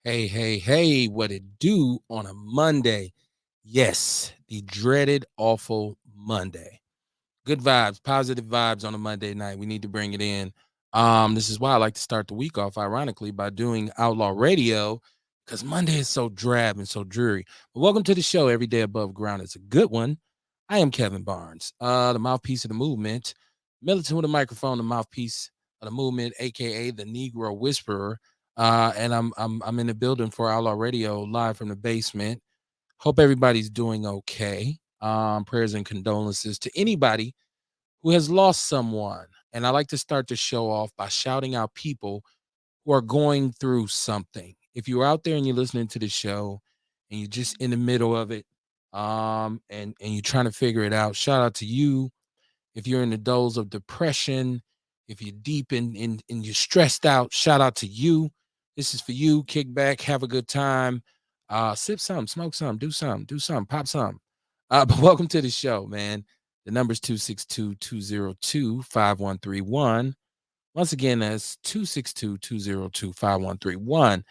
Hey, what it do on a Monday? Yes, the dreaded, awful Monday. Good vibes, positive vibes on a Monday night. We need to bring it in. This is why I like to start the week off, ironically, by doing Outlaw Radio, because Monday is so drab and so dreary. But welcome to the show, Every Day Above Ground. It's a good one. I am Kevin Barnes, the mouthpiece of the movement, militant with a microphone, the mouthpiece of the movement, aka the Negro Whisperer. And I'm in the building for Outlaw Radio live from the basement. Hope everybody's doing okay. Prayers and condolences to anybody who has lost someone. And I like to start the show off by shouting out people who are going through something. If you're out there and you're listening to the show and you're just in the middle of it, and you're trying to figure it out, shout out to you. If you're in the doze of depression, if you're deep in you're stressed out, shout out to you. This is for you. Kick back, have a good time. Sip some, smoke some, do some, pop some. But welcome to the show, man. The number's 262-202-5131. Once again, that's 262-202-5131.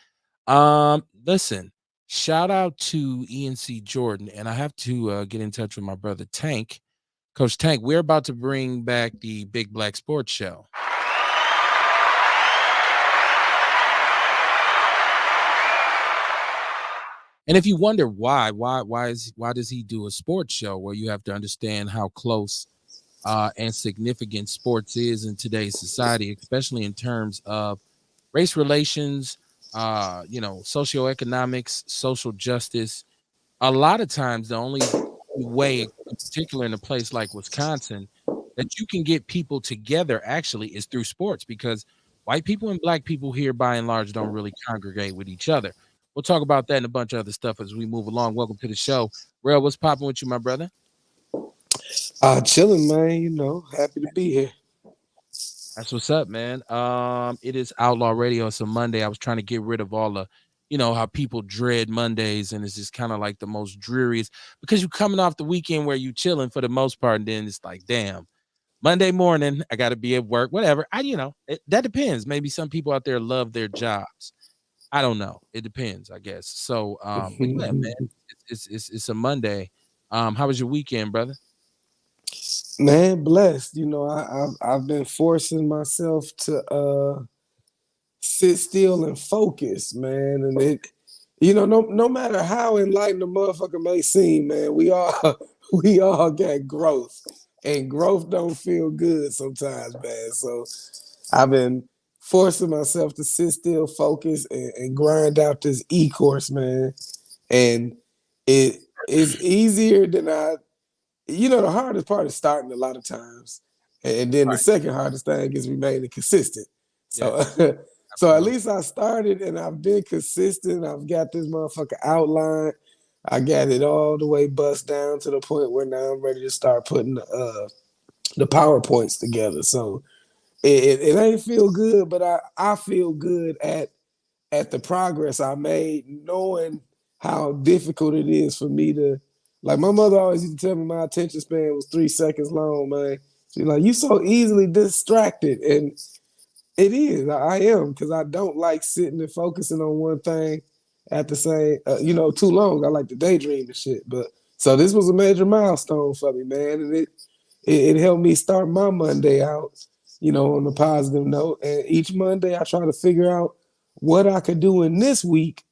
Listen, shout out to ENC Jordan, and I have to get in touch with my brother Tank. Coach Tank, we're about to bring back the Big Black Sports Show. And if you wonder why does he do a sports show where you have to understand how close and significant sports is in today's society, especially in terms of race relations, socioeconomics, social justice. A lot of times, the only way, in particular in a place like Wisconsin, that you can get people together actually is through sports because white people and black people here, by and large, don't really congregate with each other. We'll talk about that and a bunch of other stuff as we move along. Welcome to the show. Real, what's popping with you, my brother? Chilling, man. Happy to be here. That's what's up, man. It is Outlaw Radio. It's a Monday. I was trying to get rid of all the, how people dread Mondays, and it's just kind of like the most dreariest because you're coming off the weekend where you chilling for the most part, and then it's like, damn, Monday morning, I got to be at work, whatever. That depends. Maybe some people out there love their jobs. I don't know. It depends, I guess. So, but yeah, man, it's a Monday. How was your weekend, brother? Man, blessed. I've been forcing myself to sit still and focus, man. And no matter how enlightened a motherfucker may seem, man, we all we all got growth, and growth don't feel good sometimes, man. So I've been forcing myself to sit still, focus, and grind out this e-course, man. And it is easier than the hardest part is starting a lot of times. And then the Right. second hardest thing is remaining consistent. So Yes. so at Absolutely. least I started and I've been consistent. I've got this motherfucker outline. I got it all the way bust down to the point where now I'm ready to start putting the PowerPoints together. So it ain't feel good, but I feel good at the progress I made, knowing how difficult it is for me to, like, my mother always used to tell me my attention span was 3 seconds long, man. She's like, you so easily distracted. And it is. I am, because I don't like sitting and focusing on one thing at the same, too long. I like to daydream and shit. But so this was a major milestone for me, man. And it helped me start my Monday out, on a positive note. And each Monday I try to figure out what I could do in this week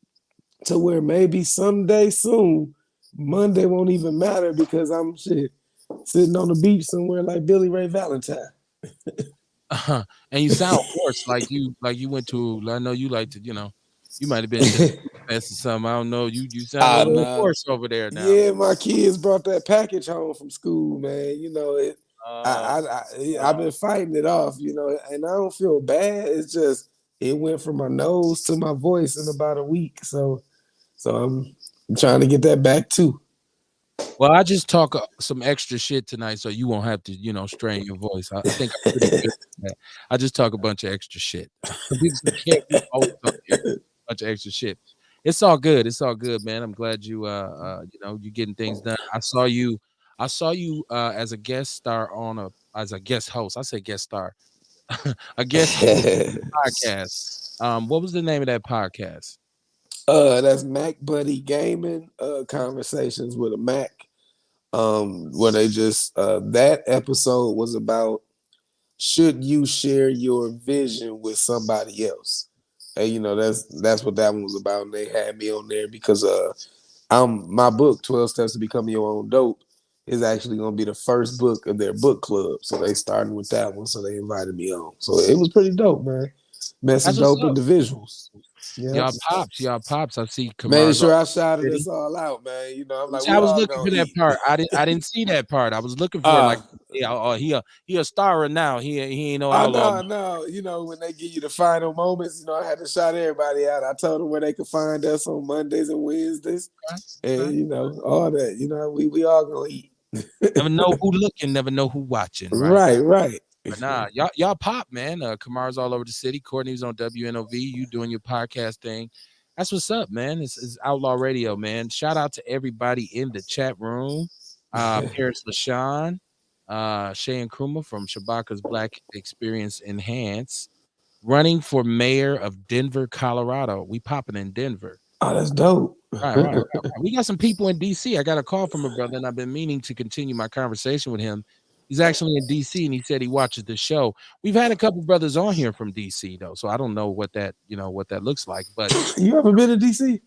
to where maybe someday soon Monday won't even matter because I'm sitting on the beach somewhere like Billy Ray Valentine. And you sound hoarse, like you went to. I know you like to, you might have been to the fest or something. I don't know. You sound a little Nah. hoarse over there now. Yeah, my kids brought that package home from school, man. Oh, I've been fighting it off, and I don't feel bad. It's just it went from my nose to my voice in about a week, so I'm trying to get that back too. well, I just talk some extra shit tonight, so you won't have to, strain your voice. I think I'm pretty good at that. I just talk a bunch of extra shit. We always talk a bunch of extra shit. It's all good. It's all good, man. I'm glad you getting things done. I saw you as a guest star as a guest host. I say guest star, a guest host podcast. What was the name of that podcast? That's Mac Buddy Gaming, Conversations with a Mac. Where they just that episode was about should you share your vision with somebody else? And that's what that one was about. And they had me on there because my book, 12 Steps to Becoming Your Own Dope, is actually gonna be the first book of their book club. So they started with that one. So they invited me on. So it was pretty dope, man. Met some That's what's dope up. individuals. Yeah. Y'all pops. I see Made Kamar's all sure I over shouted the city. us all out, man. I'm like, See, I we was all looking gonna for that eat. part. I didn't see that part. I was looking for it. Like, yeah, oh, he a star now. He ain't no Oh outlaw. no. When they give you the final moments, I had to shout everybody out. I told them where they could find us on Mondays and Wednesdays. Okay, okay. And all that. We all gonna eat. Never know who looking, never know who watching, right? Right. But nah, y'all pop, man. Kamar's all over the city. Courtney's on WNOV. You doing your podcast thing. That's what's up, man. It's Outlaw Radio, man. Shout out to everybody in the chat room. Paris LaShawn, Shay and Kruma from Shabaka's Black Experience Enhance, running for mayor of Denver, Colorado. We popping in Denver. Oh, that's dope. Right. We got some people in DC. I got a call from a brother, and I've been meaning to continue my conversation with him. He's actually in DC, and he said he watches the show. We've had a couple brothers on here from DC though, so I don't know what that looks like. But You ever been to DC?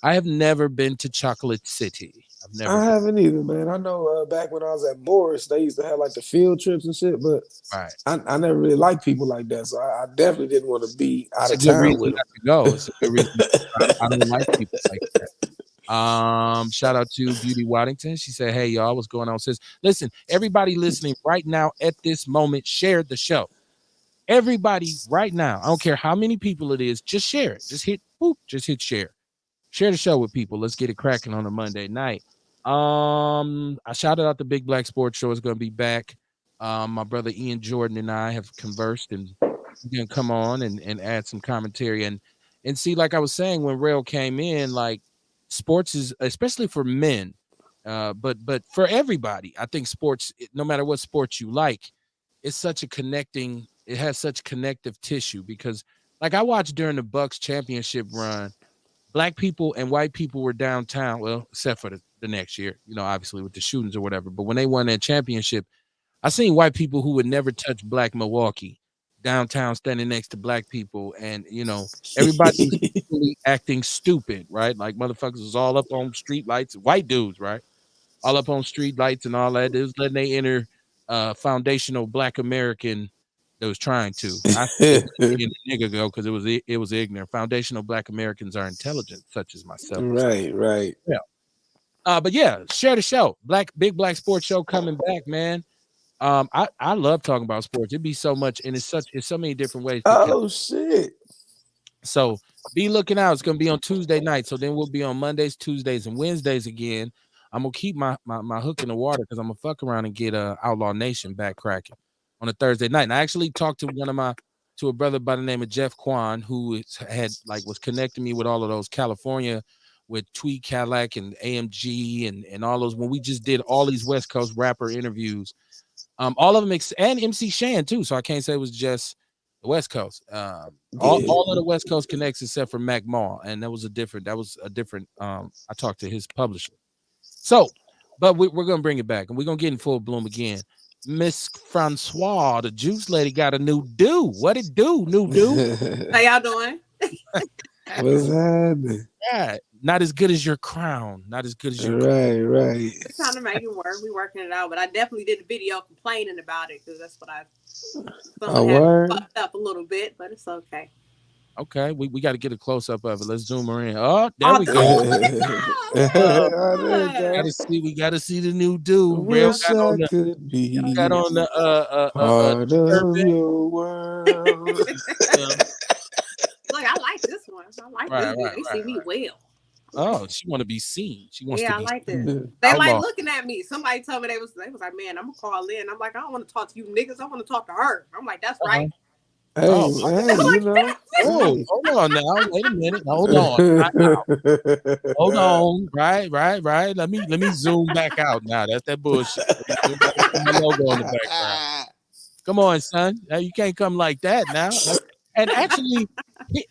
I have never been to Chocolate City. I've never I been. haven't either, man. I know back when I was at Morris, they used to have like the field trips and shit, but Right. I never really liked people like that, so I definitely didn't want to be out It's a of good town reason with not to go. It's a good reason. I don't like people like that. Shout out to Beauty Waddington. She said, "Hey y'all, what's going on, sis? Listen, everybody listening right now at this moment, share the show. Everybody right now, I don't care how many people it is, just share it. Just hit share. Share the show with people. Let's get it cracking on a Monday night. I shouted out the Big Black Sports Show is going to be back. My brother Ian Jordan and I have conversed, and he's going to come on and add some commentary and see, like I was saying when Rail came in, like sports is especially for men, but for everybody. I think sports, no matter what sports you like, it's such a connecting. It has such connective tissue because, like, I watched during the Bucks championship run. Black people and white people were downtown, well, except for the next year, obviously with the shootings or whatever. But when they won that championship, I seen white people who would never touch black Milwaukee downtown standing next to black people. And, everybody was them. equally acting stupid, right? Like motherfuckers was all up on street lights, white dudes, right? All up on street lights and all that. It was letting they enter foundational black American that was trying to. I said the nigga go because it was ignorant. Foundational black Americans are intelligent, such as myself. Right. Yeah. But yeah, share the show. Big Black Sports Show coming back, man. I love talking about sports. It'd be so much, and it's so many different ways to connect. Oh shit. So be looking out. It's gonna be on Tuesday night. So then we'll be on Mondays, Tuesdays, and Wednesdays again. I'm gonna keep my hook in the water because I'm gonna fuck around and get Outlaw Nation back cracking on a Thursday night. And I actually talked to a brother by the name of Jeff Kwan who was connecting me with all of those California with Tweet Cadillac and AMG and all those when we just did all these West Coast rapper interviews. All of them and MC Shan too. So I can't say it was just the West Coast. All of the West Coast connects except for Mac Mall, and that was a different. I talked to his publisher. So, but we're gonna bring it back, and we're gonna get in full bloom again. Miss Francois, the juice lady, got a new do. What it do? New do? How y'all doing? What's happening? Yeah, not as good as your crown. Not as good as your Right. We're trying to make it work. We're working it out, but I definitely did a video complaining about it because that's what I fucked up a little bit, but it's okay. Okay, we got to get a close up of it. Let's zoom her in. Oh, there we go. We got to see the new dude. Wish I could be got on the part of your world. Look, I like this one. I like this one. They see me well. Oh, she want to be seen. She wants to be I like this. seen. They like looking at me. Somebody told me they was like, man, I'm gonna call in. I'm like, I don't want to talk to you niggas. I want to talk to her. I'm like, that's right. Hey, hold on now. Wait a minute. Hold on. Right. Let me zoom back out now. That's that bullshit. My logo in the background. Come on, son. You can't come like that now. And actually,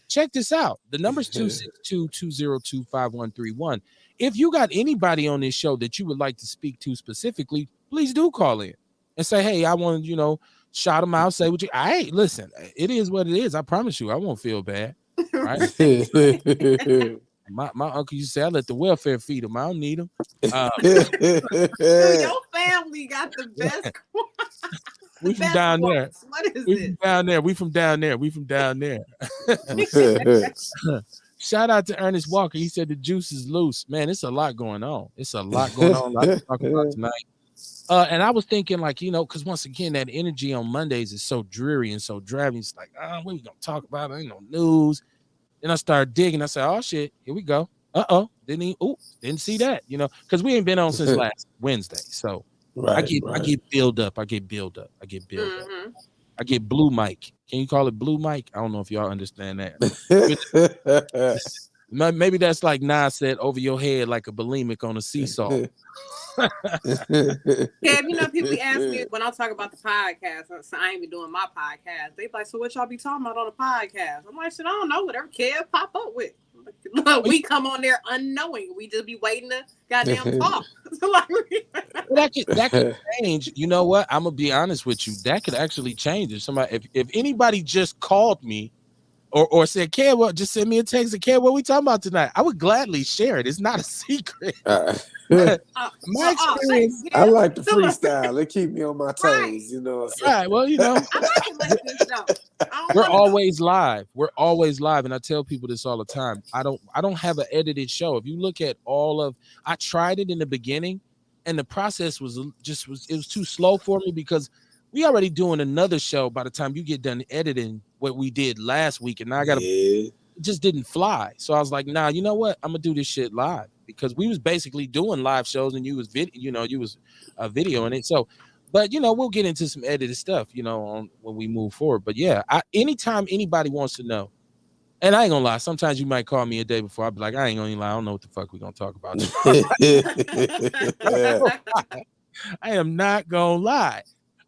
check this out. The number's 262-202-5131. If you got anybody on this show that you would like to speak to specifically, please do call in and say, hey, I want to, shout them out, say what you, hey, listen, it is what it is. I promise you, I won't feel bad. Right? My uncle used to say, I let the welfare feed them. I don't need them. Dude, your family got the best. We from down there. What is this? We from down there. Shout out to Ernest Walker. He said the juice is loose. Man, it's a lot going on. A lot to talk about tonight. And I was thinking, like, because once again, that energy on Mondays is so dreary and so drab. It's like, what are we gonna talk about? Ain't no news. Then I started digging. I said, oh shit, here we go. Didn't see that, because we ain't been on since last Wednesday. So I get build up. I get blue mic. Can you call it blue mic? I don't know if y'all understand that. Maybe that's like Nas said, over your head like a bulimic on a seesaw. Yeah, people ask me when I talk about the podcast. So I ain't been doing my podcast. They be like, so what y'all be talking about on the podcast? I'm like, shit, I don't know. Whatever Kev pop up with. We come on there unknowing. We just be waiting to goddamn talk. That could change. You know what? I'm gonna be honest with you. That could actually change if anybody just called me or said, Kev, well, just send me a text. Kev, what we talking about tonight? I would gladly share it. It's not a secret. My experience. I like the freestyle. It keep me on my toes, Right. Well, I like to listen though. We're always live. And I tell people this all the time. I don't have an edited show. If you look at I tried it in the beginning, and the process was too slow for me because we already doing another show by the time you get done editing what we did last week, and now I gotta. It just didn't fly. So I was like, nah, you know what? I'm gonna do this shit live because we was basically doing live shows and you was videoing it. So, but we'll get into some edited stuff, when we move forward. But yeah, anytime anybody wants to know, and I ain't gonna lie, sometimes you might call me a day before. I'll be like, I ain't gonna lie, I don't know what the fuck we gonna talk about. I am not gonna lie.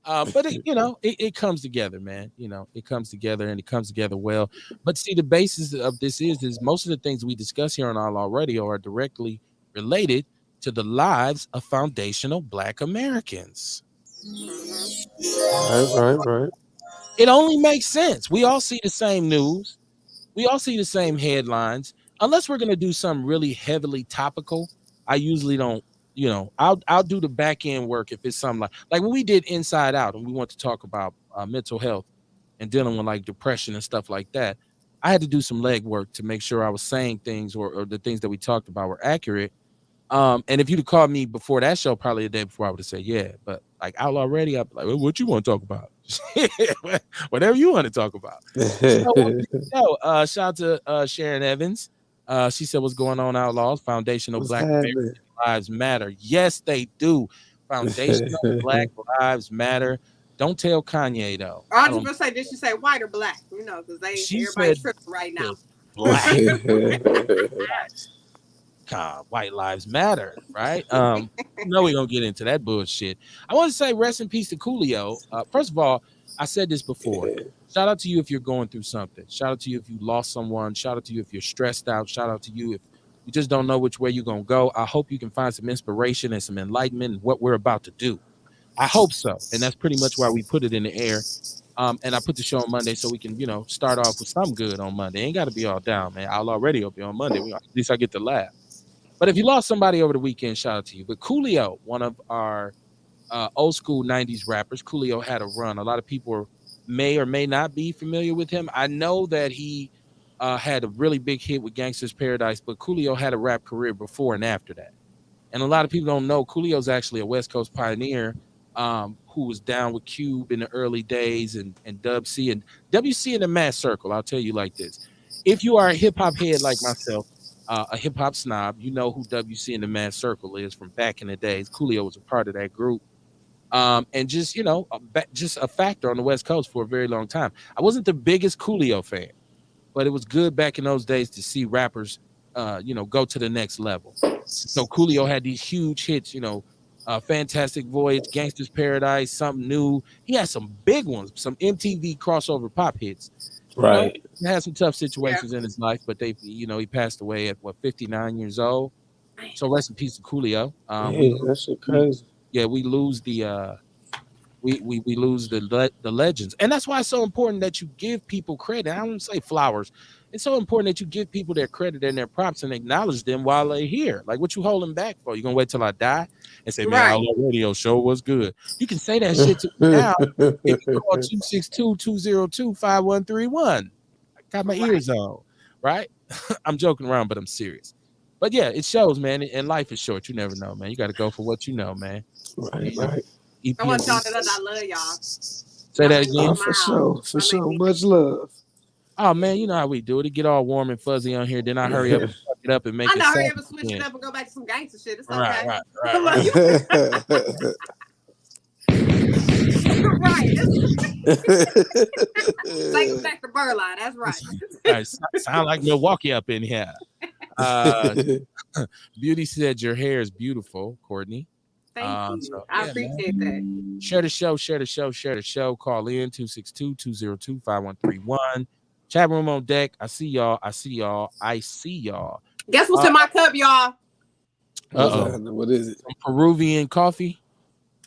But it comes together, man. It comes together and it comes together well. But see, the basis of this is most of the things we discuss here on Outlaw Radio are directly related to the lives of foundational Black Americans. Right. It only makes sense. We all see the same news. We all see the same headlines. Unless we're gonna do something really heavily topical, I usually don't. I'll do the back end work if it's something like when we did Inside Out and we want to talk about mental health and dealing with like depression and stuff like that. I had to do some legwork to make sure I was saying things or the things that we talked about were accurate. And if you'd have called me before that show, probably a day before, I would have said, yeah. But like Outlaw Radio, I'd be like, well, what you want to talk about? Whatever you want to talk about. Shout out to Sharon Evans. She said, what's going on, Outlaws? Foundational Black Lives Matter. Yes, they do. Foundational Black Lives Matter. Don't tell Kanye, though. I was going to say, did she say white or black? Because everybody's tripping right now. Black. God, white lives matter, right? We're going to get into that bullshit. I want to say rest in peace to Coolio. First of all, I said this before. Shout out to you if you're going through something. Shout out to you if you lost someone. Shout out to you if you're stressed out. Shout out to you if you just don't know which way you're going to go. I hope you can find some inspiration and some enlightenment in what we're about to do. I hope so. And that's pretty much why we put it in the air. And I put the show on Monday so we can, start off with some good on Monday. Ain't got to be all down, man. Outlaw Radio will be on Monday. At least I get to laugh. But if you lost somebody over the weekend, shout out to you. But Coolio, one of our old school 90s rappers, Coolio had a run. A lot of people may or may not be familiar with him. I know that he had a really big hit with Gangsta's Paradise, but Coolio had a rap career before and after that. And a lot of people don't know Coolio's actually a West Coast pioneer who was down with Cube in the early days and Dub C and WC in the Mass Circle. I'll tell you like this. If you are a hip-hop head like myself, a hip-hop snob, you know who WC in the Mass Circle is from back in the days. Coolio was a part of that group. And just, just a factor on the West Coast for a very long time. I wasn't the biggest Coolio fan, but it was good back in those days to see rappers, go to the next level. So Coolio had these huge hits, Fantastic Voyage, Gangsta's Paradise, Something New. He had some big ones, some MTV crossover pop hits. Right. He had some tough situations in his life, but he passed away at 59 years old. So rest in peace to Coolio. That shit crazy. We lose the we lose the legends, and that's why it's so important that you give people credit. I don't say flowers. It's so important that you give people their credit and their props and acknowledge them while they're here. Like, what you holding back for? You gonna wait till I die and say, "Man, Outlaw Radio show was good"? You can say that shit to me now if you call 262-202-5131. I got my ears on, right? I'm joking around, but I'm serious. But yeah, it shows, man. And life is short. You never know, man. You got to go for what you know, man. Right. I want y'all to know that I love y'all. Say that again. Oh, for sure. Much love. Oh man, you know how we do it. It get all warm and fuzzy on here. Then I hurry up and fuck it up and make it. Hurry up and switch it up and go back to some gangster shit. It's okay. Right. Take it back to Burline. That's right. Sound like Milwaukee up in here. Beauty said your hair is beautiful, Courtney. Thank you. I appreciate that. Share the show. Call in 262-202-5131. Chat room on deck. I see y'all. Guess what's in my cup, y'all? What is it? Some Peruvian coffee.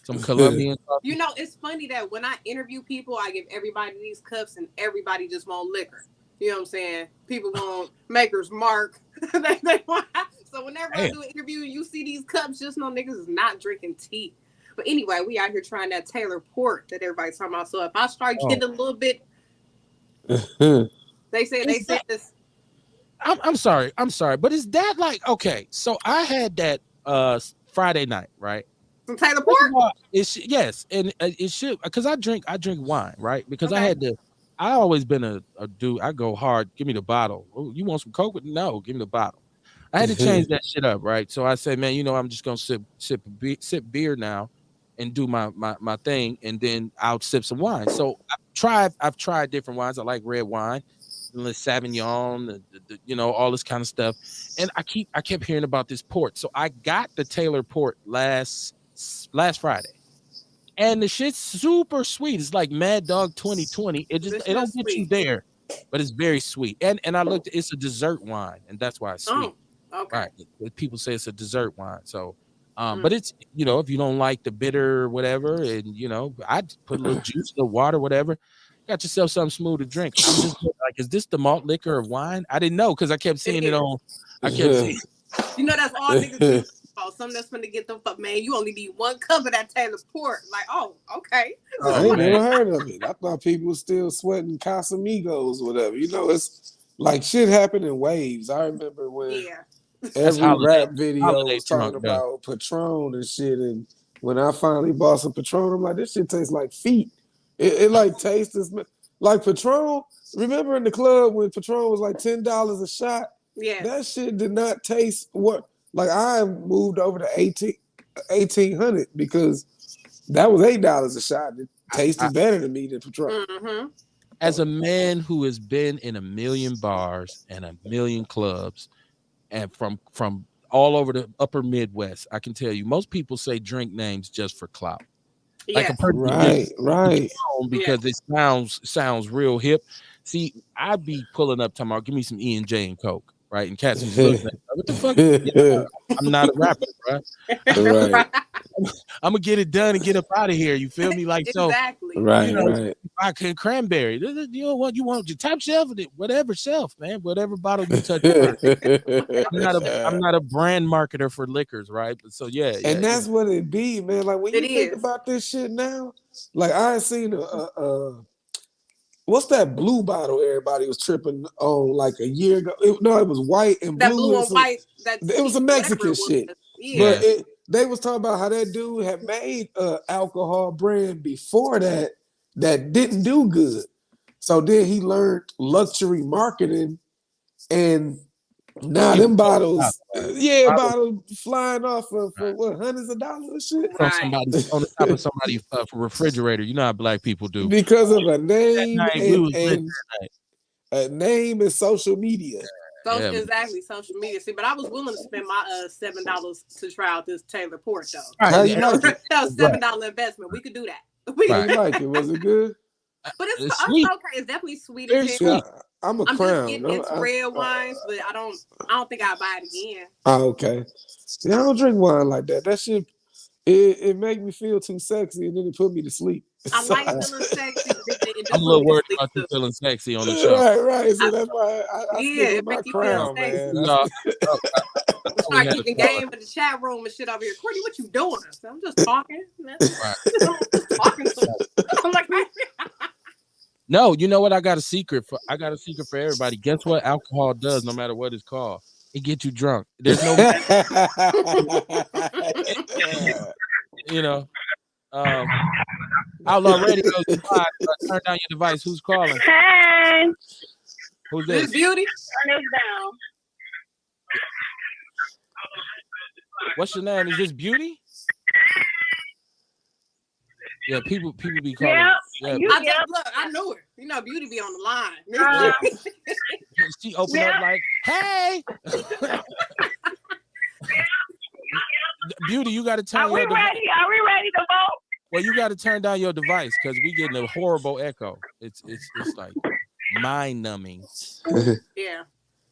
Some Colombian coffee. You know, it's funny that when I interview people, I give everybody these cups and everybody just want liquor. You know what I'm saying? People want Maker's Mark. they want. So whenever I do an interview and you see these cups, just know niggas is not drinking tea. But anyway, we out here trying that Taylor Port that everybody's talking about. So if I start getting a little bit, they said this. I'm sorry, but is that like, okay? So I had that Friday night, right? Some Taylor Port. Yes, and it should, because I drink wine, right? Because I always been a dude. I go hard. Give me the bottle. Oh, you want some Coke? No, give me the bottle. I had to change that shit up, right? So I said, man, I'm just gonna sip beer now, and do my thing, and then I'll sip some wine. So I've tried different wines. I like red wine, the Sauvignon, all this kind of stuff. And I kept hearing about this port. So I got the Taylor Port last Friday. And the shit's super sweet. It's like Mad Dog 2020. It don't get you there, but it's very sweet. And I looked, it's a dessert wine, and that's why it's sweet. Oh, okay. Right. People say it's a dessert wine. So but it's, if you don't like the bitter or whatever, and I put a little juice, a little water, whatever. Got yourself something smooth to drink. I'm just like, is this the malt liquor of wine? I didn't know, because I kept seeing it on. That's all niggas do. Something that's gonna get them fuck, man. You only need one cup of that Taylor Port. Like, oh, okay. I ain't never heard of it. I thought people were still sweating Casamigos, whatever. It's like shit happened in waves. I remember when every rap video was talking about Patron and shit. And when I finally bought some Patron, I'm like, this shit tastes like feet. It like tastes like Patron. Remember in the club when Patron was like $10 a shot? Yeah. That shit did not taste what. Like, I moved over to 1800 because that was $8 a shot. It tasted better to me than Patron. Mm-hmm. As a man who has been in a million bars and a million clubs, and from all over the upper Midwest, I can tell you, most people say drink names just for clout. Like a person, right. Because it sounds real hip. See, I'd be pulling up talking about, give me some E&J and Coke. Right, and cats was looking at, what the fuck? I'm not a rapper, bro. Right. I'm gonna get it done and get up out of here. You feel me? Like, exactly. So, right. Vodka and cranberry. You want your top shelf, whatever shelf, man, whatever bottle you touch. I'm not a brand marketer for liquors, right? But so and that's what it be, man. Like when you think about this shit now, like I seen what's that blue bottle everybody was tripping on like a year ago? It was white and that blue. And white. It was a Mexican shit. Yeah. But they was talking about how that dude had made an alcohol brand before that didn't do good. So then he learned luxury marketing, and now them bottles, bottles flying off for what, hundreds of dollars and shit. On the top of somebody's refrigerator. You know how black people do because of a name a name and social media. Exactly, social media. See, but I was willing to spend my $7 to try out this Taylor Port though. How you like it? That was $7 investment. We could do that. How you like it? Was it good? But it's sweet. okay. It's definitely sweet Very as hell. sweet. I'm just Crown. getting into red wines, but I don't think I'll buy it again. Oh, okay. Yeah, I don't drink wine like that. That shit, it make me feel too sexy, and then it put me to sleep. I like feeling sexy, but it I'm a little worried about you feeling sexy on the show. Right. So that's why I stick with my Crown, man. Start keeping game in the chat room and shit over here. Courtney, what you doing? I'm just talking. Man. Right. I'm just talking to I'm like, no, you know what? I got a secret for everybody. Guess what alcohol does, no matter what it's called? It gets you drunk. There's no you know. Outlaw Radio. Turn down your device. Who's calling? Hey. Who's this? This Beauty. Turn this down. What's your name? Is this Beauty? Yeah, people be calling. Yeah. Look, I knew her. You know, Beauty be on the line. She opened up like, "Hey, Beauty, you got to turn." Are we ready? Are we ready to vote? Well, you got to turn down your device because we getting a horrible echo. It's like mind numbing. Yeah.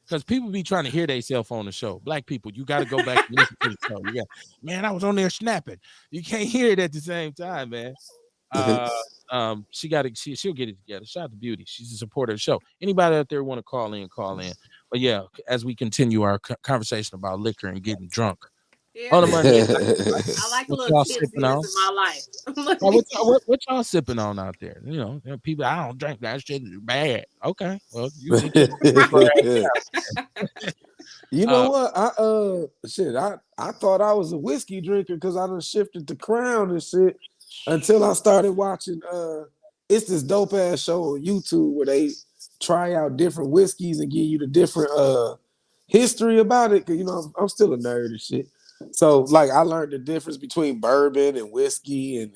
Because people be trying to hear themselves on the show. Black people, you got to go back and listen to the show. Man, I was on there snapping. You can't hear it at the same time, man. She'll get it together. Shout out to Beauty. She's a supporter of the show. Anybody out there want to call in, call in. But yeah, as we continue our conversation about liquor and getting drunk. Yeah, on the Monday, I like a little tipsiness in my life. what y'all sipping on out there? You know, people, I don't drink that shit. Is bad. Okay, well, you you know what? I thought I was a whiskey drinker because I done shifted to Crown and shit until I started watching. It's this dope ass show on YouTube where they try out different whiskeys and give you the different history about it. Cause you know I'm still a nerd and shit. So like I learned the difference between bourbon and whiskey and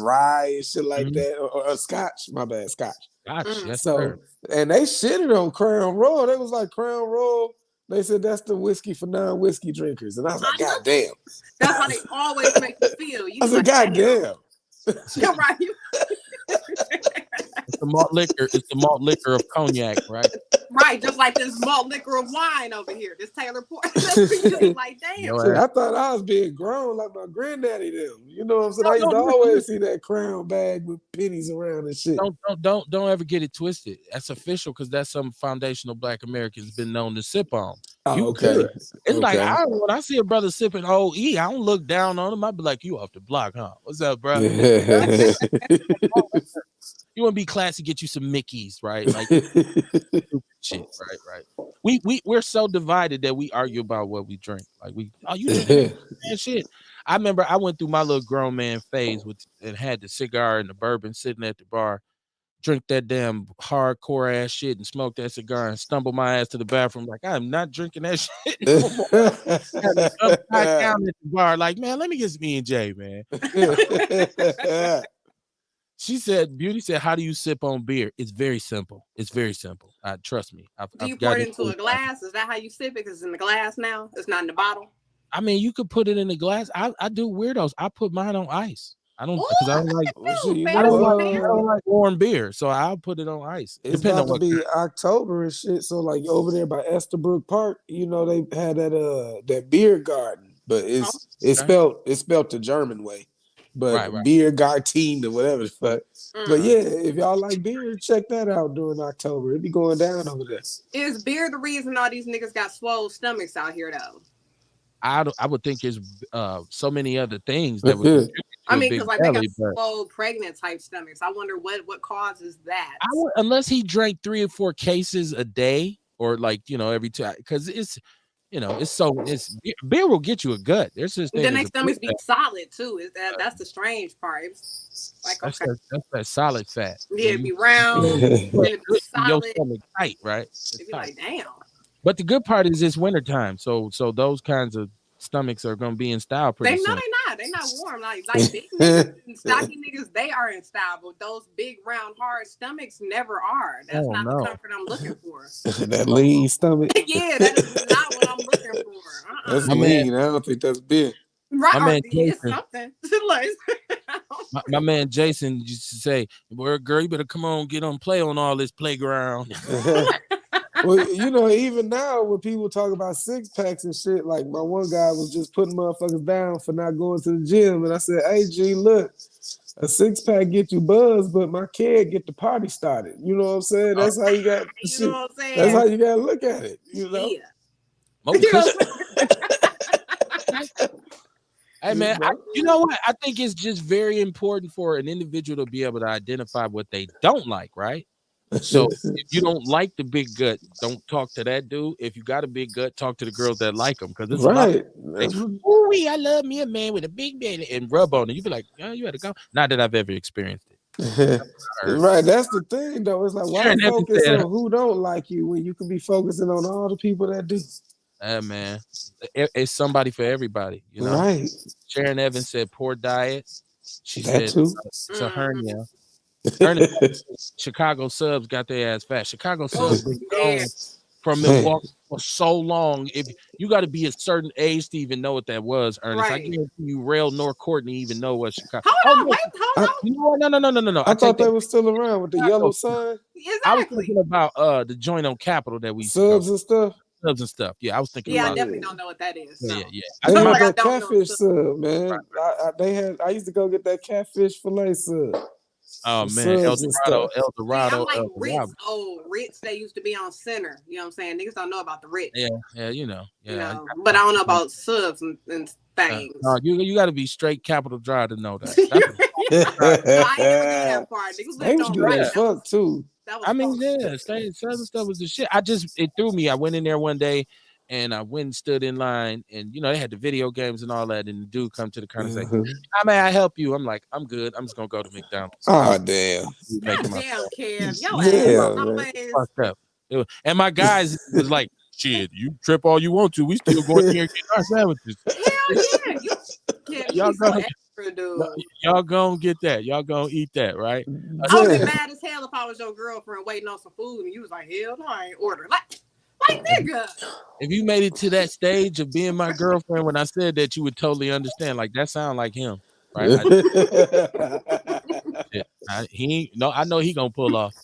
rye and shit like that, or scotch. My bad, scotch. Yes, so sir. And they shitted on Crown Royal. They was like, Crown Royal. They said that's the whiskey for non-whiskey drinkers, and I was like, God damn. That's how they always make you feel. I was like, God damn. You're right. It's the malt liquor. It's the malt liquor of cognac, right? Right, just like this malt liquor of wine over here. This Taylor Port. Like, damn. So I thought I was being grown like my granddaddy them. You know what I'm saying? I used to always see that Crown bag with pennies around and shit. Don't ever get it twisted. That's official because that's some foundational Black Americans been known to sip on. Okay. It's like when I see a brother sipping OE, I don't look down on him. I be like, you off the block, huh? What's up, bro? You want to be classy, get you some Mickeys, right? Like shit, right. We're so divided that we argue about what we drink. Like you drink that shit. I remember I went through my little grown man phase and had the cigar and the bourbon sitting at the bar, drink that damn hardcore ass shit and smoke that cigar and stumble my ass to the bathroom. Like, I'm not drinking that shit no more. I down at the bar, like, man, let me get some E&J, man. Beauty said, how do you sip on beer? It's very simple. It's very simple. Trust me. Do you pour it into a glass? Is that how you sip it? Because it's in the glass now? It's not in the bottle? I mean, you could put it in the glass. I do weirdos. I put mine on ice. I don't because I don't like warm beer, so I'll put it on ice. It's about to be October and shit. So like over there by Estabrook Park, you know, they had that beer garden, but it's spelled the German way. But beer garten or whatever the fuck. But yeah, if y'all like beer, check that out during October. It'd be going down over there. Is beer the reason all these niggas got swole stomachs out here though? I would think there's so many other things that would. I mean, because like they got swole pregnant type stomachs. I wonder what causes that. Unless he drank 3 or 4 cases a day, or like every time, because it's. Beer will get you a gut. There's just then their stomachs be solid too. That's the strange part. It's like that's that solid fat. Yeah, it'd be round. It'd be solid. Your stomach tight, right? It'd be like, damn. But the good part is it's wintertime, so those kinds of stomachs are gonna be in style pretty soon. They're not warm. Like big niggas, stocky niggas, they are in style, but those big round hard stomachs never are. That's not the comfort I'm looking for. That lean stomach. Yeah, that is not what I'm looking for. That's lean. I don't think that's beer. Right, it's something. My man Jason used to say, "Well, girl, you better come on, get on, play on all this playground." Well, even now when people talk about six packs and shit, like my one guy was just putting motherfuckers down for not going to the gym, and I said, "Hey, G, look, a six pack get you buzzed, but my kid get the party started." You know what I'm saying? That's how you got. You know what I'm saying? That's how you got to look at it. Yeah. Hey man, you know what? I think it's just very important for an individual to be able to identify what they don't like, right? So if you don't like the big gut, don't talk to that dude. If you got a big gut, talk to the girls that like them, because it's right. Ooh, I love me a man with a big belly and rub on it. You be like, oh, you had to go. Not that I've ever experienced it. Right, that's the thing though. It's like, why focus on who don't like you when you can be focusing on all the people that do? Man, it's somebody for everybody, you know. Right. Sharon Evans said poor diet. She that said too. It's a hernia. Chicago Subs got their ass fat. Chicago Subs been gone from Milwaukee for so long. If you got to be a certain age to even know what that was, Ernest. Right. I guarantee you, Rail nor Courtney even know what Chicago. Hold on. No. I thought they were still around with the yellow sign. Exactly. I was thinking about the joint on Capitol that we Subs and stuff. Subs and stuff. Yeah, I was thinking. Yeah, about I definitely don't know what that is. Yeah, No. yeah. They had that catfish sub, man. I used to go get that catfish fillet sub. Oh man, El Dorado. I like Ritz. Oh, Ritz, they used to be on Center. You know what I'm saying? Niggas don't know about the Ritz. Yeah, you know. Yeah, but I don't know about subs and things. You got to be straight Capital Dry to know that. I never get that far. Niggas they was good as fuck too. I mean, yeah, Southern stuff was the shit. It threw me. I went in there one day and I went and stood in line, and they had the video games and all that, and the dude come to the counter and say, "How may I help you?" I'm like, "I'm good. I'm just gonna go to McDonald's." Oh damn! Damn, Kev. Yeah, and my guys was like, "Shit, you trip all you want to. We still going here and get our sandwiches." Hell yeah! Y'all gonna get that. Y'all gonna eat that, right? I would be mad as hell if I was your girlfriend waiting on some food and you was like, "Hell no, I ain't ordering." Like nigga. If you made it to that stage of being my girlfriend when I said that, you would totally understand. Like that sound like him, right? I know he gonna pull off.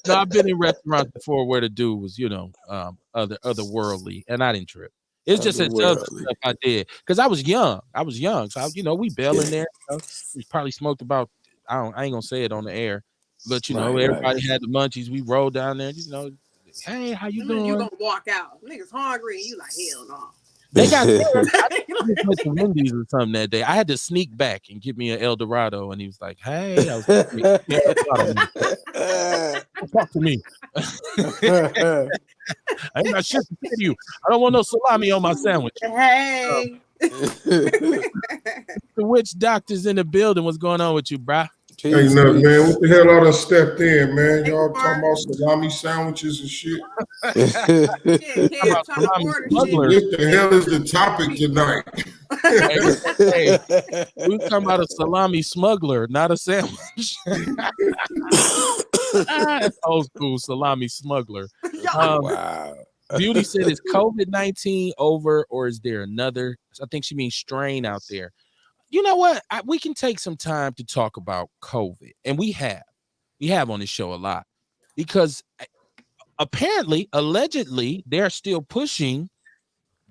No, I've been in restaurants before where the dude was, otherworldly, and I didn't trip. It's just that other stuff I did because I was young. So we bail in there. We probably smoked about. I ain't gonna say it on the air. But everybody had the munchies. We rolled down there, hey, how you doing? You gonna walk out. Niggas hungry and you like, hell no. They got went to Wendy's or something that day. I had to sneak back and get me an El Dorado, and he was like, hey, I was talk to me. I ain't got shit to tell you. I don't want no salami on my sandwich. Hey. The witch doctor's in the building. What's going on with you, bruh? Ain't nothing, man. What the hell I done stepped in, man? Y'all talking about salami sandwiches and shit? What the hell is the topic tonight? Hey, we talking about a salami smuggler, not a sandwich. That's old school salami smuggler. Wow. Beauty said, is COVID-19 over, or is there another? I think she means strain out there. You know what? We can take some time to talk about COVID, and we have on this show a lot, because apparently, allegedly, they're still pushing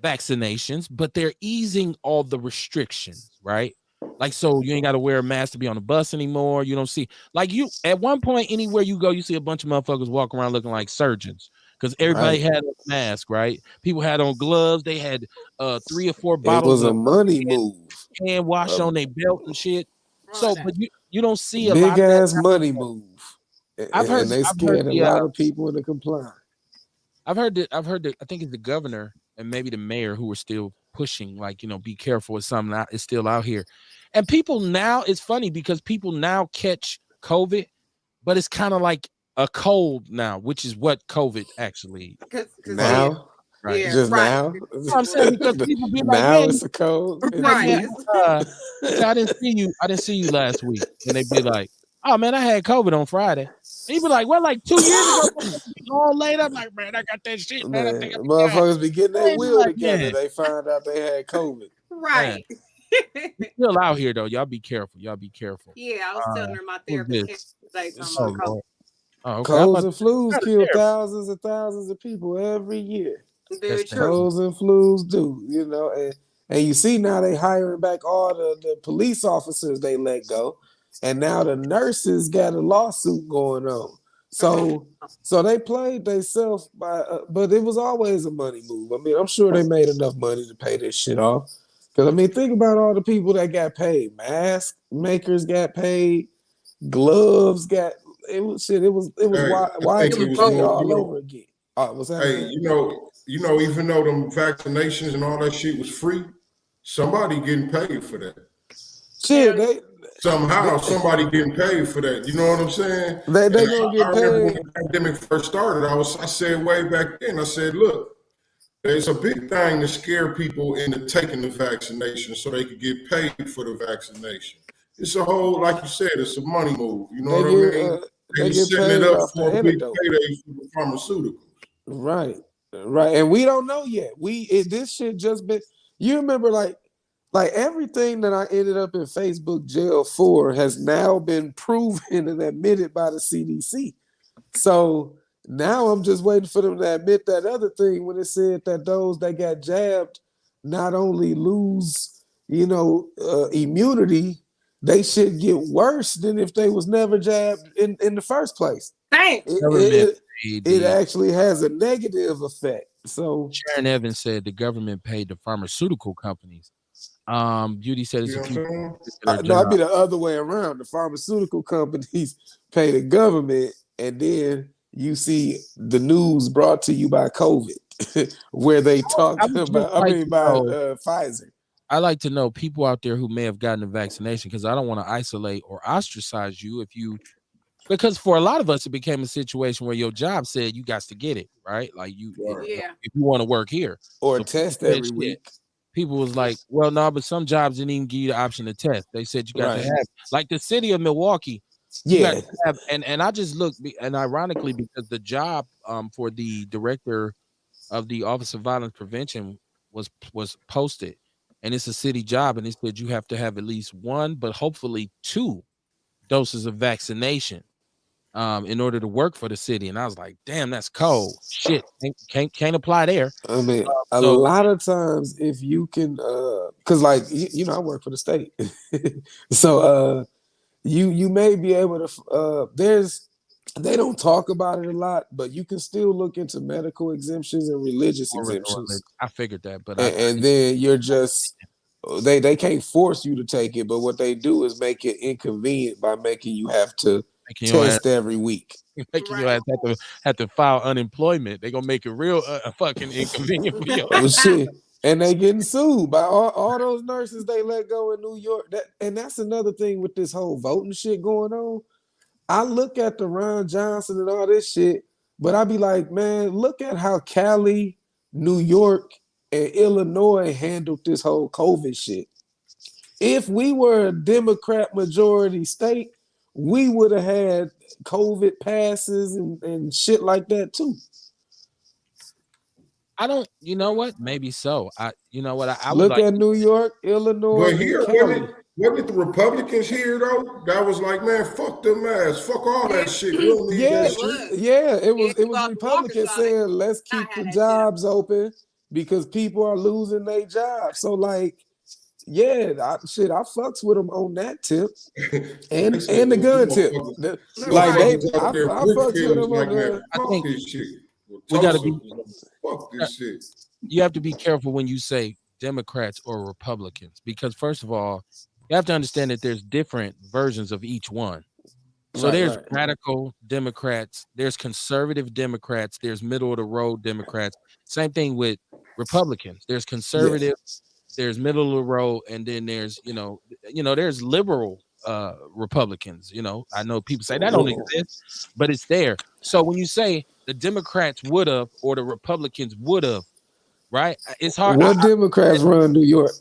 vaccinations, but they're easing all the restrictions, right? Like, so you ain't got to wear a mask to be on the bus anymore. You don't see, like, you at one point, anywhere you go, you see a bunch of motherfuckers walking around looking like surgeons, because everybody had a mask, right? People had on gloves. They had 3 or 4 bottles. It was a money move. Hand wash on their belt and shit. So, but you don't see a big lot ass of money move. I've heard they scared a lot of people into complying. I've heard that. I think it's the governor and maybe the mayor who are still pushing, like, be careful with something is still out here. And people now, it's funny because people now catch COVID, but it's kind of like a cold now, which is what COVID actually now. Right. Yeah, just now. I'm saying, because people be like, now it's a cold. Right. I didn't see you last week, and they be like, oh man, I had COVID on Friday. And you be like, well, like 2 years ago, all laid up. Like, man, I got that shit, man. Motherfuckers be getting their will together. They find out they had COVID. Right. Still out here though. Y'all be careful. Y'all be careful. Yeah, I was telling her my Who's therapist this? can't say Oh something about Lord. Oh, okay. Colds and flus kill thousands and thousands of people every year. Very That's true. Colds and flus do, you know, and you see now they hiring back all the police officers they let go, and now the nurses got a lawsuit going on. So they played themselves by, but it was always a money move. I mean, I'm sure they made enough money to pay this shit off. Because I mean, think about all the people that got paid. Mask makers got paid. Gloves got it was shit. It was Hey, I think it was Y2K more, all over again. What's that? hey, even though them vaccinations and all that shit was free, somebody getting paid for that. Shit, they Somehow somebody getting paid for that. You know what I'm saying? they And gonna get I remember when paid. the pandemic first started, I said way back then, I said, look, there's a big thing to scare people into taking the vaccination so they could get paid for the vaccination. It's a whole, like you said, it's a money move. You know They what I get mean? they They get setting it paid up off the for a big antidote. payday for the pharmaceuticals. Right. Right. And we don't know yet. This shit just been you remember like everything that I ended up in Facebook jail for has now been proven and admitted by the CDC. So now I'm just waiting for them to admit that other thing when it said that those that got jabbed not only lose, immunity, they should get worse than if they was never jabbed in the first place. Thanks. Government It actually has a negative effect. So Sharon Evans said the government paid the pharmaceutical companies. Beauty said it's a few no, I'd be the other way around. The pharmaceutical companies pay the government, and then you see the news brought to you by COVID, where they talk about. Pfizer. I like to know people out there who may have gotten the vaccination because I don't want to isolate or ostracize you because for a lot of us it became a situation where your job said you got to get it, right? Like if you want to work here or test every week. People was like, well, no, but some jobs didn't even give you the option to test. They said you got to have, like the city of Milwaukee. You got to have, and I just looked, and ironically, because the job for the director of the Office of Violence Prevention was posted, and it's a city job, and it said you have to have at least one, but hopefully 2 doses of vaccination in order to work for the city. And I was like, damn, that's cold. Shit, can't apply there. I mean, a lot of times if you can, because like I work for the state, so you may be able to. They don't talk about it a lot, but you can still look into medical exemptions and religious exemptions. I figured that, but and then you're just they can't force you to take it, but what they do is make it inconvenient by making you have to test every week. Making you have to file unemployment. They're gonna make it real fucking inconvenient for you. Shit. And they getting sued by all those nurses they let go in New York. That's another thing with this whole voting shit going on. I look at the Ron Johnson and all this shit, but I be like, man, look at how Cali, New York, and Illinois handled this whole COVID shit. If we were a Democrat majority state, we would have had COVID passes and shit like that too. I don't, you know what? Maybe so. I look at New York, Illinois, but here, wasn't it the Republicans here though? That was like, man, fuck them ass, fuck all that shit. We don't need that shit. Yeah, it was Republicans saying let's keep the jobs open because people are losing their jobs. So like, yeah, I fucks with them on that tip and the gun tip. I fucks with them on the. I think we got to be. Fuck this shit. You have to be careful when you say Democrats or Republicans because first of all, you have to understand that there's different versions of each one. So there's radical Democrats, there's conservative Democrats, there's middle of the road Democrats. Same thing with Republicans. There's conservative, there's middle of the road, and then there's there's liberal Republicans. I know people say that don't exist, but it's there. So when you say the Democrats would have or the Republicans would have, right? It's hard. What Democrats run New York?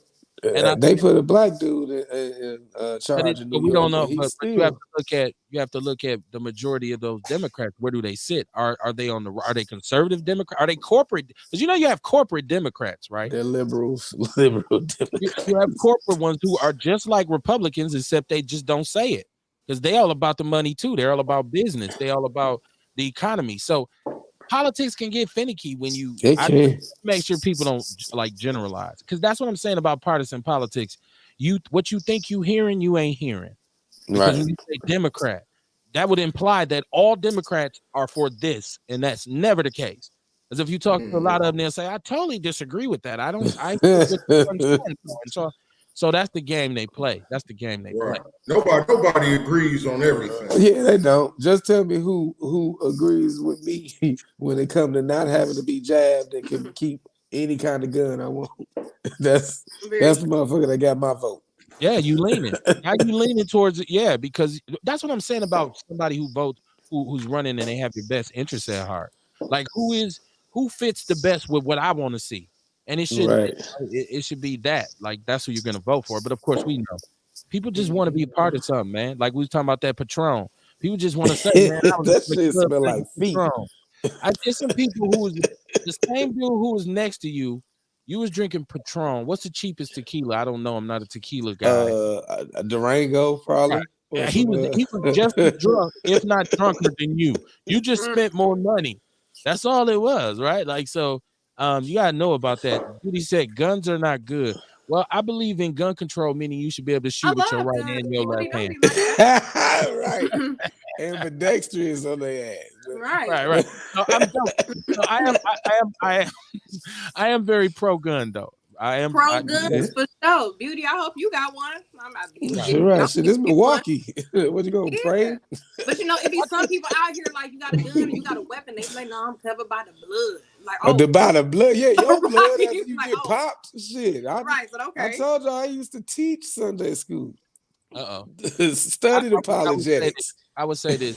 And They put a black dude in charge in New but we York, don't know. but he's But still. you have to look at the majority of those Democrats. Where do they sit? Are they are they conservative Democrat? Are they corporate? Because you have corporate Democrats, right? They're liberals, liberal Democrats. You have corporate ones who are just like Republicans, except they just don't say it because they all about the money too. They're all about business. They all about the economy. So politics can get finicky when you make sure people don't like generalize, because that's what I'm saying about partisan politics. What you think you hearing, you ain't hearing, because when you say Democrat, that would imply that all Democrats are for this, and that's never the case. As if you talk to a lot of them, they'll say, "I totally disagree with that. So that's the game they play. That's the game they play. Nobody agrees on everything. Yeah, they don't. Just tell me who agrees with me when it comes to not having to be jabbed and can keep any kind of gun I want. That's the motherfucker that got my vote. Yeah, you leaning. Now you leaning towards it. Yeah, because that's what I'm saying about somebody who votes, who's running and they have your best interests at heart. Like who fits the best with what I want to see. And it should it should be that. Like that's who you're gonna vote for. But of course, we know people just want to be a part of something, man. Like we was talking about that Patron. People just want to say, man, that shit smell like feet. There's some people who was the same dude who was next to you. You was drinking Patron. What's the cheapest tequila? I don't know. I'm not a tequila guy. Durango, probably. Yeah, he was just as drunk, if not drunker than you. You just spent more money. That's all it was, right? Like so. You gotta know about that. Judy said guns are not good. Well, I believe in gun control, meaning you should be able to shoot with your right hand and your left hand. Right. Ambidextrous on their ass. Right. No, I'm joking. No, I am very pro gun though. I am pro guns for sure. Beauty, I hope you got one. Right. Shit, this Milwaukee. What you gonna pray? But it be some people out here like you got a gun and you got a weapon. They be like, no, I'm covered by the blood. Like, by the blood, yeah, your blood after you like, get popped. Shit. I told you I used to teach Sunday school. Studied apologetics. I would say this.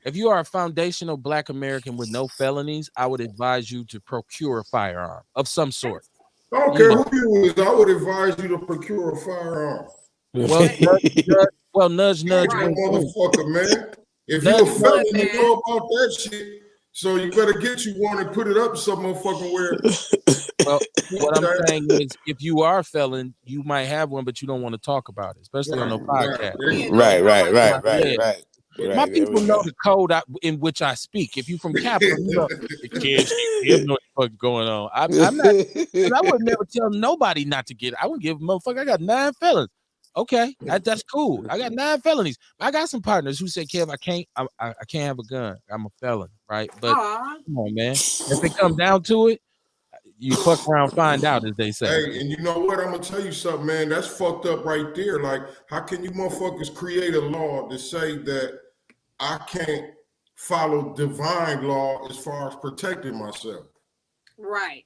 If you are a foundational Black American with no felonies, I would advise you to procure a firearm of some sort. I don't care who you is. I would advise you to procure a firearm. Well, nudge, motherfucker, man. If you're a felon, you know about that shit. So you better get you one and put it up some motherfucking where. Well, what I'm saying is, if you are a felon, you might have one, but you don't want to talk about it, especially on a podcast. Right. My people know the code in which I speak. If you from Capitol, you know what the fuck going on. I'm not. I would never tell nobody not to get it. I would give a motherfucker. I got 9 felons. Okay, that's cool. I got 9 felonies. I got some partners who say, "Kev, I can't have a gun. I'm a felon, right?" But come on, man. If it comes down to it, you fuck around, find out, as they say. Hey, and you know what? I'm gonna tell you something, man. That's fucked up right there. Like, how can you motherfuckers create a law to say that I can't follow divine law as far as protecting myself? Right.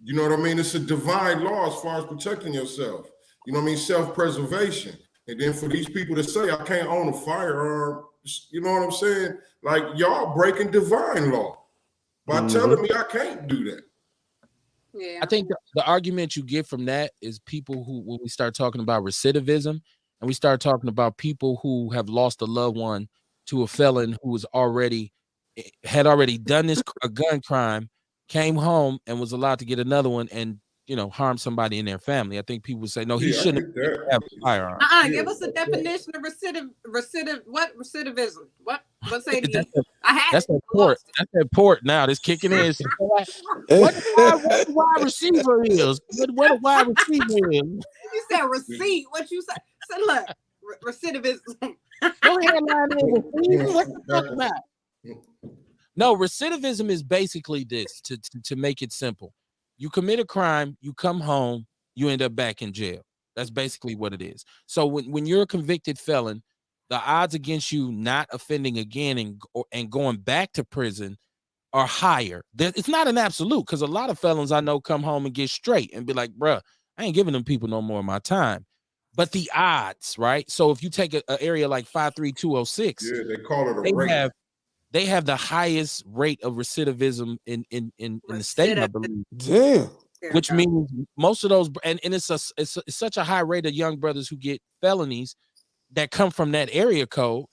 You know what I mean? It's a divine law as far as protecting yourself. You know what I mean? Self-preservation. And then for these people to say I can't own a firearm, you know what I'm saying? Like, y'all breaking divine law by telling me I can't do that. Yeah. I think the argument you get from that is people who, when we start talking about recidivism and we start talking about people who have lost a loved one to a felon who had already done a gun crime, came home and was allowed to get another one and harm somebody in their family. I think people would say, no, he shouldn't have a firearm. Give us a definition of recidivism. What say it again? That's that port now. That's kicking in. What a wide receiver is. What a wide receiver is. You said receipt. What you said? So look, recidivism. What the fuck about? No, recidivism is basically this, to make it simple. You commit a crime, you come home, you end up back in jail. That's basically what it is. So when you're a convicted felon, the odds against you not offending again and going back to prison are higher. It's not an absolute, because a lot of felons I know come home and get straight and be like, bruh, I ain't giving them people no more of my time. But the odds, right? So if you take an area like 53206, they call it a rate. They have the highest rate of recidivism in the state, I believe. Damn. which means most of those, and it's such a high rate of young brothers who get felonies that come from that area code.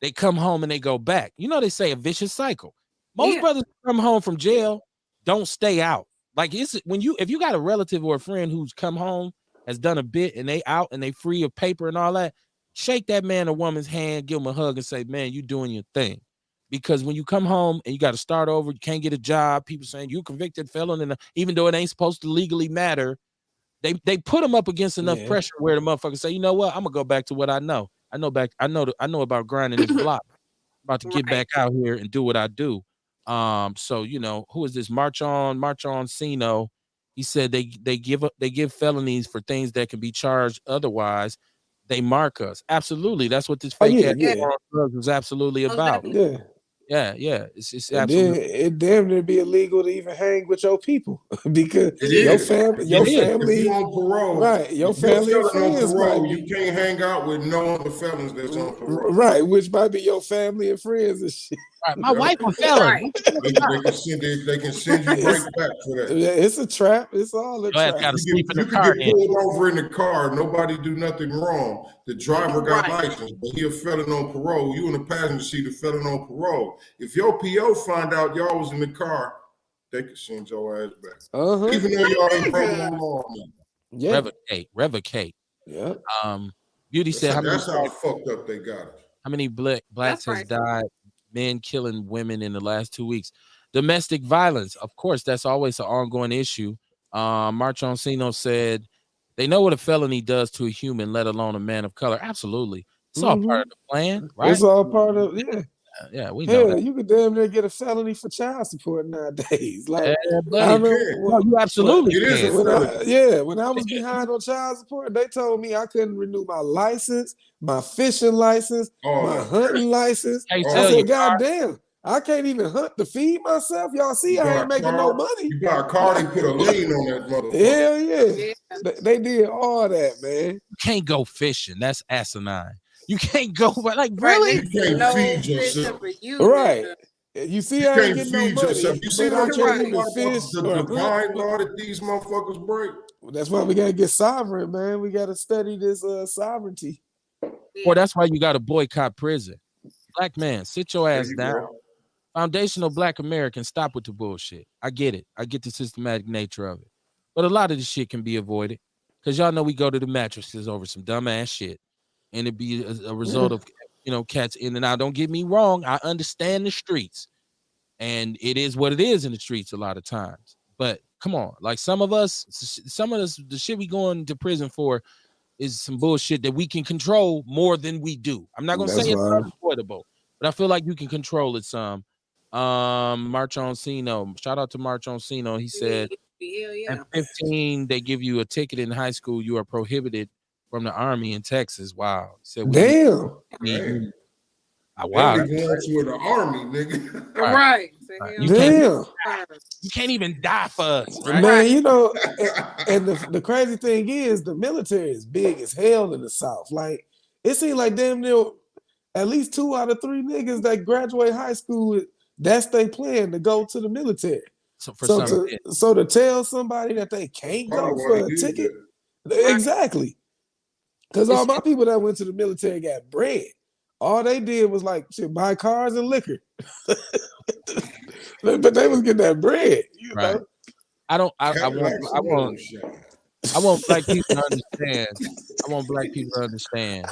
They come home and they go back. You know, they say a vicious cycle. Most brothers come home from jail don't stay out. Like if you got a relative or a friend who's come home, has done a bit, and they out and they free of paper and all that, shake that man or woman's hand, give them a hug, and say, "Man, you doing your thing." Because when you come home and you got to start over, you can't get a job. People saying you convicted felon, and even though it ain't supposed to legally matter, they put them up against enough pressure where the motherfucker say, "You know what? I'm gonna go back to what I know. I know about grinding this block. I'm about to get back out here and do what I do." So you know, who is this? March on Sino. He said they give felonies for things that can be charged otherwise. They mark us. Absolutely, that's what this fake ass drugs was absolutely about. Yeah. It's and absolutely. then it damn near be illegal to even hang with your people because your family, if you on parole, right? Your if you're family and friends on parole, might be. You can't hang out with no other felons that's on parole, right? Which might be your family and friends and shit. Right. My wife was felon. They can send you right back for that. It's a trap. It's all a trap. You can get pulled over in the car. Nobody do nothing wrong. The driver got license, but he a felon on parole. You in the passenger seat, a felon on parole. If your PO find out y'all was in the car, they can send your ass back. Even though y'all ain't broken no law. Revocate. Yeah. Beauty said, that's how fucked up they got it. How many blacks has died? Men killing women in the last 2 weeks. Domestic violence, of course, that's always an ongoing issue. March on Sino said they know what a felony does to a human, let alone a man of color. Absolutely. It's all part of the plan, right? It's all part of we know that. You could damn near get a felony for child support nowadays. Like you absolutely can. When I was behind on child support, they told me I couldn't renew my license, my fishing license, my hunting license. I said, God damn, I can't even hunt to feed myself. Y'all see, I ain't making no money. You buy a car, they put a lien on that motherfucker. Hell yeah. They did all that, man. You can't go fishing. That's asinine. You can't go, like, really? You can't feed yourself. Right. You see, I ain't getting no money. Yourself. You see I can't even fish. The divine law that these motherfuckers break. That's why we got to get sovereign, man. We got to study this sovereignty. Well, that's why you got to boycott prison. Black man, sit your ass down. Foundational Black Americans, stop with the bullshit. I get it. I get the systematic nature of it. But a lot of this shit can be avoided. Because y'all know we go to the mattresses over some dumbass shit. And it be a result of, cats in and out. Don't get me wrong. I understand the streets. And it is what it is in the streets a lot of times. But come on. Like some of us, the shit we going to prison for is some bullshit that we can control more than we do. I'm not going to say it's unavoidable. But I feel like you can control it some. March on Sino. Shout out to March on Sino. He said, at 15, they give you a ticket in high school. You are prohibited from the Army in Texas. Wow. Said, damn. Wow. They be going to the Army, nigga. Right. You can't even die for us. Right? Man, and the crazy thing is the military is big as hell in the South. Like, it seems like damn near at least 2 out of 3 niggas that graduate high school, that's their plan to go to the military. So to tell somebody that they can't go for a ticket, exactly. Because all my people that went to the military got bread. All they did was like buy cars and liquor. But they was getting that bread, right. know. I want black people to understand. I want black people to understand.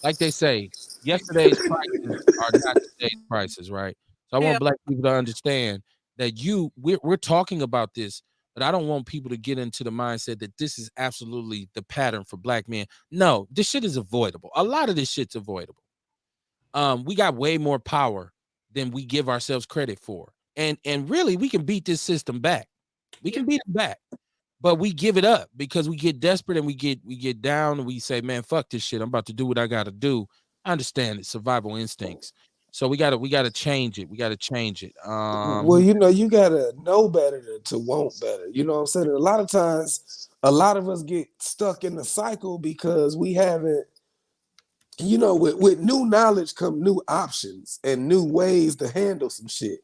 Like they say, yesterday's prices are not today's prices, right? So I want black people to understand that we're talking about this, but I don't want people to get into the mindset that this is absolutely the pattern for black men. No, this shit is avoidable. A lot of this shit's avoidable. We got way more power than we give ourselves credit for. And really, we can beat this system back. We can beat it back. But we give it up because we get desperate and we get down and we say, man, fuck this shit. I'm about to do what I got to do. I understand it, survival instincts. So we gotta change it. We gotta change it. Well, you gotta know better to want better. You know what I'm saying? And a lot of times, a lot of us get stuck in the cycle because we haven't. With new knowledge come new options and new ways to handle some shit.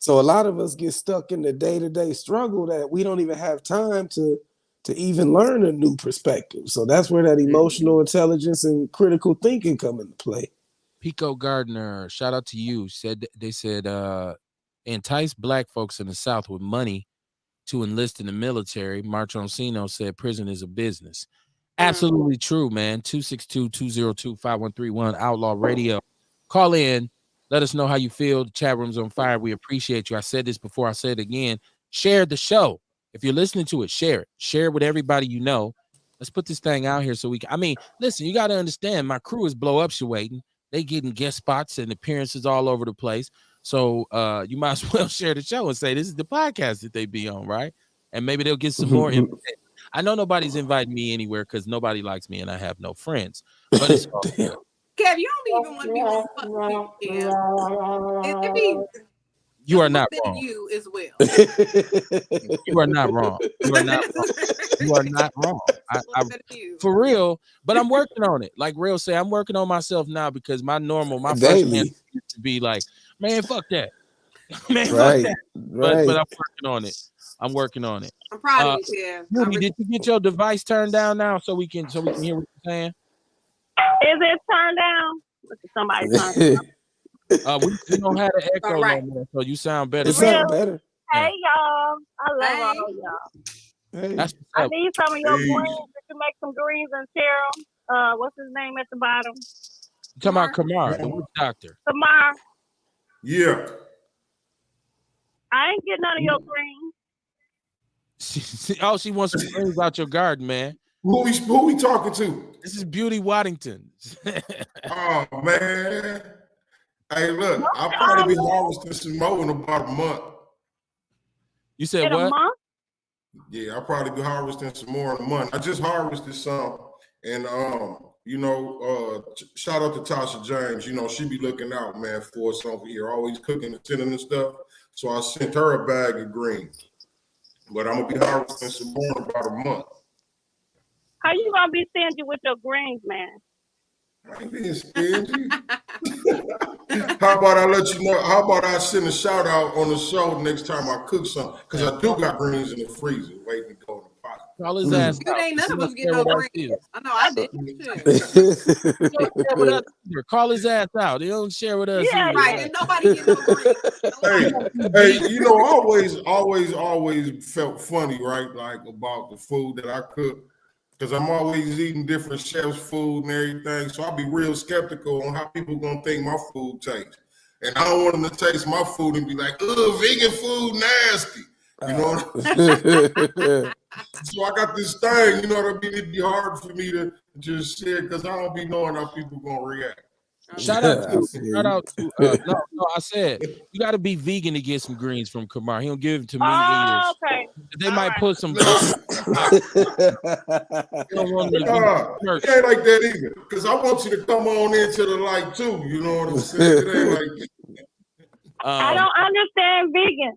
So a lot of us get stuck in the day-to-day struggle that we don't even have time to even learn a new perspective. So that's where that emotional intelligence and critical thinking come into play. Pico Gardner, shout out to you. They said entice black folks in the South with money to enlist in the military. March Oncino said prison is a business. Absolutely true, man. 262-202-5131 Outlaw Radio. Call in. Let us know how you feel. The chat room's on fire. We appreciate you. I said this before. I said it again. Share the show. If you're listening to it, share it. Share it with everybody you know. Let's put this thing out here so we can. I mean, listen, you got to understand, my crew is blow upshuating. They getting guest spots and appearances all over the place. So you might as well share the show and say this is the podcast that they be on, right? And maybe they'll get some more information. I know nobody's inviting me anywhere because nobody likes me and I have no friends. But it's all good. Kev, you don't even want to be on fucking Kev. You are not wrong. You as well. You are not wrong. You are not wrong. You are not wrong. For real, but I'm working on it. Like Real say, I'm working on myself now because my first man used to be like, man, fuck that. Man, fuck that. But I'm working on it. I'm working on it. I'm proud of you, Kev. Did you get your device turned down now so we can hear what you're saying? Is it turned down? Look at somebody turned down. We don't have an echo no more, so you sound better. It sounds better. Hey y'all, I love all y'all. Hey. I need some of your greens. You can make some greens and share them. What's his name at the bottom? You talking about Kamar, the witch doctor? Kamar. Yeah. I ain't getting none of your greens. She wants some greens out your garden, man. Who we talking to? This is Beauty Waddington. Oh man. Hey, look, I'll probably be harvesting some more in about a month. You said in what? A month? Yeah, I'll probably be harvesting some more in a month. I just harvested some, and shout out to Tasha James. You know, she be looking out, man, for us over here, always cooking and sending and stuff. So I sent her a bag of greens, but I'm gonna be harvesting some more in about a month. How you gonna be stingy with your greens, man? I ain't being stingy. How about I let you know? How about I send a shout out on the show next time I cook something? Because I do got greens in the freezer waiting to go in the pot. Call his ass out. Ain't none of us get no greens. I know I did. Call his ass out. He don't share with us. Yeah, right. And nobody get no greens. Hey, you know, I always felt funny, right? Like about the food that I cook. Because I'm always eating different chefs' food and everything. So I'll be real skeptical on how people going to think my food tastes. And I don't want them to taste my food and be like, oh, vegan food nasty. You know what I mean? So I got this thing, you know what I mean? It'd be hard for me to just share because I don't be knowing how people going to react. Shout out to no, I said you got to be vegan to get some greens from Kamar. He don't give it to me. Okay. They might put some. It ain't like that either. Because I want you to come on into the light too. You know what I'm saying? It ain't like I don't understand vegan.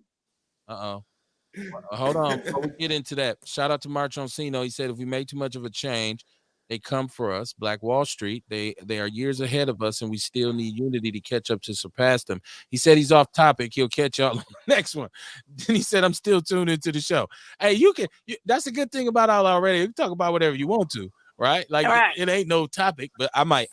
Hold on. Before we get into that, shout out to March Oncino. He said if we make too much of a change, they come for us. Black Wall Street, they are years ahead of us, and we still need unity to catch up to surpass them. He said he's off topic. He'll catch y'all on the next one. Then he said, I'm still tuned into the show. Hey, that's a good thing about Outlaw Radio. You can talk about whatever you want to, right? Like it ain't no topic, but I might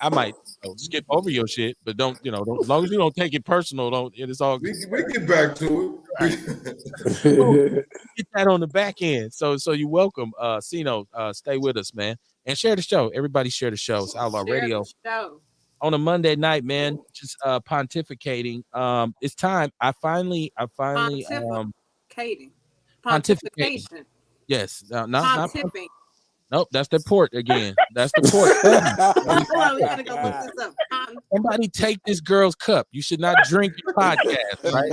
skip over your shit, but don't as long as you don't take it personal, it's all good. We get back to it. Get that on the back end. So you're welcome. Sino, stay with us, man. And share the show. Everybody share the show. It's Outlaw Radio. On a Monday night, man. Just pontificating. It's time. I finally pontification. Yes. Not nope, that's the port again. That's the port. We gotta go look this up. Somebody take this girl's cup. You should not drink your podcast, right?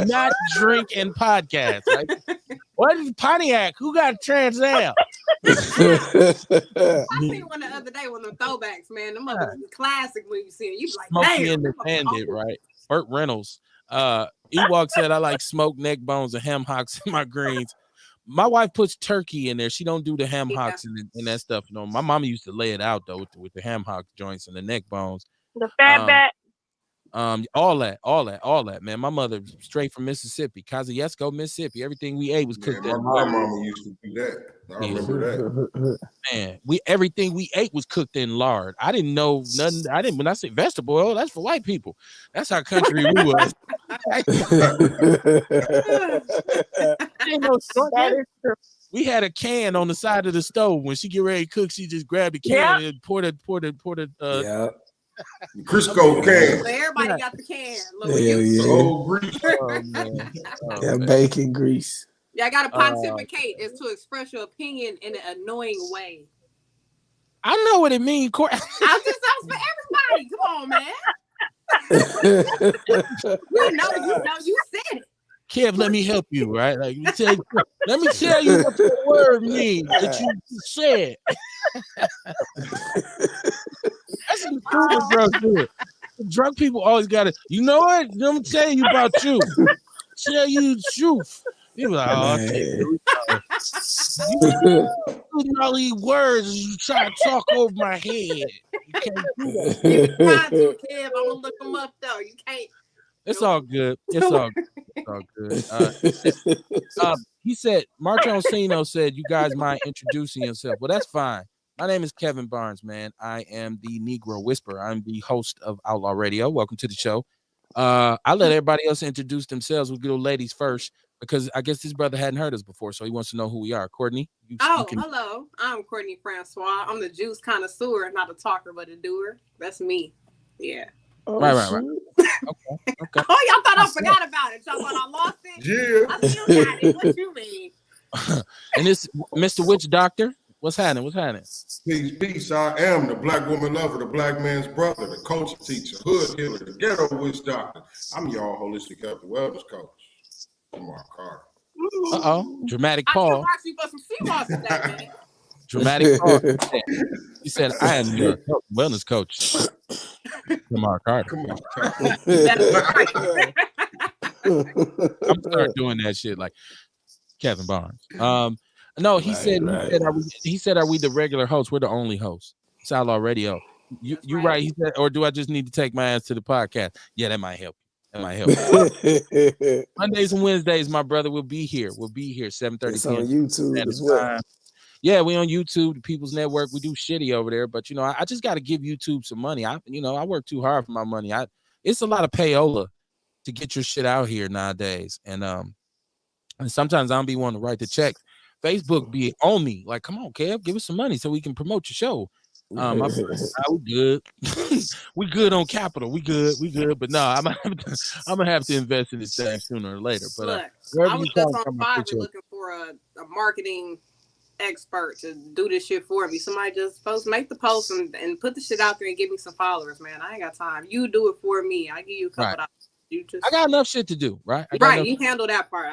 Not drink and podcast, right? What is Pontiac? Who got Trans Am? I seen one the other day, one of the throwbacks, man. The mother classic when you see it. You be like, Smokey damn. and the Bandit, right? Burt Reynolds. Ewok said I like smoked neck bones and ham hocks in my greens. My wife puts turkey in there. She don't do the ham hocks and that stuff. No, my mama used to lay it out though with the ham hock joints and the neck bones. The fat back. All that, man. My mother straight from Mississippi, Kosciuszko, Mississippi. Everything we ate was cooked Man, in my lard. grandmama used to do that. I Yeah. remember that. Man, everything we ate was cooked in lard. I didn't know nothing. When I say vegetable oil, that's for white people. That's how country we was. Ain't no short That man. is true. We had a can on the side of the stove. When she get ready to cook, she just grabbed the can and poured it. Yeah. Crisco can. So everybody got the can. Look, Hell The yeah. old grease. Oh, man. Oh, Yeah, man. bacon grease. Yeah, I got to pontificate is to express your opinion in an annoying way. I know what it means. That was for everybody. Come on, man. You said it. Kev, let me help you, right? Like let me tell you what the word means that you said. That's what the drunk do. Drunk people always got it. You know what? Let me tell you about you. Tell you the truth. People like, oh, you all these words, you try to talk over my head. You can't do that. Trying to, Kev. I'm gonna look them up though. You can't. It's all good. It's all good. He said, Marco Orsino said, you guys mind introducing yourself. Well, that's fine. My name is Kevin Barnes, man. I am the Negro Whisperer. I'm the host of Outlaw Radio. Welcome to the show. I let everybody else introduce themselves. We'll go ladies first because I guess this brother hadn't heard us before, so he wants to know who we are. Courtney? Hello. I'm Courtney Francois. I'm the juice connoisseur, not a talker, but a doer. That's me. Yeah. Oh, right. Okay. Oh, y'all thought I forgot about it. Y'all thought I lost it? Yeah. I still got it. What you mean? And this Mr. Witch Doctor. What's happening? Peace. I am the black woman lover, the black man's brother, the culture teacher, hood healer, the ghetto witch doctor. I'm y'all holistic health and wellness coach. Mark Carter. Dramatic I pause. can watch you for some sea moss today, man. Dramatic pause. He said, I am your wellness coach. Lamar Carter. Come on, Carter. I'm start doing that shit like Kevin Barnes. No, he said, are we the regular hosts? We're the only hosts. It's Outlaw Radio. You right. He said, or do I just need to take my ass to the podcast? Yeah, that might help. Mondays and Wednesdays, my brother will be here. 7:30 It's p.m. on YouTube as well. Yeah, we on YouTube, the People's Network. We do shitty over there, but I just got to give YouTube some money. I work too hard for my money. It's a lot of payola to get your shit out here nowadays, and sometimes I don't be wanting to write the checks. Facebook be on me, like, come on, Kev, give us some money so we can promote your show. We good. We good on capital. We good. But no, I'm gonna have to invest in this thing sooner or later. But I was just on Favre looking for a marketing expert to do this shit for me. Somebody just supposed to make the post and put the shit out there and give me some followers, man. I ain't got time. You do it for me. I give you a couple dollars. I got enough shit to do, right? You handle that part.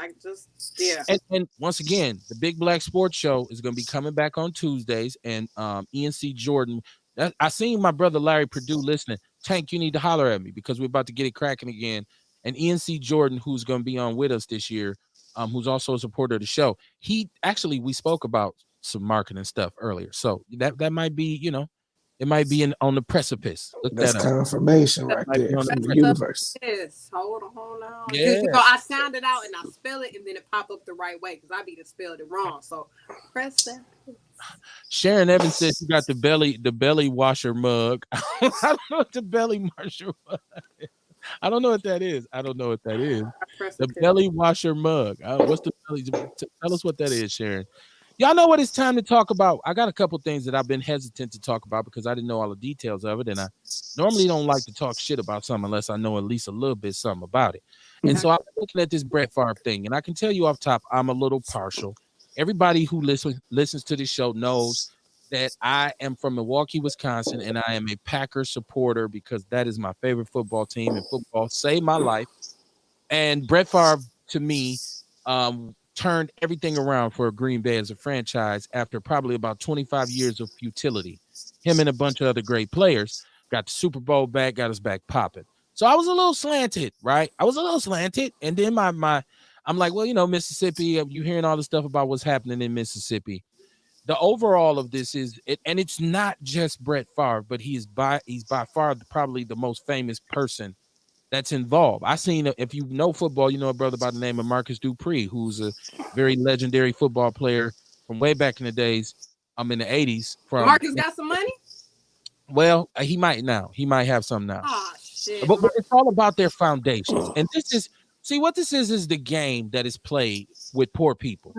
And once again, the Big Black Sports Show is going to be coming back on Tuesdays, and ENC Jordan. I seen my brother Larry Purdue listening. Tank, you need to holler at me because we're about to get it cracking again. And ENC Jordan, who's going to be on with us this year, who's also a supporter of the show. We spoke about some marketing stuff earlier, so that might be, it might be on the precipice. That's confirmation right there from the universe. Yes, hold on. Yeah. So I sound it out and I spell it and then it pop up the right way because I be to spelled it wrong. So press that. Sharon Evans says you got the belly washer mug. I don't know what the belly washer mug is. I don't know what that is. The belly washer mug. What's the belly? Tell us what that is, Sharon. Y'all know what it's time to talk about. I got a couple things that I've been hesitant to talk about because I didn't know all the details of it. And I normally don't like to talk shit about something unless I know at least a little bit something about it. And so I'm looking at this Brett Favre thing. And I can tell you off top, I'm a little partial. Everybody who listens to this show knows that I am from Milwaukee, Wisconsin, and I am a Packers supporter because that is my favorite football team, and football saved my life. And Brett Favre, to me, turned everything around for Green Bay as a franchise after probably about 25 years of futility. Him and a bunch of other great players got the Super Bowl back, got us back popping. So I was a little slanted, right? And then I'm like, well, Mississippi, you hearing all the stuff about what's happening in Mississippi. The overall of this is, and it's not just Brett Favre, but he's by far probably the most famous person that's involved. I seen, if you know football, you know a brother by the name of Marcus Dupree, who's a very legendary football player from way back in the days. I'm in the 80s. Marcus got some money. Well, he might now. He might have some now. Oh shit! But it's all about their foundations. And this is, see, what this is the game that is played with poor people.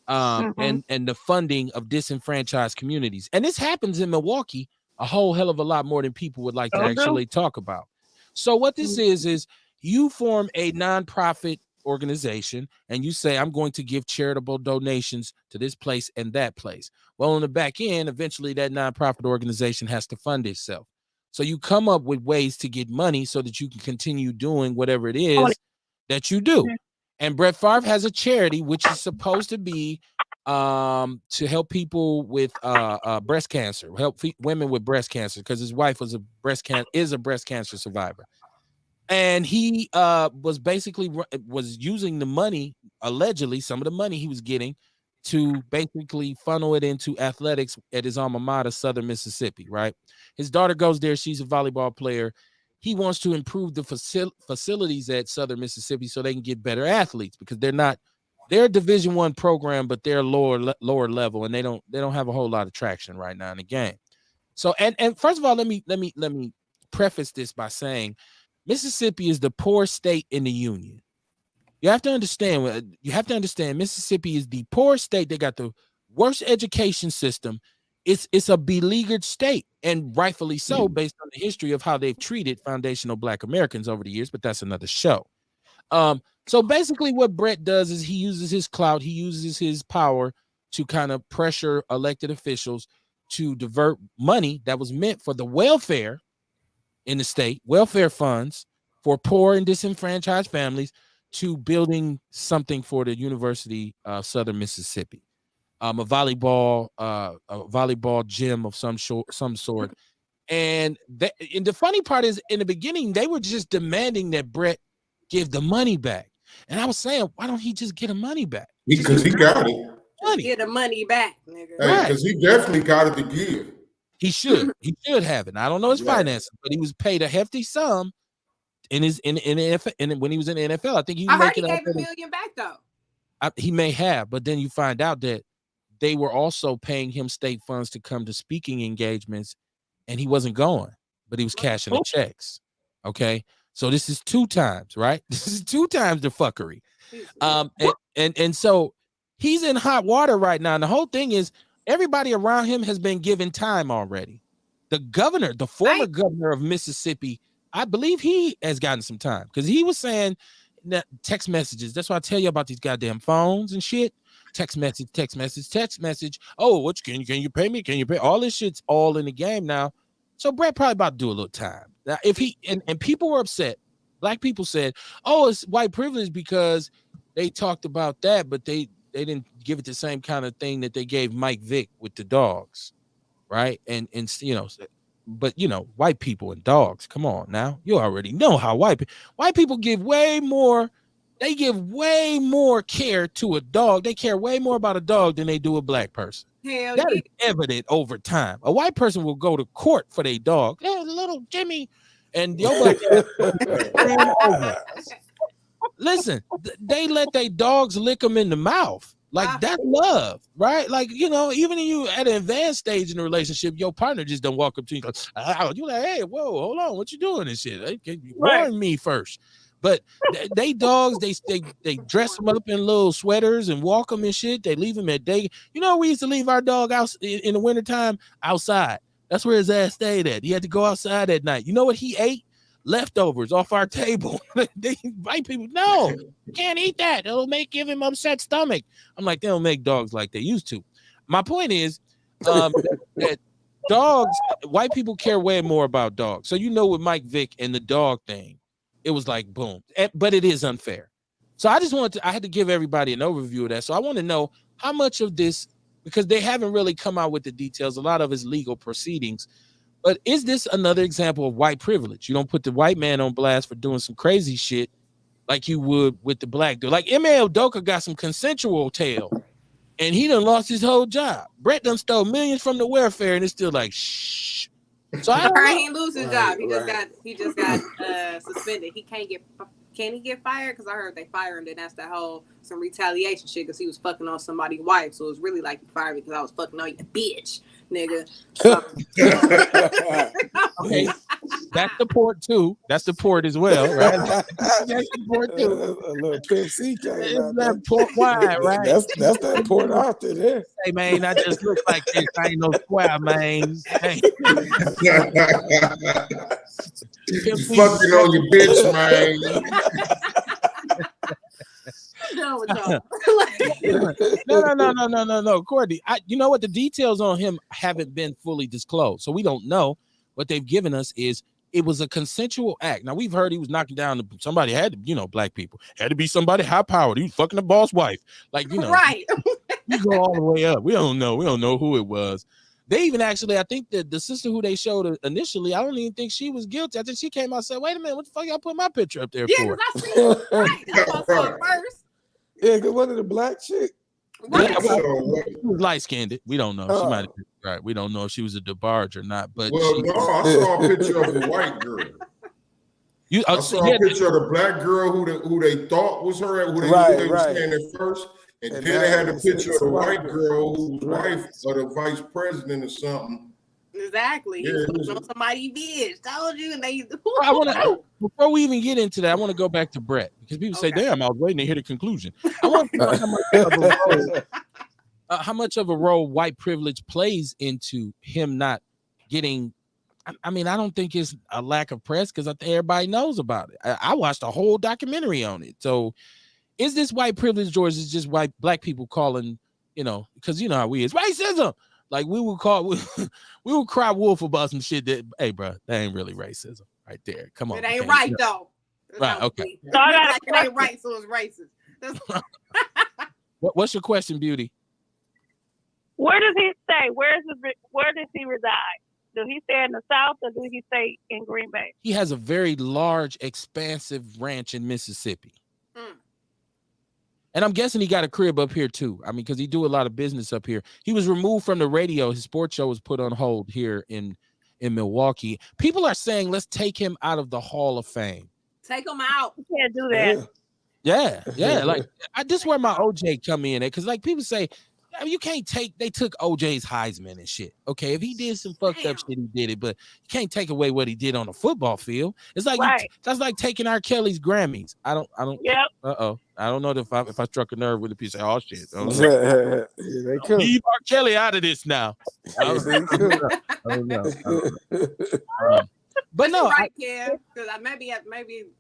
And the funding of disenfranchised communities. And this happens in Milwaukee a whole hell of a lot more than people would like to actually talk about. So what this is you form a nonprofit organization and you say, I'm going to give charitable donations to this place and that place. Well, on the back end, eventually that nonprofit organization has to fund itself. So you come up with ways to get money so that you can continue doing whatever it is that you do. And Brett Favre has a charity which is supposed to be to help people with breast cancer, help women with breast cancer, because his wife was a breast cancer survivor. And he was basically using the money, allegedly some of the money he was getting, to basically funnel it into athletics at his alma mater, Southern Mississippi, right? His daughter goes there. She's a volleyball player. He wants to improve the facilities at Southern Mississippi so they can get better athletes, because they're a Division I program, but they're lower level, and they don't have a whole lot of traction right now in the game. So, and first of all, let me preface this by saying Mississippi is the poorest state in the union. You have to understand Mississippi is the poorest state. They got the worst education system. It's a beleaguered state, and rightfully so, based on the history of how they've treated foundational Black Americans over the years, but that's another show. So basically what Brett does is he uses his clout, he uses his power to kind of pressure elected officials to divert money that was meant for the welfare in the state, welfare funds for poor and disenfranchised families, to building something for the University of Southern Mississippi. A volleyball gym of some sort. And the funny part is, in the beginning, they were just demanding that Brett give the money back. And I was saying, why don't he just get the money back? Because he got it. Get the money back, nigga. Because he definitely got it to give. He should have it. I don't know his finances, but he was paid a hefty sum in NFL, and when he was in the NFL. I think he heard he gave $1 million back though. He may have, but then you find out that they were also paying him state funds to come to speaking engagements, and he wasn't going, but he was cashing the checks. Okay, so this is 2 times, right? This is 2 times the fuckery. And so he's in hot water right now. And the whole thing is, everybody around him has been given time already. The governor, the former governor of Mississippi, I believe he has gotten some time, because he was saying that text messages. That's why I tell you about these goddamn phones and shit. Text message. Oh, what can you pay me? Can you pay? All this shit's all in the game now. So Brett probably about to do a little time. Now, if he and people were upset, Black people said, oh, it's white privilege because they talked about that, but they didn't give it the same kind of thing that they gave Mike Vick with the dogs, right? And but white people and dogs, come on now. You already know how white people give way more. They give way more care to a dog. They care way more about a dog than they do a Black person. That is evident over time. A white person will go to court for their dog. Hey, little Jimmy. And your Black listen, they let their dogs lick them in the mouth. Like, that's love, right? Like, even you at an advanced stage in a relationship, your partner just don't walk up to you and go, you're like, hey, whoa, hold on, what you doing and shit? Warn me first. But they dogs, they dress them up in little sweaters and walk them and shit. They leave them at day. We used to leave our dog out in the wintertime outside. That's where his ass stayed at. He had to go outside at night. You know what he ate? Leftovers off our table. White people, no, you can't eat that. It'll give him upset stomach. I'm like, they don't make dogs like they used to. My point is that dogs, white people care way more about dogs. So with Mike Vick and the dog thing, it was like boom. But it is unfair. So I had to give everybody an overview of that. So I want to know how much of this, because they haven't really come out with the details. A lot of it's legal proceedings. But is this another example of white privilege? You don't put the white man on blast for doing some crazy shit like you would with the Black dude. Like M.A. Udoka got some consensual tail, and he done lost his whole job. Brett done stole millions from the welfare, and it's still like, shh, So I don't He know. ain't lose his job. He just got suspended. Can he get fired? Because I heard they fired him. Then that's that whole some retaliation shit because he was fucking on somebody's wife. So it's really like you fired me because I was fucking on your bitch, nigga. Okay, that's the port too. That's the port as well, right? That's the port too. A little Pimp C came out. That port wine, right? That's that port author there. Hey man, I just look like this. I ain't no square, man. Hey. You fucking on your bitch, man. No, Courtney. You know what? The details on him haven't been fully disclosed, so we don't know. What they've given us is it was a consensual act. Now we've heard he was knocking down somebody had to, black people had to be somebody high powered. He was fucking the boss wife, like right. You go all the way up. We don't know who it was. They even actually, I think that the sister who they showed initially, I don't even think she was guilty. I think she came out and said, "Wait a minute, what the fuck y'all put my picture up there for?" Yeah, because I seen it. Right. That's what I saw it first. Yeah, because one of the black chick. Right. Yeah, she was light skinned. We don't know. She might have been right. We don't know if she was a DeBarge or not. But no, I saw a picture of a white girl. I saw a picture of the black girl who they thought was her, who they were saying at first, and then they had a picture of the white girl who was wife of the vice president or something. Exactly. He was on somebody's bitch. Told you, and they. Before we even get into that, I want to go back to Brett because people say, "Damn, I was waiting to hear the conclusion." I want to know how much of a role white privilege plays into him not getting. I mean, I don't think it's a lack of press because I think everybody knows about it. I watched a whole documentary on it. So, is this white privilege, George? Is just white black people calling? Because you know how we is racism. Like we would cry wolf about some shit that, hey, bro, that ain't really racism right there. Come on, it ain't right though. Right, okay. So it ain't right, so it's racist. What's your question, Beauty? Where does he stay? Where does he reside? Does he stay in the South or does he stay in Green Bay? He has a very large, expansive ranch in Mississippi. And I'm guessing he got a crib up here too. I mean, because he do a lot of business up here. He was removed from the radio. His sports show was put on hold here in Milwaukee. People are saying, let's take him out of the Hall of Fame. Take him out. You can't do that. Yeah. Like this is where my OJ come in at, because like people say, you can't they took OJ's Heisman and shit. Okay, if he did some fucked up shit, he did it, but you can't take away what he did on the football field. It's like that's like taking R. Kelly's Grammys. I don't. Yep. I don't know if I struck a nerve with a piece of oh shit. They could leave R. Kelly out of this now. I don't know. But no, right, yeah. Because maybe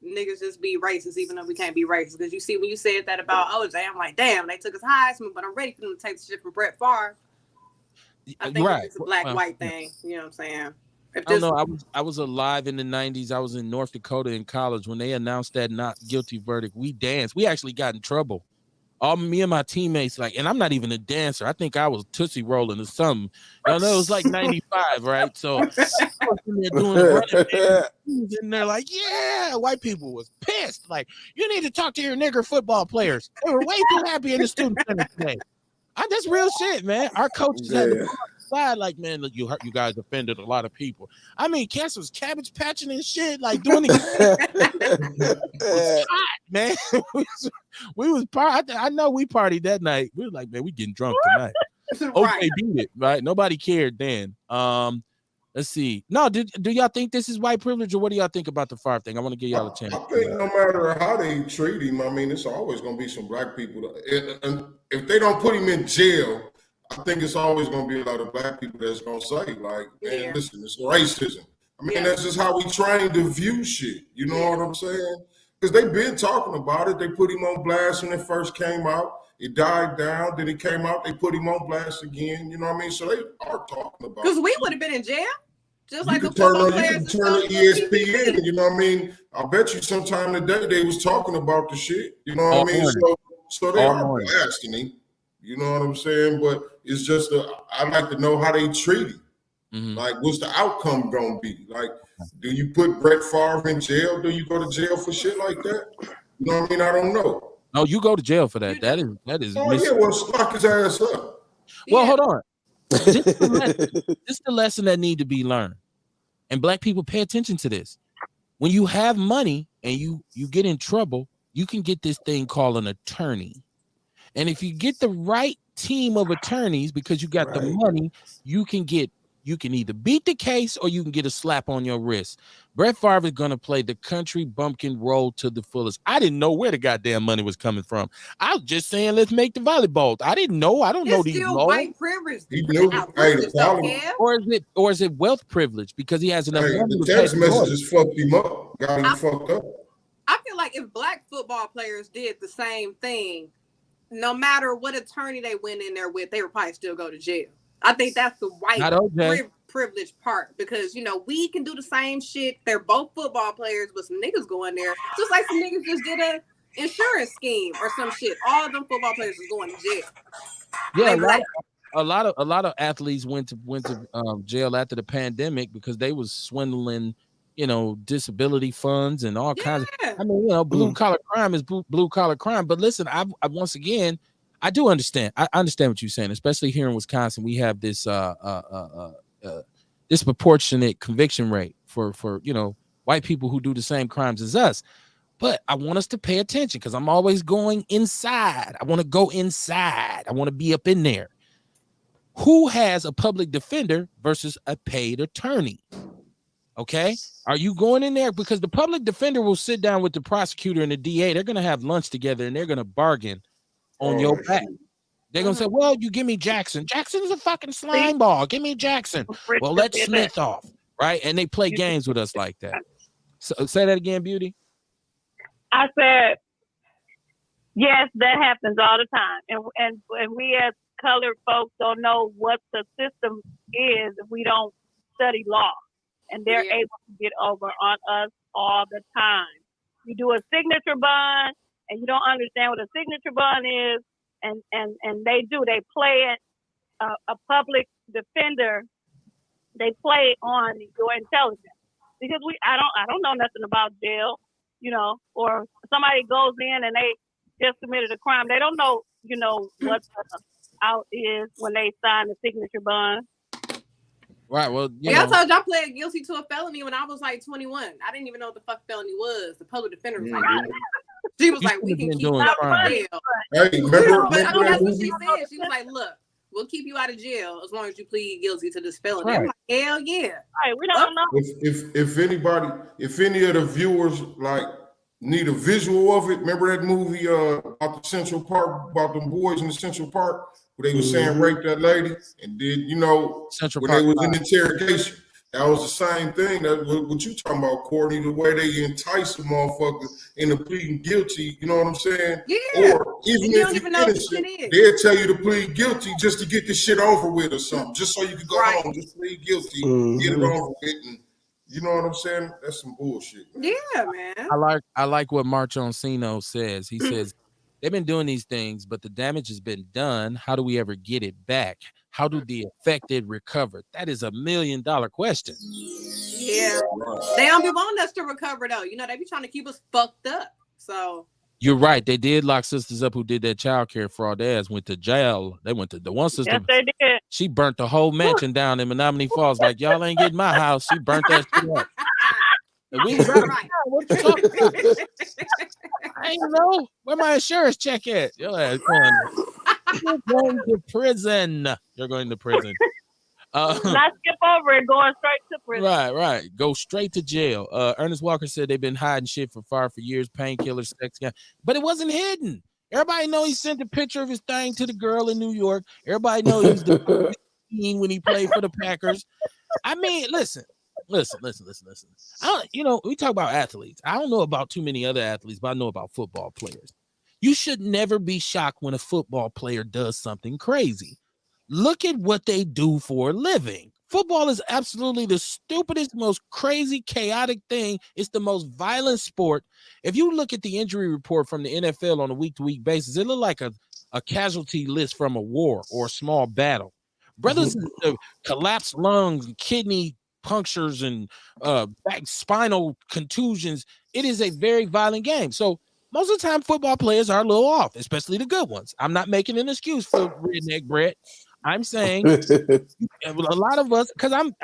niggas just be racist, even though we can't be racist. Because you see, when you said that about OJ, I'm like, damn, they took his Heisman, but I'm ready for them to take the shit from Brett Favre. I think it's a black-white thing. You know what I'm saying? I don't know. I was alive in the 90s. I was in North Dakota in college when they announced that not guilty verdict. We danced. We actually got in trouble. All me and my teammates, and I'm not even a dancer. I think I was Tootsie rolling or something. I know it was like 95, right? So I was in there doing the running, and they're like, yeah, white people was pissed. Like, you need to talk to your nigger football players. They were way too happy in the student center today. That's real shit, man. Our coaches had to side like, man, look, you guys offended a lot of people. I mean, Cass was cabbage patching and shit, like doing it. Was hot, man. we was I know we partied that night. We were like, man, we getting drunk tonight. Okay, beat it, right? Nobody cared then. Let's see. No, do y'all think this is white privilege, or what do y'all think about the Favre thing? I want to give y'all a chance. I think no matter how they treat him, I mean, it's always going to be some black people. And if they don't put him in jail, I think it's always going to be a lot of black people that's going to say, like, man, listen, it's racism. I mean, that's just how we trained to view shit. You know what I'm saying? Because they've been talking about it. They put him on blast when it first came out. It died down. Then it came out. They put him on blast again. You know what I mean? So they are talking about it. Because we would have been in jail. Just like you can turn on ESPN, you know what I mean? I bet you sometime today they was talking about the shit. You know what I mean? So they are blasting him. You know what I'm saying? But it's just I'd like to know how they treat him. Mm-hmm. Like, what's the outcome gonna be? Like, do you put Brett Favre in jail? Do you go to jail for shit like that? You know what I mean? I don't know. No, you go to jail for that. That is. Oh yeah, well, lock his ass up. Well, hold on. This is the lesson that need to be learned. And black people pay attention to this. When you have money and you get in trouble, you can get this thing called an attorney. And if you get the right team of attorneys, because you got the money, you can either beat the case or you can get a slap on your wrist. Brett Favre is going to play the country bumpkin role to the fullest. I didn't know where the goddamn money was coming from. I was just saying, let's make the volleyball. I didn't know. I don't know these laws. White privilege. He knew. Hey, the problem, or is it wealth privilege because he has enough money? The text messages fucked him up. Got him fucked up. I feel like if black football players did the same thing, no matter what attorney they went in there with, they would probably still go to jail. I think that's the white privilege part because, we can do the same shit. They're both football players, but some niggas go in there. Just like some niggas just did a insurance scheme or some shit. All of them football players is going to jail. Yeah, a lot of athletes went to jail after the pandemic because they was swindling, disability funds and all kinds of. I mean, blue collar crime is blue collar crime. But listen, I once again, I do understand. I understand what you're saying, especially here in Wisconsin. We have this disproportionate conviction rate for white people who do the same crimes as us. But I want us to pay attention because I'm always going inside. I want to go inside. I want to be up in there. Who has a public defender versus a paid attorney? Okay. Are you going in there? Because the public defender will sit down with the prosecutor and the DA. They're going to have lunch together and they're going to bargain on your back. They're going to say, well, you give me Jackson. Jackson is a fucking slime ball. Give me Jackson. Well, let Smith off. Right. And they play games with us like that. So, say that again, Beauty. I said, yes, that happens all the time. And we as colored folks don't know what the system is if we don't study law. And they're able to get over on us all the time. You do a signature bond, and you don't understand what a signature bond is, and they play it. A public defender, they play on your intelligence because I don't know nothing about jail, or somebody goes in and they just committed a crime. They don't know, what the out is when they sign the signature bond. Right. Well, I told you I pled guilty to a felony when I was like 21. I didn't even know what the fuck felony was. The public defender was like, she was like, we can keep you out of jail. Hey, remember, that's what she said. She was like, look, we'll keep you out of jail as long as you plead guilty to this felony. Right. I'm like, hell yeah. Right, we don't know. If any of the viewers need a visual of it, remember that movie about the Central Park, about them boys in the Central Park where they were saying rape that lady and did, Central when Park they was in interrogation. That was the same thing. That what you talking about, Courtney, the way they entice a motherfucker into pleading guilty, you know what I'm saying? Yeah. Or even if you're innocent, they'll tell you to plead guilty just to get this shit over with or something, just so you can go home, just plead guilty, get it over with, and you know what I'm saying? That's some bullshit. Man. Yeah, man. I like what Marcho Encino says. He says, they've been doing these things, but the damage has been done. How do we ever get it back? How do the affected recover? That is $1 million question. Yeah. They don't be wanting us to recover, though. They be trying to keep us fucked up. So. You're right. They did lock sisters up who did that child care fraud. Their ass went to jail. They went to the one sister. Yes, they did. She burnt the whole mansion down in Menominee Falls. Like, y'all ain't getting my house. She burnt that shit up. And we was right. What you talking about? I ain't know. Where my insurance check at? Your ass you're going to prison. You're going to prison. Not skip over it, going straight to prison. Right. Go straight to jail. Ernest Walker said they've been hiding shit for Favre for years, painkillers, sex guy. But it wasn't hidden. Everybody know he sent a picture of his thing to the girl in New York. Everybody know he's the when he played for the Packers. I mean, listen. We talk about athletes. I don't know about too many other athletes, but I know about football players. You should never be shocked when a football player does something crazy. Look at what they do for a living. Football is absolutely the stupidest, most crazy, chaotic thing. It's the most violent sport. If you look at the injury report from the NFL on a week-to-week basis, it looks like a casualty list from a war or a small battle. Brothers, collapsed lungs, kidney punctures, and spinal contusions. It is a very violent game. So most of the time, football players are a little off, especially the good ones. I'm not making an excuse for redneck Brett. I'm saying a lot of us, because I'm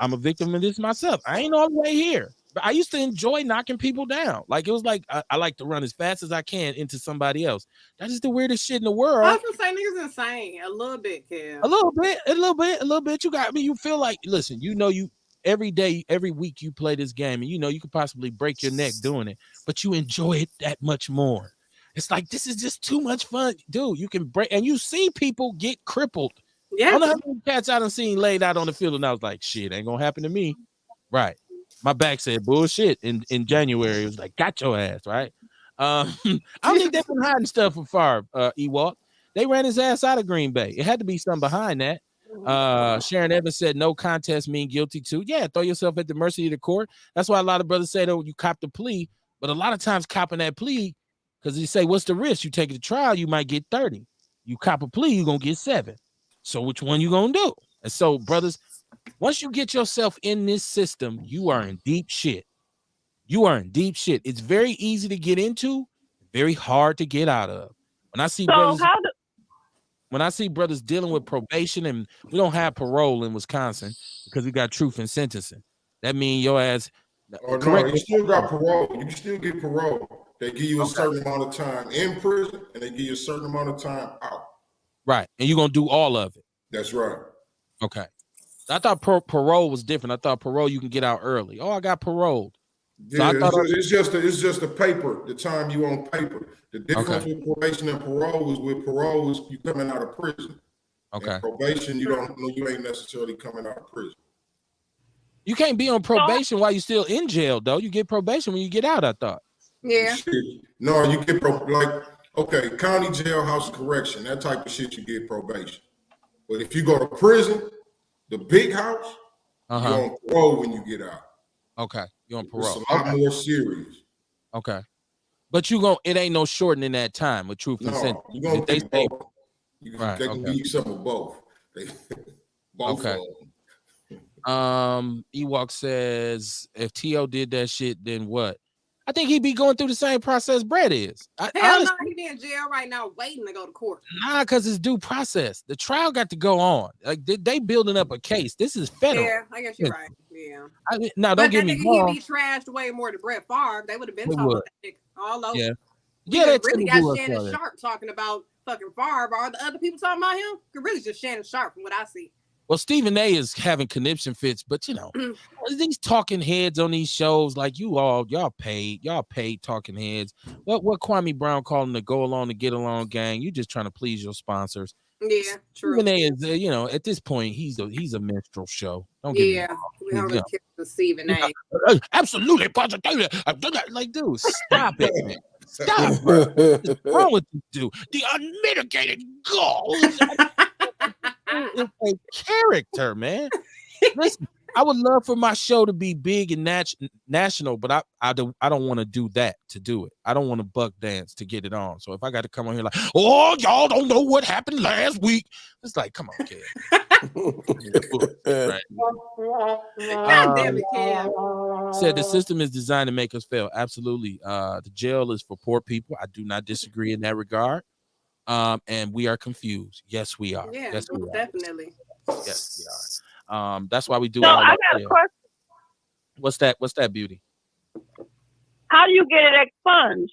a victim of this myself. I ain't all the way here, but I used to enjoy knocking people down. Like it was like I like to run as fast as I can into somebody else. That is the weirdest shit in the world. I was gonna say niggas insane a little bit, Kev. A little bit. You got me. You feel like, listen, you every day, every week you play this game, and you could possibly break your neck doing it, but you enjoy it that much more. It's like, this is just too much fun, dude. You can break, and you see people get crippled. Yeah. I don't know how many cats I done seen laid out on the field, and I was like, shit, ain't gonna happen to me. Right. My back said bullshit in January. It was like, got your ass, right? I don't think they've been hiding stuff from Favre, Ewok. They ran his ass out of Green Bay. It had to be something behind that. Sharon Evans said no contest mean guilty too. Yeah, throw yourself at the mercy of the court. That's why a lot of brothers say, though, you cop the plea, but a lot of times copping that plea, because you say, what's the risk? You take it to trial, you might get 30. You cop a plea, you're gonna get 7. So which one you gonna do? And so, brothers, once you get yourself in this system, you are in deep shit. You are in deep shit. It's very easy to get into, very hard to get out of. When I see brothers dealing with probation, and we don't have parole in Wisconsin because we got truth in sentencing. That means your ass. Oh, no, you still got parole. You can still get parole. They give you a certain amount of time in prison, and they give you a certain amount of time out. Right, and you're gonna do all of it. That's right. Okay. I thought parole was different. I thought parole you can get out early. Oh, I got paroled. Yeah, so it's just a paper. The time you on paper. The difference with probation and parole is with parole is you coming out of prison. Okay. And probation, you ain't necessarily coming out of prison. You can't be on probation while you're still in jail, though. You get probation when you get out, I thought. Yeah. No, you get county jailhouse correction, that type of shit, you get probation. But if you go to prison, the big house, you're on parole when you get out. Okay, you're on parole. It's a lot more serious. Okay, but it ain't no shortening that time with truth and sentencing. You're gonna get both. They can give you some of both. Both okay. Ewok says, if T.O. did that shit, then what? I think he'd be going through the same process Brett is. Hell no, he be in jail right now waiting to go to court. Nah, because it's due process. The trial got to go on. Like they building up a case. This is federal. Yeah, I guess you're right. Yeah. Don't get me wrong. He'd be trashed way more than Brett Favre. They would have been talking about that nigga all over. Yeah, they really got Shannon Sharp talking about fucking Favre. Are the other people talking about him? Really just Shannon Sharp from what I see. Well, Stephen A is having conniption fits, but these talking heads on these shows, like y'all paid talking heads. What Kwame Brown called them, the go along to get along gang. You just trying to please your sponsors. Yeah, true. Stephen A is, at this point, he's a minstrel show. Don't get me wrong. We don't really care for Stephen A. Absolutely, positively. Like, dude, stop it, man. Stop, bro. What's wrong with you, dude? The unmitigated gall. It's a character, man. Listen, I would love for my show to be big and national, but I don't want to do that to do it. I don't want to buck dance to get it on. So if I got to come on here like, oh, y'all don't know what happened last week, it's like, come on, kid. Right. God damn it, kid. Said the system is designed to make us fail. Absolutely. The jail is for poor people. I do not disagree in that regard. And we are confused. Yes, we are. Yeah, yes, we are. Definitely. Yes, we are. That's why we do. So I got a question. What's that, Beauty? How do you get it expunged?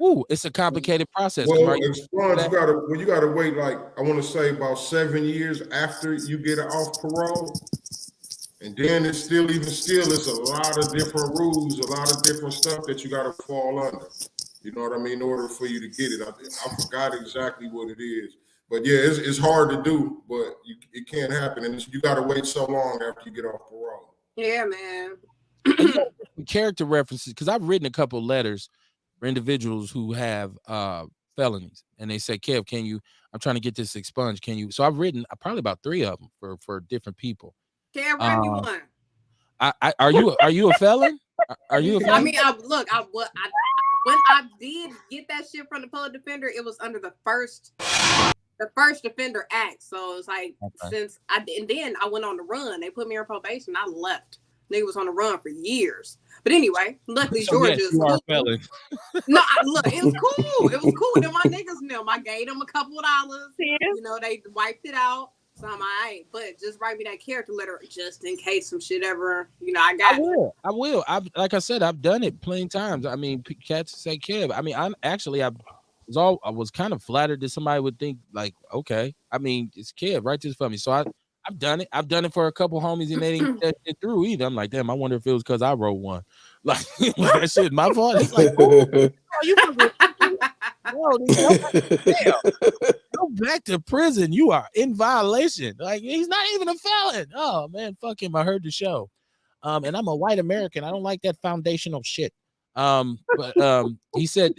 Ooh, it's a complicated process. Well, expunged, you gotta wait, like, I want to say about 7 years after you get it off parole. And then it's still a lot of different rules, a lot of different stuff that you gotta fall under. You know what I mean? In order for you to get it, I forgot exactly what it is, but yeah, it's hard to do, but it can't happen, and you got to wait so long after you get off parole. Yeah, man. Character references, because I've written a couple letters for individuals who have felonies, and they say, "Kev, I'm trying to get this expunged. Can you?" So I've written probably about 3 of them for different people. Kev, write me one. Are you a felon? Are you a felon? I mean, when I did get that shit from the public defender, it was under the first offender act. So it's like, and then I went on the run. They put me on probation. I left. Nigga was on the run for years. But anyway, luckily So, Georgia yes, is you are a cool. felon. No, look, it was cool. It was cool. Then my niggas knew. I gave them a couple of dollars. Yeah. You know, they wiped it out. So I'm alright. But just write me that character letter just in case some shit ever, you know, I got I will. Like I said, I've done it plenty times. I mean, cats say Kev. I mean, I was kind of flattered that somebody would think like, okay, I mean, it's Kev, write this for me. So I've done it. I've done it for a couple homies and they didn't get it through either. I'm like, damn, I wonder if it was because I wrote one. Like, was that shit my fault? It's like, oh, you go back to prison. You are in violation. Like, he's not even a felon. Oh man, fuck him. I heard the show. And I'm a white American. I don't like that foundational shit. But he said,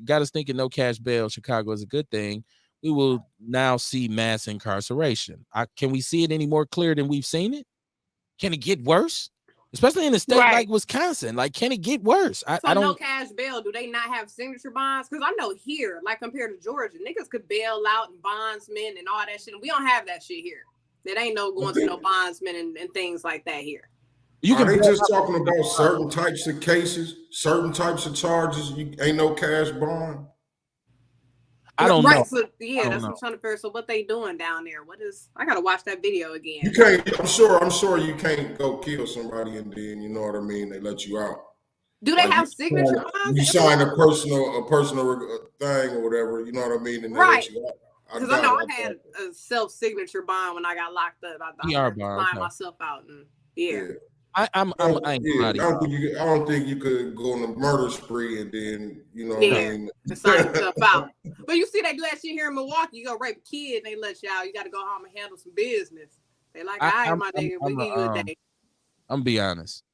got us thinking no cash bail. Chicago is a good thing. We will now see mass incarceration. Can we see it any more clear than we've seen it? Can it get worse? Especially in a state like Wisconsin. Like, can it get worse? I don't. No cash bail. Do they not have signature bonds? Because I know here, like compared to Georgia, niggas could bail out and bondsmen and all that shit. And we don't have that shit here. There ain't no going to no bondsmen and things like that here. Are they just talking about certain types of cases, certain types of charges? Ain't no cash bond. I don't know. So yeah, that's what I'm trying to figure. So what they doing down there? I gotta watch that video again. You can't. I'm sure you can't go kill somebody and then you know what I mean. They let you out. Do they have signature bonds? You sign a personal thing or whatever. You know what I mean. And they let you out. Because I know I had a self-signature bond when I got locked up. I signed myself out, and yeah. I don't think you could go on a murder spree and then what I mean. To sign yourself out. But you see, they do that shit here in Milwaukee. You go rape a kid, and they let you out. You got to go home and handle some business. They like, all right, my nigga, we give you a day. I'm gonna be honest.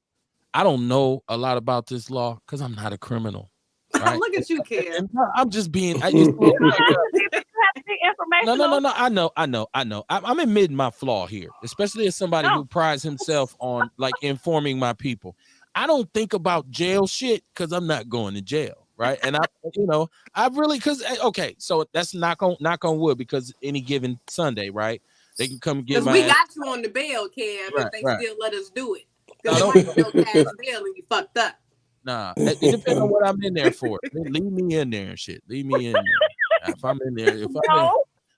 I don't know a lot about this law because I'm not a criminal. Right? Look at you, kid. I'm just being. No. I know. I'm admitting my flaw here, especially as somebody who prides himself on like informing my people. I don't think about jail shit because I'm not going to jail, right? And I really okay. So that's knock on wood because any given Sunday, right? They can come get my. Because we got you on the bail, Kev, if they still let us do it. Because there might be no cash bail and you fucked up. Nah, it depends on what I'm in there for. Leave me in there and shit. Leave me in there. If I'm in there,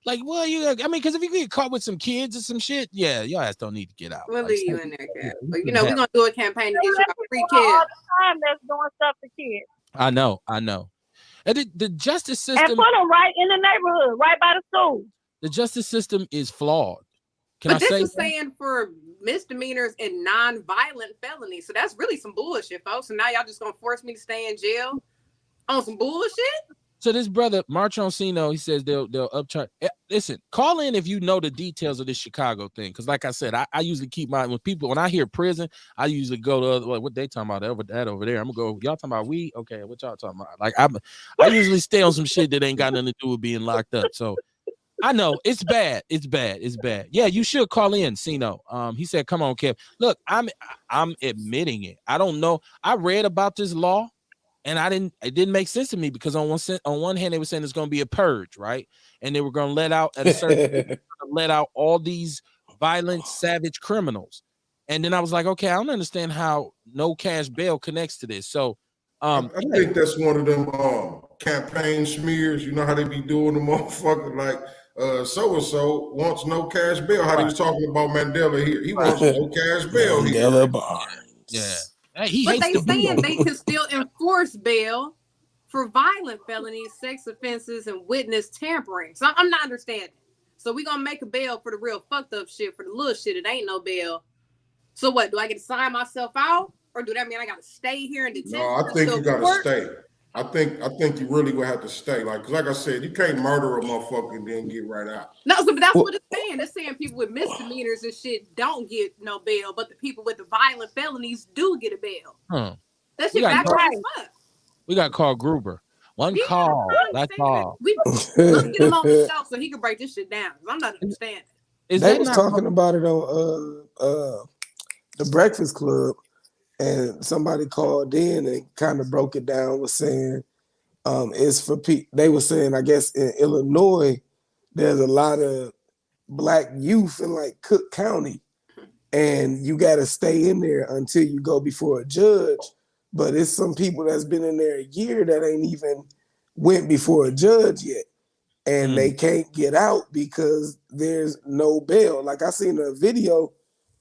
like, well, because if you get caught with some kids or some shit, yeah, your ass don't need to get out. We'll leave you in there, Kev. But we're gonna do a campaign to get you out free kids. All the time that's doing stuff for kids. I know. And the justice system, and put them right in the neighborhood, right by the school. The justice system is flawed. But this is saying for misdemeanors and non-violent felonies. So that's really some bullshit, folks. And now y'all just gonna force me to stay in jail on some bullshit? So this brother, Marchoncino, he says they'll upcharge. Listen, call in if you know the details of this Chicago thing. Because like I said, I usually keep when I hear prison, I usually go to what they talking about over there. I'm gonna go, y'all talking about weed? Okay, what y'all talking about? Like I usually stay on some shit that ain't got nothing to do with being locked up. So I know it's bad. It's bad. Yeah, you should call in, Sino. He said, come on, Kev. Look, I'm admitting it. I don't know. I read about this law. And it didn't make sense to me because on one hand, they were saying it's going to be a purge, right? And they were going to let out at a certain let out all these violent, savage criminals. And then I was like, okay, I don't understand how no cash bail connects to this. So I think that's one of them campaign smears. You know how they be doing the motherfucker like so-and-so wants no cash bail. How he was talking about Mandela here. He wants no cash bail here. Mandela Barnes. Yeah. But they saying they can still enforce bail for violent felonies, sex offenses, and witness tampering. So I'm not understanding. So we're gonna make a bail for the real fucked up shit. For the little shit, it ain't no bail. So what? Do I get to sign myself out, or do that mean I gotta stay here in detention? No, I think you gotta stay. I think you really would have to stay. Like I said, you can't murder a motherfucker and then get right out. No, but that's what it's saying. It's saying people with misdemeanors and shit don't get no bail, but the people with the violent felonies do get a bail. That shit backwards as fuck. We got Carl Gruber. One call. That's all. Let's get him on the show so he can break this shit down. I'm not understanding. They was talking about it on the Breakfast Club. And somebody called in and kind of broke it down, was saying it's for people. They were saying, I guess in Illinois, there's a lot of black youth in like Cook County and you got to stay in there until you go before a judge. But it's some people that's been in there a year that ain't even went before a judge yet, and they can't get out because there's no bail. Like I seen a video,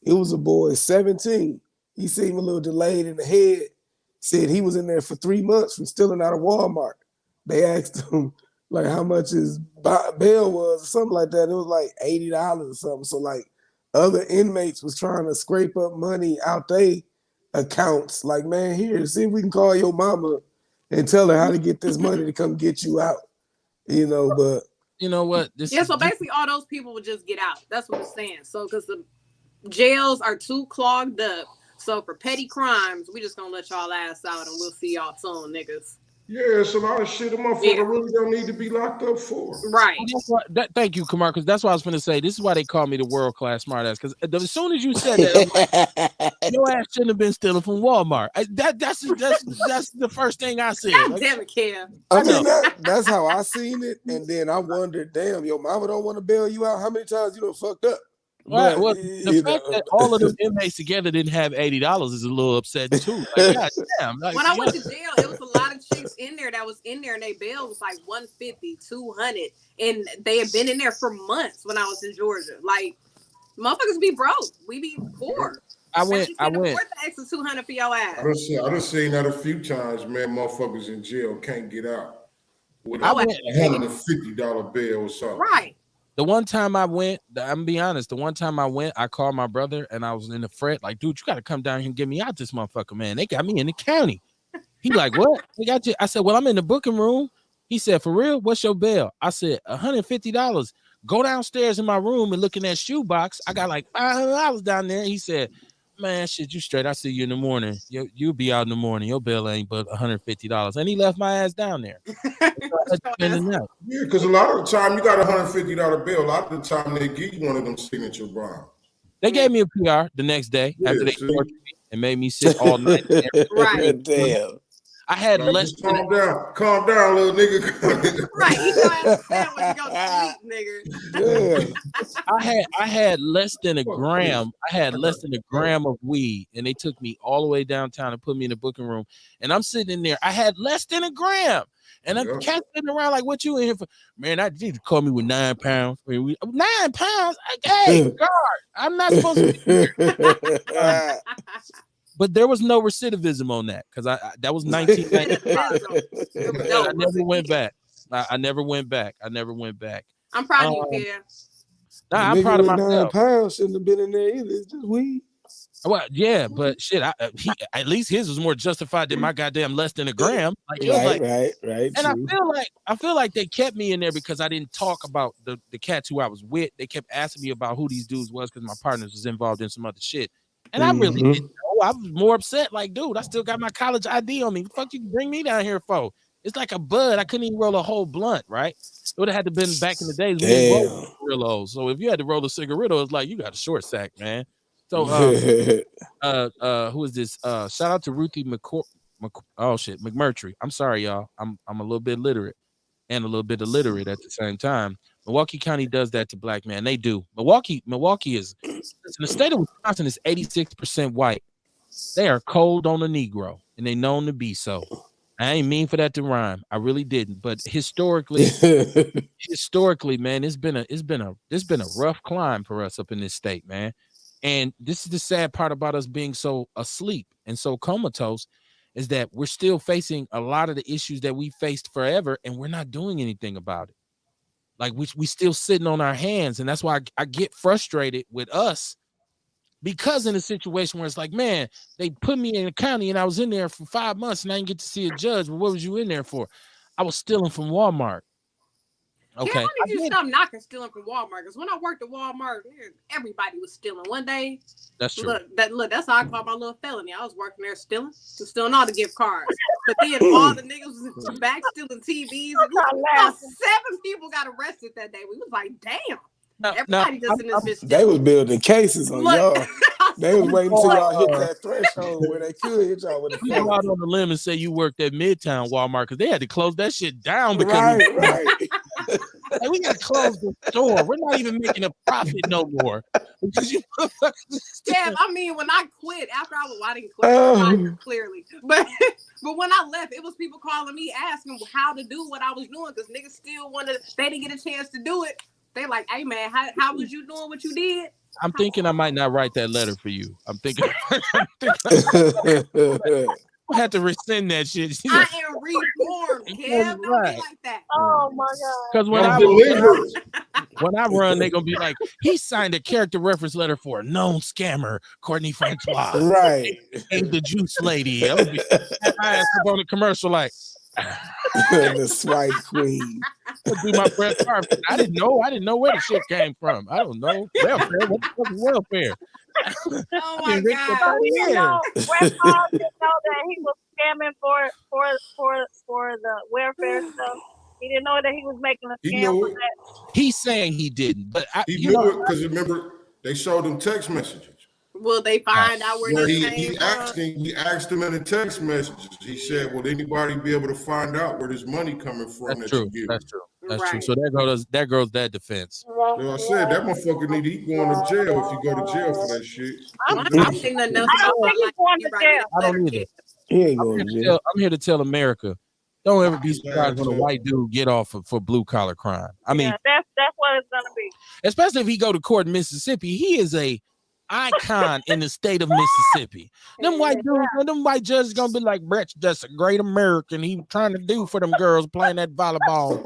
it was a boy 17. He seemed a little delayed in the head. Said he was in there for 3 months from stealing out of Walmart. They asked him like how much his bail was or something like that. It was like $80 or something. So like other inmates was trying to scrape up money out they accounts. Like, man, here, see if we can call your mama and tell her how to get this money to come get you out. You know, but you know what? So basically all those people would just get out. That's what it's saying. So because the jails are too clogged up. So for petty crimes, we just gonna let y'all ass out and we'll see y'all soon, niggas. Yeah, it's a lot of shit a motherfucker really don't need to be locked up for. Right. Thank you, Kamar, because that's what I was going to say. This is why they call me the world-class smartass, because as soon as you said that, I'm like, your ass shouldn't have been stealing from Walmart. That's the first thing I said. God damn it, Kim. I mean, that's how I seen it. And then I wondered, damn, your mama don't want to bail you out. How many times you done fucked up? Right. Well, the fact that all of them inmates together didn't have $80 is a little upsetting too. Like, God damn. Like, when I went to jail, it was a lot of chicks in there that was in there, and their bail was like $150, $200, and they had been in there for months when I was in Georgia. Like, motherfuckers be broke. We be poor. I went. Afford the extra $200 for your ass. I done seen that a few times, man. Motherfuckers in jail can't get out without a $150 bail or something. Right. The one time I went, I'm gonna be honest. The one time I went, I called my brother and I was in the fret, like, dude, you got to come down here and get me out this motherfucker, man. They got me in the county. He like, what? They got you. I said, well, I'm in the booking room. He said, for real? What's your bail? I said, $150. Go downstairs in my room and look in that shoebox. I got like $500 down there. He said, man, shit, you straight. I see you in the morning. You'll be out in the morning. Your bill ain't but $150. And he left my ass down there. Yeah, because a lot of the time you got a $150 bill. A lot of the time they give you one of them signature bonds. They gave me a PR the next day after they tortured me and made me sit all night. Right. Damn. I had less. Calm down, little nigga. Right. You don't understand when you go to sleep, nigga. I had less than a gram. I had less than a gram of weed, and they took me all the way downtown and put me in the booking room. And I'm sitting in there. I had less than a gram. And I'm sitting around like, what you in here for? Man, I did call me with 9 pounds. 9 pounds? Hey, guard, I'm not supposed to be here. But there was no recidivism on that because that was 1995. I never went back. I never went back. I'm proud of you, Pierre. Nah, I'm proud of myself. 9 pounds shouldn't have been in there either. It's just weed. Well, yeah, but shit, at least his was more justified than my goddamn less than a gram. Like, right. And true. I feel like they kept me in there because I didn't talk about the cats who I was with. They kept asking me about who these dudes was because my partners was involved in some other shit. And I really didn't know. I was more upset. Like, dude, I still got my college ID on me. What the fuck you bring me down here for? It's like a bud. I couldn't even roll a whole blunt, right? It would have had to been back in the days. We didn't roll cigarillos. So if you had to roll a cigarillo, it's like you got a short sack, man. So who is this? Shout out to Ruthie McMurtry. I'm sorry, y'all. I'm a little bit literate and a little bit illiterate at the same time. Milwaukee County does that to black men. They do. Milwaukee is in the state of Wisconsin is 86% white. They are cold on the Negro, and they known to be so. I ain't mean for that to rhyme. I really didn't. But historically, man, it's been a rough climb for us up in this state, man. And this is the sad part about us being so asleep and so comatose is that we're still facing a lot of the issues that we faced forever, and we're not doing anything about it. Like we still sitting on our hands, and that's why I get frustrated with us because in a situation where it's like, man, they put me in the county and I was in there for 5 months and I didn't get to see a judge. Well, what was you in there for? I was stealing from Walmart. Okay. Why did you stop knocking stealing from Walmart? Because when I worked at Walmart, everybody was stealing. One day, that's true. Look, that's how I caught my little felony. I was working there stealing all the gift cards. But then all the niggas was back stealing TVs. And 7 people got arrested that day. We was like, damn. Everybody just in this bitch. They was building cases on y'all. They was waiting until y'all hit that threshold where they could hit y'all with a you go out on the limb and say you worked at Midtown Walmart because they had to close that shit down because right. Like, we gotta close the store. We're not even making a profit no more because you. Yeah, I mean, when I quit after I didn't quit clearly, but when I left, it was people calling me asking how to do what I was doing because niggas still wanted. They didn't get a chance to do it. They like, hey man, how was you doing what you did? I'm thinking I might not write that letter for you. I'm thinking I had to rescind that shit. I am reformed, Kev. Don't be like that. Oh my God. Because when I run, they're gonna be like, he signed a character reference letter for a known scammer, Courtney Francois. Right. And the juice lady. I'm gonna be I asked up on the commercial like The swipe queen. do my breath carpet. I didn't know where the shit came from. I don't know. Welfare. What the fuck is welfare? Oh my God. So he didn't know, West Hall didn't know that he was scamming for the welfare stuff. He didn't know that he was making a scam for that. He's saying he didn't, but he knew it because remember they showed him text messages. Will they find out where he asked him in the text messages. He said, "Will anybody be able to find out where this money coming from?" That's true. That's true. So there goes that defense. So I said that motherfucker he going to jail if you go to jail for that shit. I don't think he's going to jail. I don't either. He ain't going to jail. I'm here to tell America, don't ever be surprised when a white dude get off for blue collar crime. I mean, that's what it's gonna be. Especially if he go to court in Mississippi, he is a icon in the state of Mississippi. Them white dudes, them white judges gonna be like, Brett, that's a great American. He was trying to do for them girls playing that volleyball.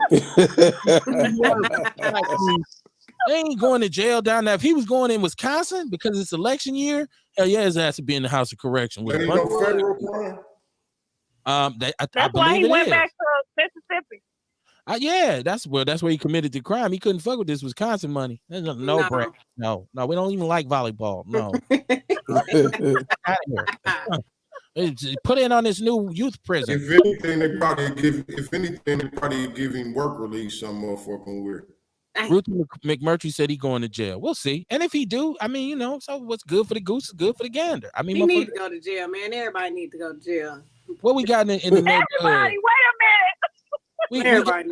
They ain't going to jail down there. If he was going in Wisconsin because it's election year, hell yeah, his ass would be in the House of Correction. With ain't no federal crime. That's why he went back to Mississippi. Yeah, that's where he committed the crime. He couldn't fuck with this Wisconsin money. No, Brett. No, we don't even like volleyball. No. Out of here. Put in on this new youth prison. If anything, they probably give him work release. Some motherfucking weird. Ruth McMurtry said he going to jail. We'll see. And if he do, I mean, so what's good for the goose is good for the gander. I mean, he need to go to jail, man. Everybody need to go to jail. What we got in the neighborhood? Everybody, wait a minute. We got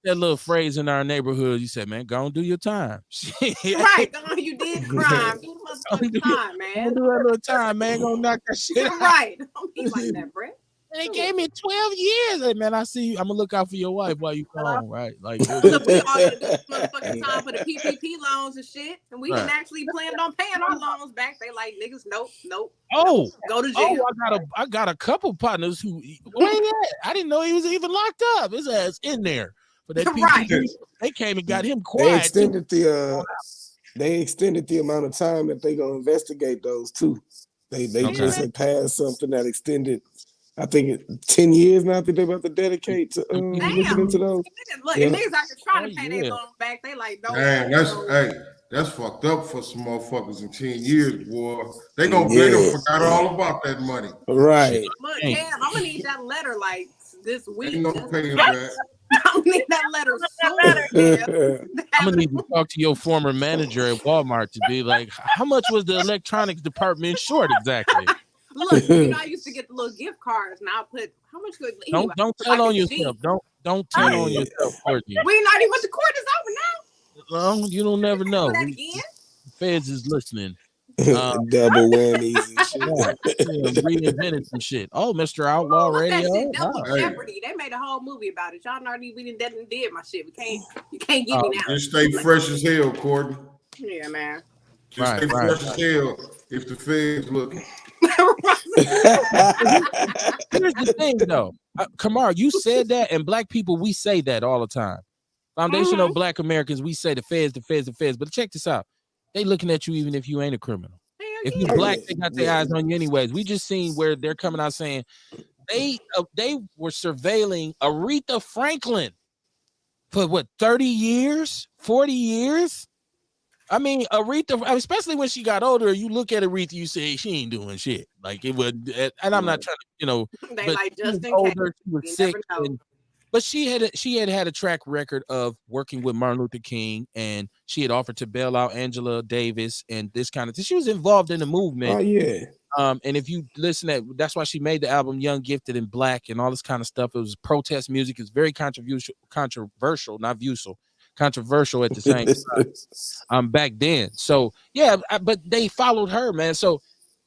that little phrase in our neighborhood. You said, man, go and do your time. Right, go on, you did crime. Do the motherfucking time, man. Do that little time, man. Go knock that shit out. Right. Don't be like that, Brett. They gave me 12 years. Hey, man, I see you. I'm gonna look out for your wife while you gone, right? Like, look, we all did this motherfucking time for the PPP loans and shit, and we didn't actually plan on paying our loans back. They like, niggas, nope. Oh, go to jail. I got a couple partners who where he at? I didn't know he was even locked up. His ass in there for that PPP. Right. They came and got him quiet. They extended the amount of time that they gonna investigate those too. They just had passed something that extended. I think 10 years now. I think they're about to dedicate to looking into those. Look, if niggas out here trying to pay their loans back, they like, don't. Man, that's fucked up for some motherfuckers in 10 years, boy. They forgot all about that money. Right. Look, damn, I'm gonna need that letter like this week. Ain't no paying back. I'm gonna need that letter soon. I'm gonna need to talk to your former manager at Walmart to be like, how much was the electronics department short exactly? Look, I used to get the little gift cards, and I'll put how much could don't tell on yourself. Don't tell on yourself, Courtney. We not even the court is over now. Well, you don't never know. Feds is listening. Double whammies and shit. Reinvented some shit. Oh, Mr. Outlaw Radio. Double Jeopardy. They made a whole movie about it. Y'all already did my shit. You can't get me now. Just stay fresh as hell, Courtney. Yeah, man. Just stay fresh as hell if the feds looking. Here's the thing, though. Kamar, you said that, and black people, we say that all the time. Foundational black Americans, we say the feds. But check this out. They looking at you even if you ain't a criminal. If you black, they got their eyes on you anyways. We just seen where they're coming out saying they were surveilling Aretha Franklin for what, 30 years, 40 years? I mean, Aretha, especially when she got older, you look at Aretha, you say she ain't doing shit. Like it would, and I'm not trying to, they but like just in older, case. she was sick, but she had a track record of working with Martin Luther King, and she had offered to bail out Angela Davis and this kind of thing. She was involved in the movement. Oh yeah. And if you listen that's why she made the album Young, Gifted, and Black and all this kind of stuff. It was protest music. It's very controversial, not viewful. controversial at the same time. Back then. So yeah, but they followed her, man. So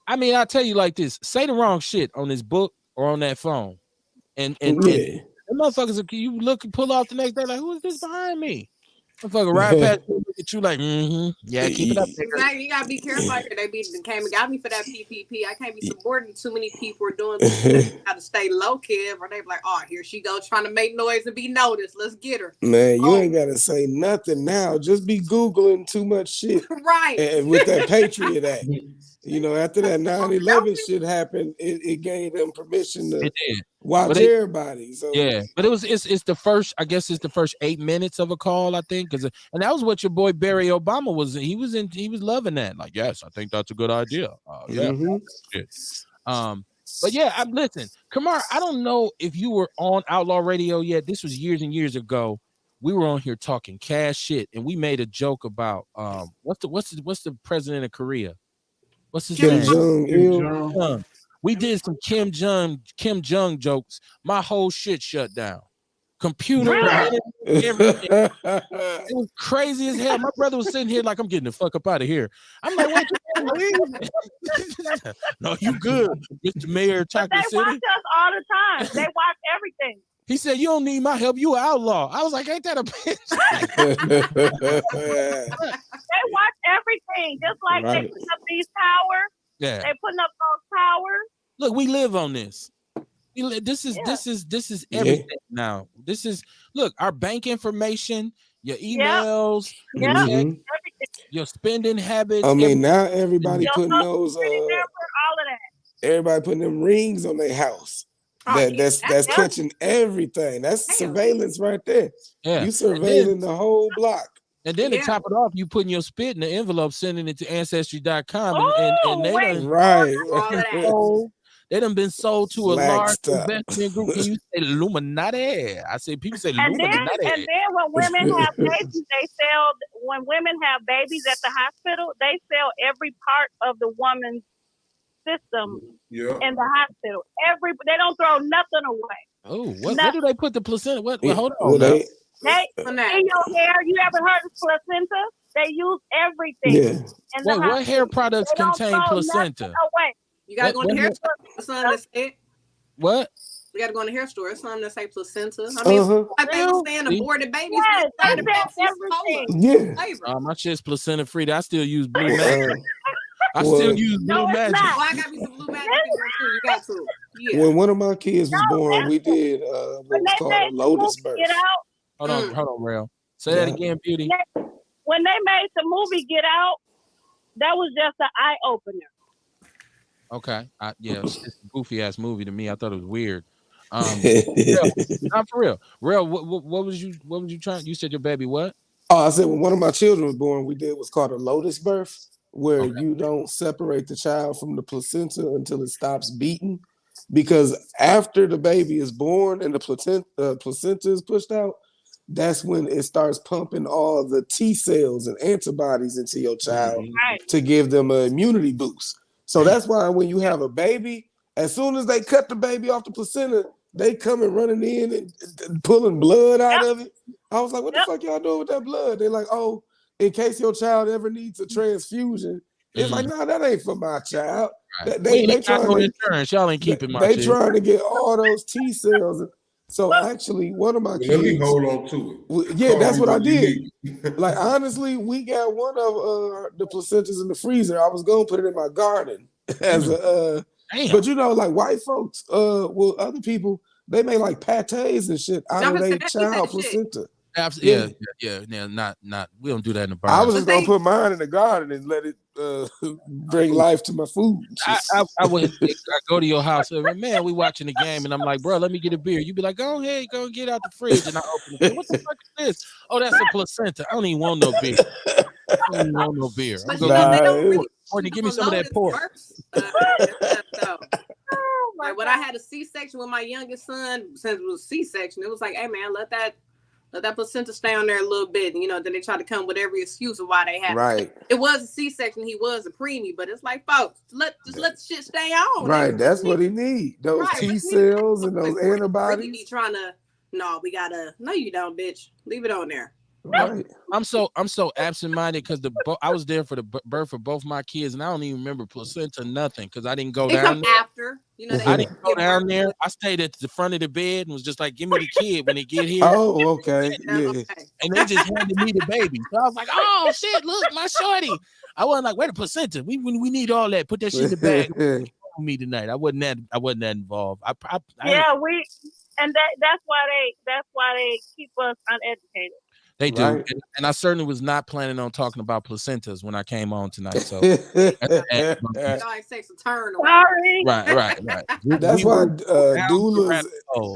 I mean, I'll tell you like this: say the wrong shit on this book or on that phone, and the motherfuckers, you look and pull off the next day like, who is this behind me? Motherfucker ride past you, look at you like, yeah, keep it up. Exactly. You gotta be careful. They came and got me for that PPP. I can't be supporting too many people or doing things. Got to stay low, kid, or they be like, oh, here she goes trying to make noise and be noticed. Let's get her. Man, you ain't gotta say nothing now. Just be Googling too much shit. Right. And with that Patriot Act. You know, after that 9/11 shit happened, it gave them permission to watch everybody. So yeah, but it's the first, I guess it's the first 8 minutes of a call, I think, and that was what your boy Barry Obama was. He was loving that. Like, yes, I think that's a good idea. Yeah. But yeah, listen, Kamar, I don't know if you were on Outlaw Radio yet. This was years and years ago. We were on here talking cash shit, and we made a joke about what's the president of Korea? What's his name? Jong-il. We did some Kim Jong jokes. My whole shit shut down. Computer, everything. It was crazy as hell. My brother was sitting here like, I'm getting the fuck up out of here. I'm like, what you doing? No, you good, Mr. Mayor, Chocolate City. They watch us all the time. They watch everything. He said, you don't need my help. You an outlaw. I was like, ain't that a bitch? They watch everything. Just like they put up these towers. Yeah. They putting up those towers. Look, we live on this. This is everything now. This is, look, our bank information, your emails, your spending habits. I mean, now everybody putting those all of that. Everybody putting them rings on their house. That's catching everything. That's surveillance right there. Yeah. You surveilling the whole block. And then to top it off, you putting your spit in the envelope, sending it to Ancestry.com, and they done been sold to a large investment group. Can you say Illuminati? I say people say Illuminati. And then when women have babies, when women have babies at the hospital, they sell every part of the woman's system in the hospital. They don't throw nothing away. Oh, what do they put the placenta? Hold on. They in your hair. You ever heard of placenta? They use everything. Yeah. What hair products contain placenta? You gotta go in the hair store. Something that say what? You gotta go in the hair store. It's something that say placenta. I mean, like they understand aborted babies. Yes, everything. Yeah. My shit's placenta free. I still use Blue Magic. Still use Blue Magic. Oh, I got me some Blue Magic. You got to. Yeah. When one of my kids was born, we did what was called a Lotus Birth. Hold on, Rail. Say that again, Beauty. When they made the movie Get Out, that was just an eye opener. Okay. It's a goofy ass movie to me. I thought it was weird. Not for real. Real, what was you trying? You said your baby what? Oh, I said when one of my children was born, we did what's called a Lotus Birth, where you don't separate the child from the placenta until it stops beating. Because after the baby is born and the placenta is pushed out, that's when it starts pumping all the T cells and antibodies into your child to give them an immunity boost. So that's why when you have a baby, as soon as they cut the baby off the placenta, they come and running in and pulling blood out of it. I was like, what the fuck y'all doing with that blood? They're like, oh, in case your child ever needs a transfusion. It's like, no, that ain't for my child. They trying to insurance. Y'all ain't keeping my They trying to get all those T cells. So actually, one of my kids. Let me hold on to it. Yeah, that's what I did. Like honestly, we got one of the placentas in the freezer. I was gonna put it in my garden as a. But you know, like white folks, other people, they make like pates and shit out of their child placenta. Absolutely. Yeah. Not. We don't do that in the barn. I was just gonna put mine in the garden and let it bring life to my food. I go to your house and man, we watching the game and I'm like, bro, let me get a beer. You be like, go ahead, go get out the fridge, and I open it. What the fuck is this? Oh, that's a placenta. I don't even want no beer. I'm gonna Courtney, give me some of that pork. Like when I had a C-section with my youngest son, since it was C-section, it was like, hey man, let that placenta stay on there a little bit. You know, then they try to come with every excuse of why they had it. It was a C-section, he was a preemie, but it's like, folks, let the shit stay on. Right, that's what he need. Those T cells and those antibodies. He be trying to, no, you don't, bitch. Leave it on there. Right. I'm so absent-minded because I was there for the birth of both my kids, and I don't even remember placenta nothing because I didn't go They down come there. after. You know, they I didn't go give down birth there. to it. I stayed at the front of the bed and was just like, "Give me the kid when they get here." Oh, okay. Yeah. Okay. And they just handed me the baby. So I was like, "Oh shit, look, my shorty." I wasn't like, "Where the placenta? We need all that. Put that shit in the bag for me tonight." I wasn't that involved. Yeah, that's why they keep us uneducated. They do, Right. and I certainly was not planning on talking about placentas when I came on tonight. So that's It always takes a turn. Sorry. right. That's why doulas.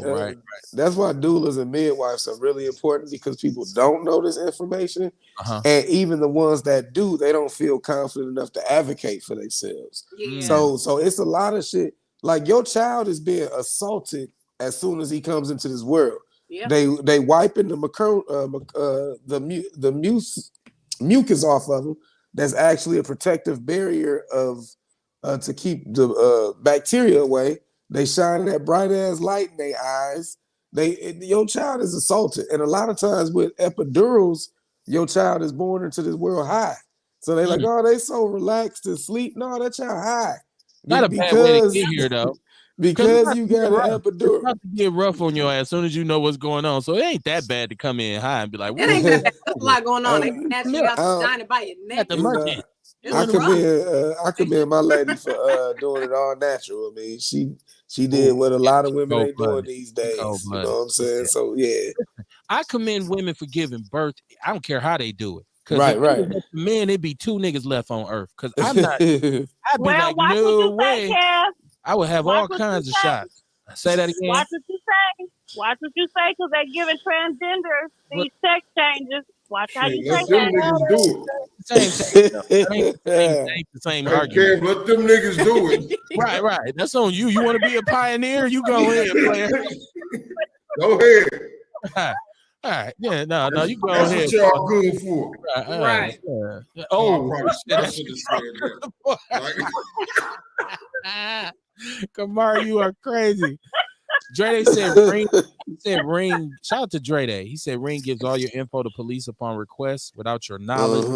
Right. That's why doulas and midwives are really important because people don't know this information, and even the ones that do, they don't feel confident enough to advocate for themselves. Yeah. So it's a lot of shit. Like your child is being assaulted as soon as he comes into this world. Yeah. They wiping the mucus off of them. That's actually a protective barrier of to keep the bacteria away. They shine that bright ass light in their eyes. Your child is assaulted, and a lot of times with epidurals, your child is born into this world high. So they like, oh, they so relaxed and sleep. No, that child high. Not a bad way to get here though. Because you got an epidural. It's about to get rough on your ass as soon as you know what's going on. So it ain't that bad to come in high and be like, it ain't that bad. There's a lot going on. They snatch you out the vagina by your neck. I commend my lady for doing it all natural. I mean, she did what a lot of women ain't doing these days. You know what I'm saying? So yeah. I commend women for giving birth. I don't care how they do it. Right. Men, it'd be 2 niggas left on earth. Because I'm not. I'd be like, watch no what you way. say, Kev. I would have all kinds of shots. Say that again. Watch what you say, because they're giving transgenders these sex changes. Watch how you say them niggas do it. Ain't the same argument. Let them niggas do it. Right. That's on you. You want to be a pioneer? You go ahead, player. Go ahead. All right. Yeah, no, you go That's ahead. That's what y'all good for. Right. Yeah. Oh, I should have said that. Kamar, you are crazy. Dre said Ring. Shout out to Dre. He said Ring gives all your info to police upon request without your knowledge.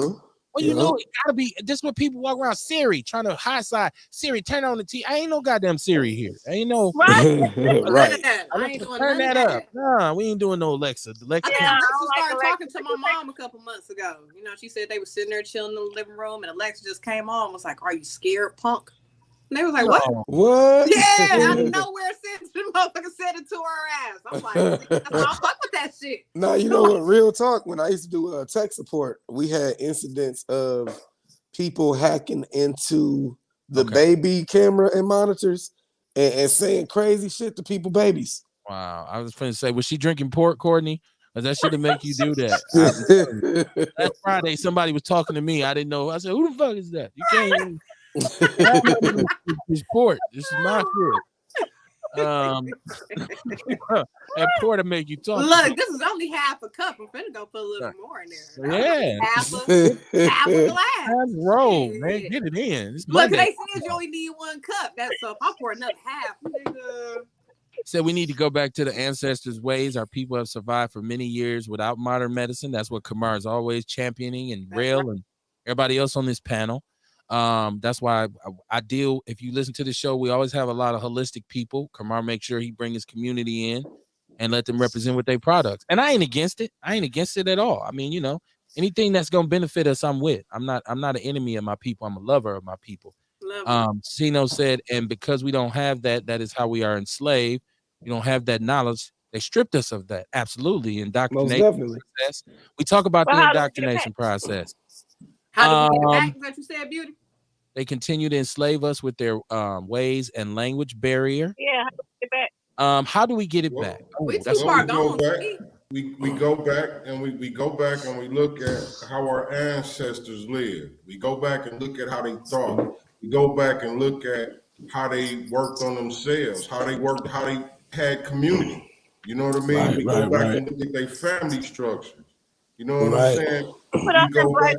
Well, you know, it gotta be. This is what people walk around. Siri trying to high side. Siri, turn on the TV. I ain't no goddamn Siri here. Ain't no right. I ain't doing turn that up. Nah, we ain't doing no Alexa. Alexa started talking to my mom a couple months ago. You know, she said they were sitting there chilling in the living room, and Alexa just came on and was like, "Are you scared, punk?" And they was like, "What? What? Yeah, out of nowhere, the motherfucker said it to her ass." I'm like, "I'll fuck with that shit." No, you know what? Real talk. When I used to do tech support, we had incidents of people hacking into the baby camera and monitors and saying crazy shit to people babies. Wow, I was finna say, was she drinking port, Courtney? That should have make you do that. Last Friday, somebody was talking to me. I didn't know. I said, "Who the fuck is that? You can't even." This port. This is my shit. That port to make you talk. Look, this is only half a cup. I'm finna go put a little more in there. Yeah, half a glass. Roll, man, get it in. Look, they said you only need 1 cup. That's so. I'll pour another half. Nigga. Said we need to go back to the ancestors' ways. Our people have survived for many years without modern medicine. That's what Kamar is always championing, and Rail and everybody else on this panel. That's why I deal. If you listen to the show, we always have a lot of holistic people. Kamar makes sure he bring his community in and let them represent with their products. And I ain't against it. I ain't against it at all. I mean, you know, anything that's gonna benefit us, I'm with. I'm not an enemy of my people. I'm a lover of my people. Sino said, and because we don't have that, that is how we are enslaved. We don't have that knowledge. They stripped us of that. Absolutely. Indoctrination process. We talk about the indoctrination process. How do we get back? Is that you said, Beauty? They continue to enslave us with their ways and language barrier. Yeah, how do we get back? How do we get it back? We too far gone. We go back and we go back and we look at how our ancestors lived. We go back and look at how they thought. We go back and look at how they worked on themselves, how they had community. You know what I mean? We go back and look at their family structures. You know what I'm saying? We go back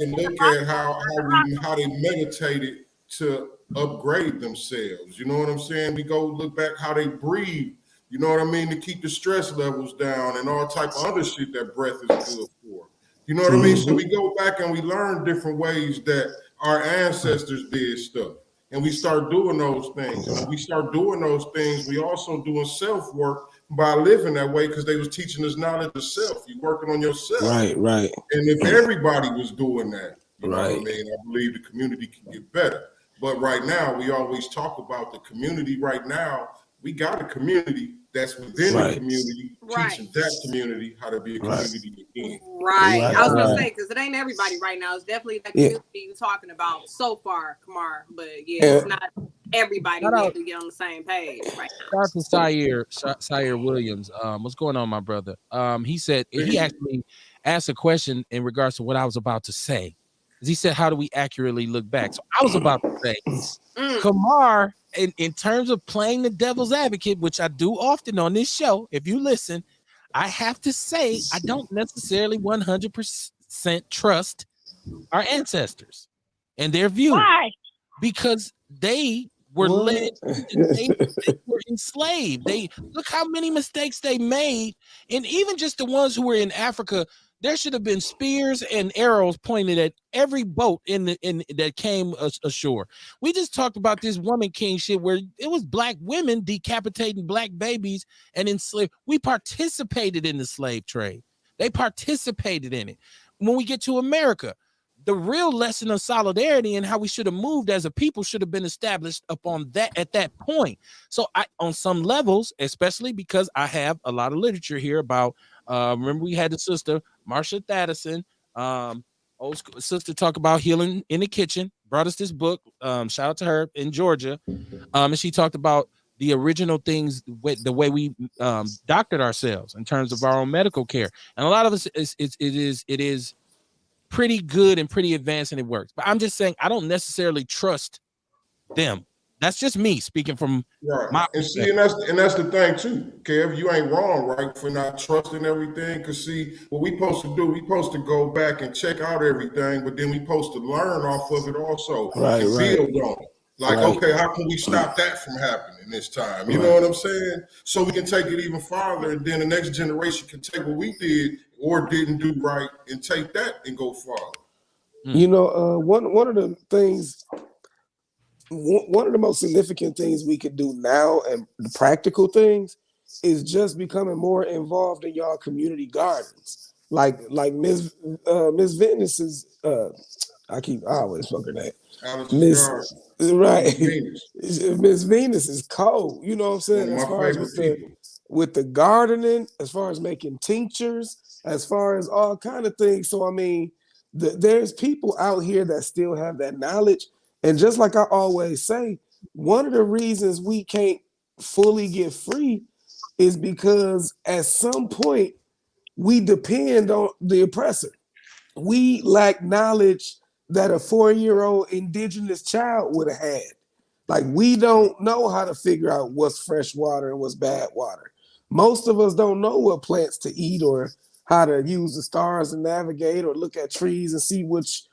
and look at how they meditated to upgrade themselves. You know what I'm saying? We go look back how they breathe. You know what I mean? To keep the stress levels down and all type of other shit that breath is good for. You know what I mean? So we go back and we learn different ways that our ancestors did stuff. And we start doing those things. And when we start doing those things, we also doing self-work by living that way because they was teaching us knowledge of self. You working on yourself. Right. And if everybody was doing that, you know Right. what I mean? I believe the community can get better. But right now, we always talk about the community. Right now, we got a community that's within the community, teaching that community how to be a community again. Right. I was gonna say, because it ain't everybody right now. It's definitely that community you're talking about so far, Kamar. But it's not everybody we have to get on the same page right now. Shout out to Sire Williams. What's going on, my brother? He said he actually asked a question in regards to what I was about to say. He said, how do we accurately look back? So I was about to say, Kamar, in terms of playing the devil's advocate, which I do often on this show, if you listen, I have to say I don't necessarily 100% trust our ancestors and their view. Why? Because they were led, they were enslaved. They look how many mistakes they made, and even just the ones who were in Africa. There should have been spears and arrows pointed at every boat in that came ashore. We just talked about this woman king shit where it was black women decapitating black babies and enslaved. We participated in the slave trade. They participated in it. When we get to America, the real lesson of solidarity and how we should have moved as a people should have been established upon that at that point. So on some levels, especially because I have a lot of literature here about, remember we had the sister, Marsha Thaddeson, old school sister, talk about healing in the kitchen, brought us this book, shout out to her in Georgia. And she talked about the original things, the way we doctored ourselves in terms of our own medical care. And a lot of us, it is pretty good and pretty advanced and it works. But I'm just saying I don't necessarily trust them. That's just me speaking from my and that's the thing too, Kev. You ain't wrong, right, for not trusting everything. Because see, what we supposed to do, we supposed to go back and check out everything, but then we supposed to learn off of it also and build on it. Like, okay, how can we stop that from happening this time? You know what I'm saying? So we can take it even farther, and then the next generation can take what we did or didn't do right and take that and go farther. You know, one of the things, one of the most significant things we could do now, and the practical things, is just becoming more involved in y'all community gardens. Like Miss Venus is, I always fuck her name. Miss Venus is cold. You know what I'm saying? As far as with the gardening, as far as making tinctures, as far as all kind of things. So I mean, there's people out here that still have that knowledge. And just like I always say, one of the reasons we can't fully get free is because at some point we depend on the oppressor. We lack knowledge that a 4-year-old indigenous child would have had. Like, we don't know how to figure out what's fresh water and what's bad water. Most of us don't know what plants to eat or how to use the stars and navigate or look at trees and see which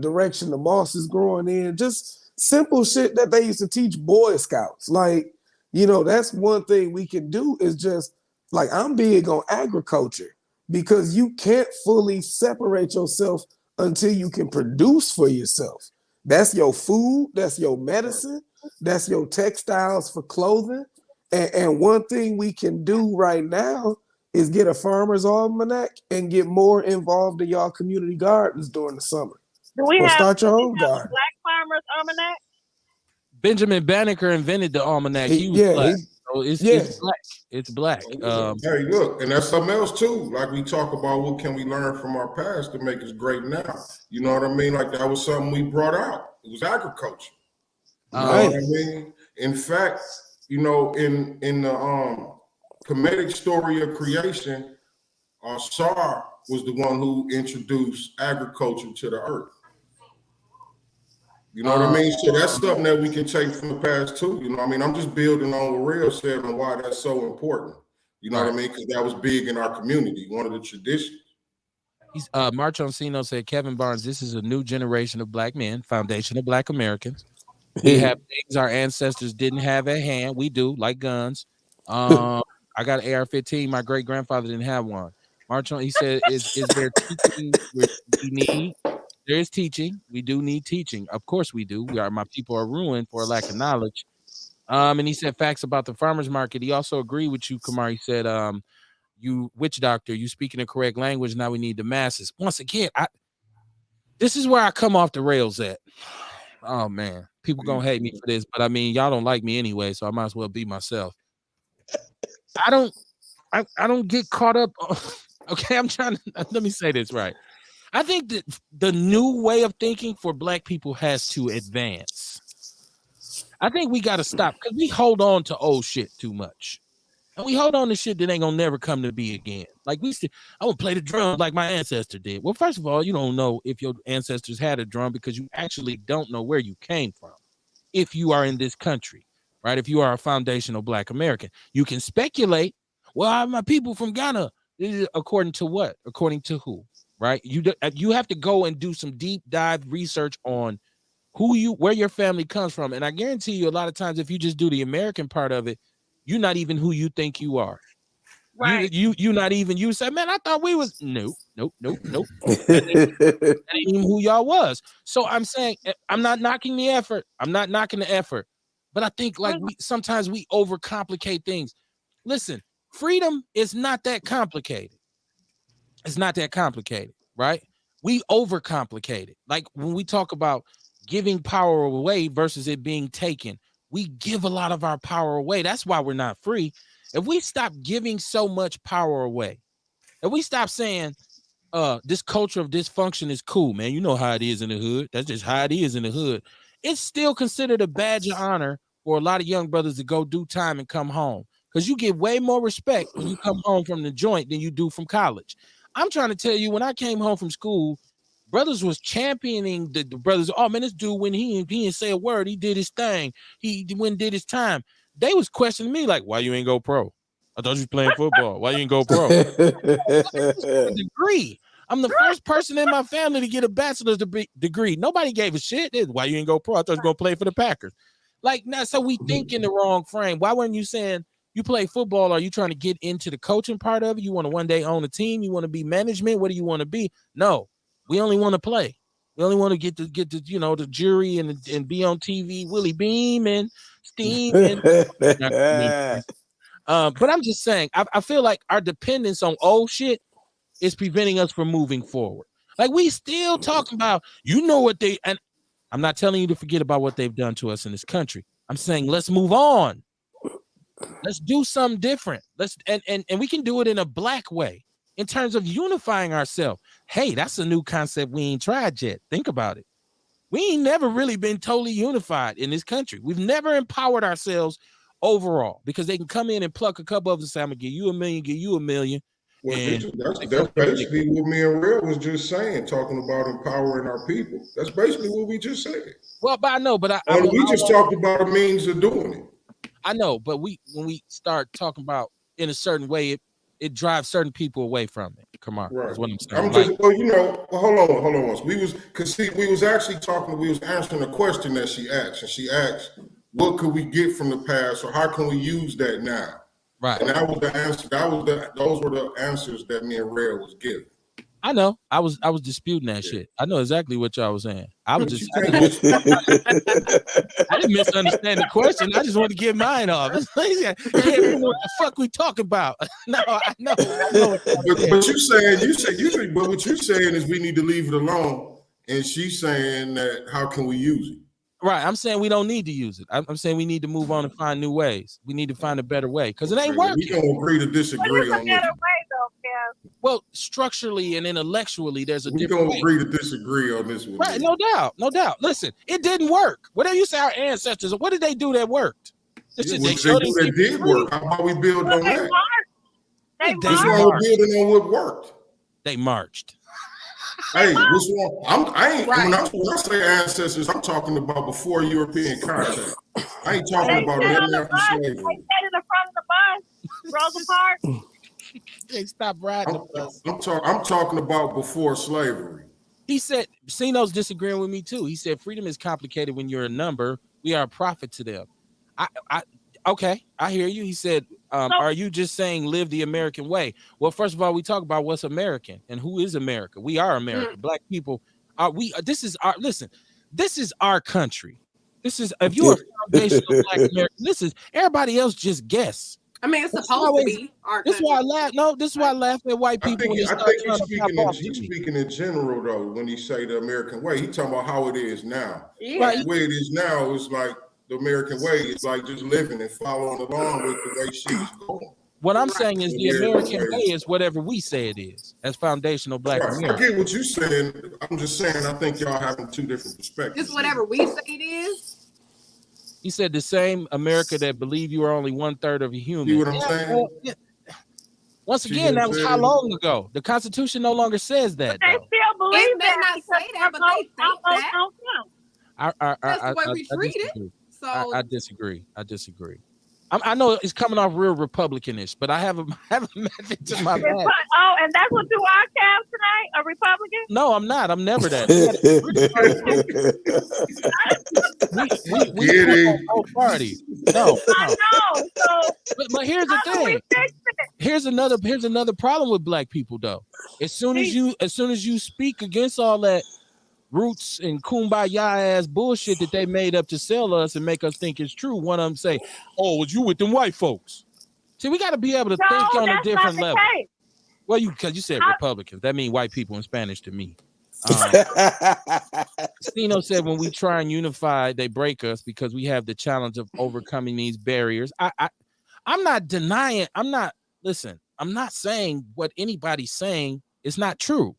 direction the moss is growing in. Just simple shit that they used to teach Boy Scouts. Like, you know, that's one thing we can do is just, like, I'm big on agriculture because you can't fully separate yourself until you can produce for yourself. That's your food, that's your medicine, that's your textiles for clothing. And one thing we can do right now is get a farmer's almanac and get more involved in y'all community gardens during the summer. Start your own garden. Black Farmer's Almanac? Benjamin Banneker invented the almanac. He was black. So it's black. It's black. Hey, look, and that's something else too. Like we talk about, what can we learn from our past to make us great now? You know what I mean? Like that was something we brought out. It was agriculture. You know what I mean? In fact, you know, in the comedic story of creation, Sar was the one who introduced agriculture to the earth. You know what I mean? So that's something that we can take from the past too. You know what I mean? I'm just building on what Real said on why that's so important. You know what I mean? Because that was big in our community, one of the traditions. March Oncino said, Kevin Barnes, this is a new generation of black men, foundation of black Americans. We have things our ancestors didn't have at hand. We do, like guns. I got an AR-15. My great grandfather didn't have one. March on. He said, "Is there teaching we need? There is teaching. We do need teaching. Of course we do. My people are ruined for a lack of knowledge." And he said facts about the farmers market. He also agreed with you, Kamar. He said, "You witch doctor, you speaking the correct language. Now we need the masses." Once again, this is where I come off the rails at. Oh man, people gonna hate me for this, but I mean, y'all don't like me anyway, so I might as well be myself. I don't get caught up. Okay, I'm trying to let me say this right. I think that the new way of thinking for Black people has to advance. I think we got to stop because we hold on to old shit too much. And we hold on to shit that ain't gonna never come to be again. Like I would play the drum like my ancestor did. Well, first of all, you don't know if your ancestors had a drum because you actually don't know where you came from. If you are in this country, right? If you are a foundational Black American, you can speculate. Well, my people from Ghana. According to what? According to who? Right? You have to go and do some deep dive research on where your family comes from. And I guarantee you, a lot of times, if you just do the American part of it, you're not even who you think you are. Right. You not even, you say, man, I thought we was nope. That ain't even who y'all was. So I'm saying, I'm not knocking the effort. I'm not knocking the effort. But I think like sometimes we overcomplicate things. Listen, freedom is not that complicated. It's not that complicated, right? We overcomplicate it. Like when we talk about giving power away versus it being taken, we give a lot of our power away. That's why we're not free. If we stop giving so much power away, if we stop saying, this culture of dysfunction is cool, man. You know how it is in the hood. That's just how it is in the hood. It's still considered a badge of honor for a lot of young brothers to go do time and come home. Because you get way more respect when you come home from the joint than you do from college. I'm trying to tell you, when I came home from school, brothers was championing the brothers. Oh man, this dude, when he didn't say a word, he did his thing. He went and did his time. They was questioning me like, why you ain't go pro? I thought you was playing football. Why you ain't go pro? A degree. I'm the first person in my family to get a bachelor's degree. Nobody gave a shit. Why you ain't go pro? I thought you was gonna play for the Packers. Like now, so we think in the wrong frame. Why weren't you saying you play football? Are you trying to get into the coaching part of it? You want to one day own a team? You want to be management? What do you want to be? No, we only want to play. We only want to get the the jury and be on TV. Willie Beam and Steam and but I'm just saying, I feel like our dependence on old shit is preventing us from moving forward. Like we still talking about, what they, and I'm not telling you to forget about what they've done to us in this country. I'm saying let's move on. Let's do something different. And we can do it in a Black way in terms of unifying ourselves. Hey, that's a new concept we ain't tried yet. Think about it. We ain't never really been totally unified in this country. We've never empowered ourselves overall because they can come in and pluck a couple of us and say, I'm gonna give you $1 million, give you $1 million. Well, that's basically what me and Real was just saying, talking about empowering our people. That's basically what we just said. Well, but I know, but we just talked about a means of doing it. I know, but when we start talking about in a certain way, it drives certain people away from it. Come on, right. That's what I'm saying. Hold on. We was actually talking. We was answering a question that she asked, and she asked, "What could we get from the past, or how can we use that now?" Right. And that was the answer. Those were the answers that me and Red was giving. I know. I was disputing that shit. I know exactly what y'all was saying. I didn't misunderstand the question. I just want to get mine off. Yeah, what the fuck we talking about? No, I know. But what you're saying is we need to leave it alone. And she's saying that how can we use it? Right. I'm saying we don't need to use it. I'm saying we need to move on and find new ways. We need to find a better way because it ain't working. We don't agree to disagree on this. Well, structurally and intellectually, there's a different way. We don't agree to disagree on this one. Right, no doubt. Listen, it didn't work. Whatever you say, our ancestors, what did they do that worked? They did work. How about we build on that? That's why we're building on what worked. They marched. Hey, what's wrong? When I say ancestors, I'm talking about before European contact. I ain't talking about nothing after slavery. They sat in the front of the bus, Rosa Parks. They stopped riding the bus. I'm talking about before slavery. He said, Sino's disagreeing with me too. He said, freedom is complicated when you're a number. We are a profit to them. Okay, I hear you. He said, are you just saying live the American way? Well, first of all, we talk about what's American and who is America. We are America. Black people are we. This is our listen. This is our country. This is if you are foundational Black American. This is everybody else. Just guess. I mean, it's supposed to be our country. This is why I laugh. No, this is why I laugh at white people. I think he's speaking in general though. When he say the American way, he talking about how it is now. Yeah. Like, the way it is now is like the American way. It's like just living and following along with the way shit is going. What I'm saying is the American way is whatever we say it is. That's foundational Black American. I get what you're saying. I'm just saying I think y'all having two different perspectives. Just whatever we say it is. He said the same America that believe you are only 1/3 of a human. See what I'm saying? Once again, that was how long ago? The Constitution no longer says that. But they still believe that. Not say that, but they think that. That's the way we treat it. So I disagree. I know it's coming off real Republicanish, but I have a method to my bad. Oh, and that's what you are, Cav, tonight? A Republican? No, I'm not. I'm never that. we both parties. No. I know. So, but here's the thing. Here's another problem with Black people, though. As soon as you speak against all that roots and kumbaya ass bullshit that they made up to sell us and make us think it's true, one of them say, "Oh, was you with them white folks?" See, we got to be able to think on a different level. Case. Well, because you said Republicans, that means white people in Spanish to me. Stino said when we try and unify, they break us because we have the challenge of overcoming these barriers. I'm not denying. I'm not saying what anybody's saying is not true.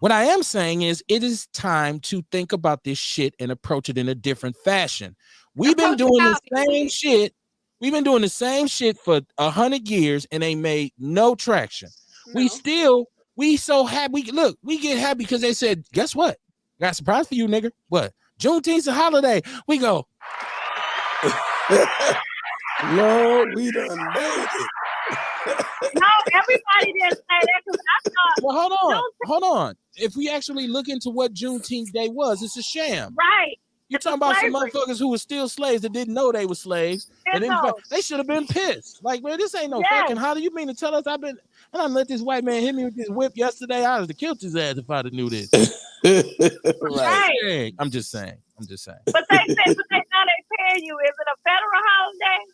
What I am saying is it is time to think about this shit and approach it in a different fashion. We've been doing the same shit. We've been doing the same shit for 100 years and they made no traction. No. We so happy. Look, we get happy because they said, guess what? Got a surprise for you, nigga. What? Juneteenth's a holiday. We go. Lord, we done made it. No, everybody didn't say that because I thought. Well, hold on. If we actually look into what Juneteenth Day was, it's a sham. Right. You're talking about some motherfuckers who were still slaves that didn't know they were slaves. And then they should have been pissed. Like, man, this ain't no fucking holiday. You mean to tell us I let this white man hit me with this whip yesterday? I would have killed his ass if I'd have knew this. Right. I'm just saying. But they said, now they tell you, is it a federal holiday?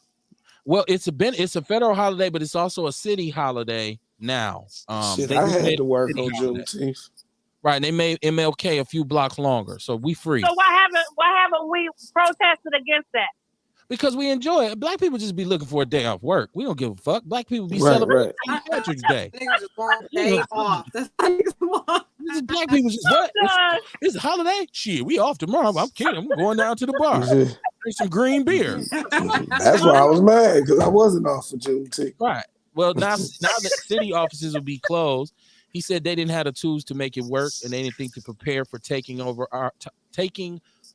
Well, it's a federal holiday, but it's also a city holiday now. Shit, I had to work on Juneteenth. Right, and they made MLK a few blocks longer, so we free. So why haven't we protested against that? Because we enjoy it. Black people just be looking for a day off work. We don't give a fuck. Black people be celebrating St. Patrick's Day. Day off. That's Black people just what? It's a holiday? Shit, we off tomorrow. I'm kidding. I'm going down to the bar. Drink some green beer. That's why I was mad because I wasn't off for Juneteenth. Right. Well, now that city offices will be closed. He said they didn't have the tools to make it work and they didn't think to prepare for taking over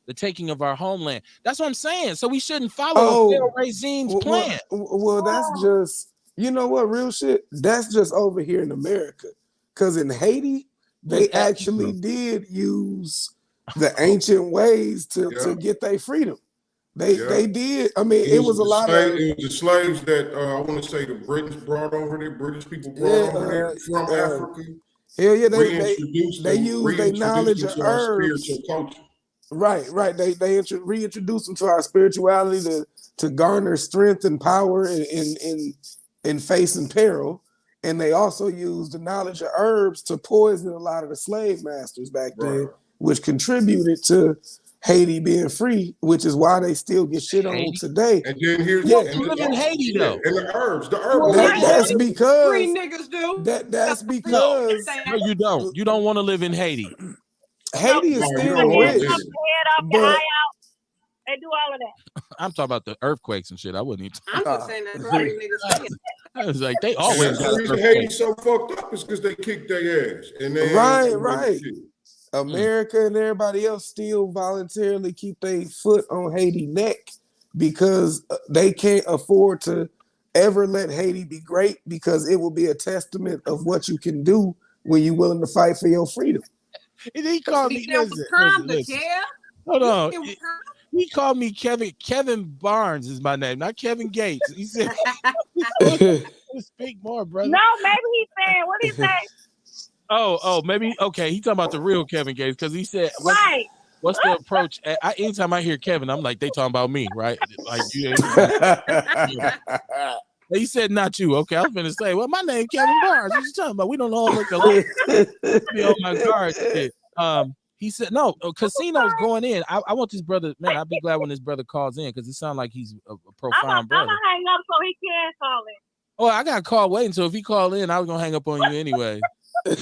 the taking of our homeland. That's what I'm saying. So we shouldn't follow the regime's plan. Well, that's just, you know what, real shit? That's just over here in America. Because in Haiti, they actually did use the ancient ways to get their freedom. They did. I mean, it was a lot of it was the slaves that I want to say the British brought over there. British people brought over there from Africa. Hell yeah, they used their knowledge of herbs. Right. They reintroduced them to our spirituality to garner strength and power in facing peril. And they also used the knowledge of herbs to poison a lot of the slave masters back then, which contributed to Haiti being free, which is why they still get shit on today. And then here's you live in Haiti though. And the herbs. That's because free niggas do. That's because no, you don't. You don't want to live in Haiti. Haiti is still rich. Head up, your eye out. They do all of that. I'm talking about the earthquakes and shit. I wouldn't even. I'm just saying that free niggas. I was like, they always got the reason Haiti's so fucked up is because they kicked their ass. And they right. America and everybody else still voluntarily keep their foot on Haiti's neck because they can't afford to ever let Haiti be great because it will be a testament of what you can do when you're willing to fight for your freedom. And he called me. Listen. Hold on. he called me Kevin. Kevin Barnes is my name, not Kevin Gates. He said, "Speak more, brother." No, maybe he's saying, what did he say? Oh, maybe okay. He talking about the real Kevin Gates because he said, Right. What's the approach? Anytime I hear Kevin, I'm like, they talking about me, right? Like he said, not you. Okay, I was gonna say, well, my name Kevin Barnes. What you talking about? We don't all look alike. Be on my guard. Shit. He said, no, casino's going in. I want this brother, man. I'll be glad when this brother calls in because it sounds like he's a profound brother. I'm gonna hang up so he can call in. Oh, I got a call waiting. So if he call in, I was gonna hang up on you anyway. I'm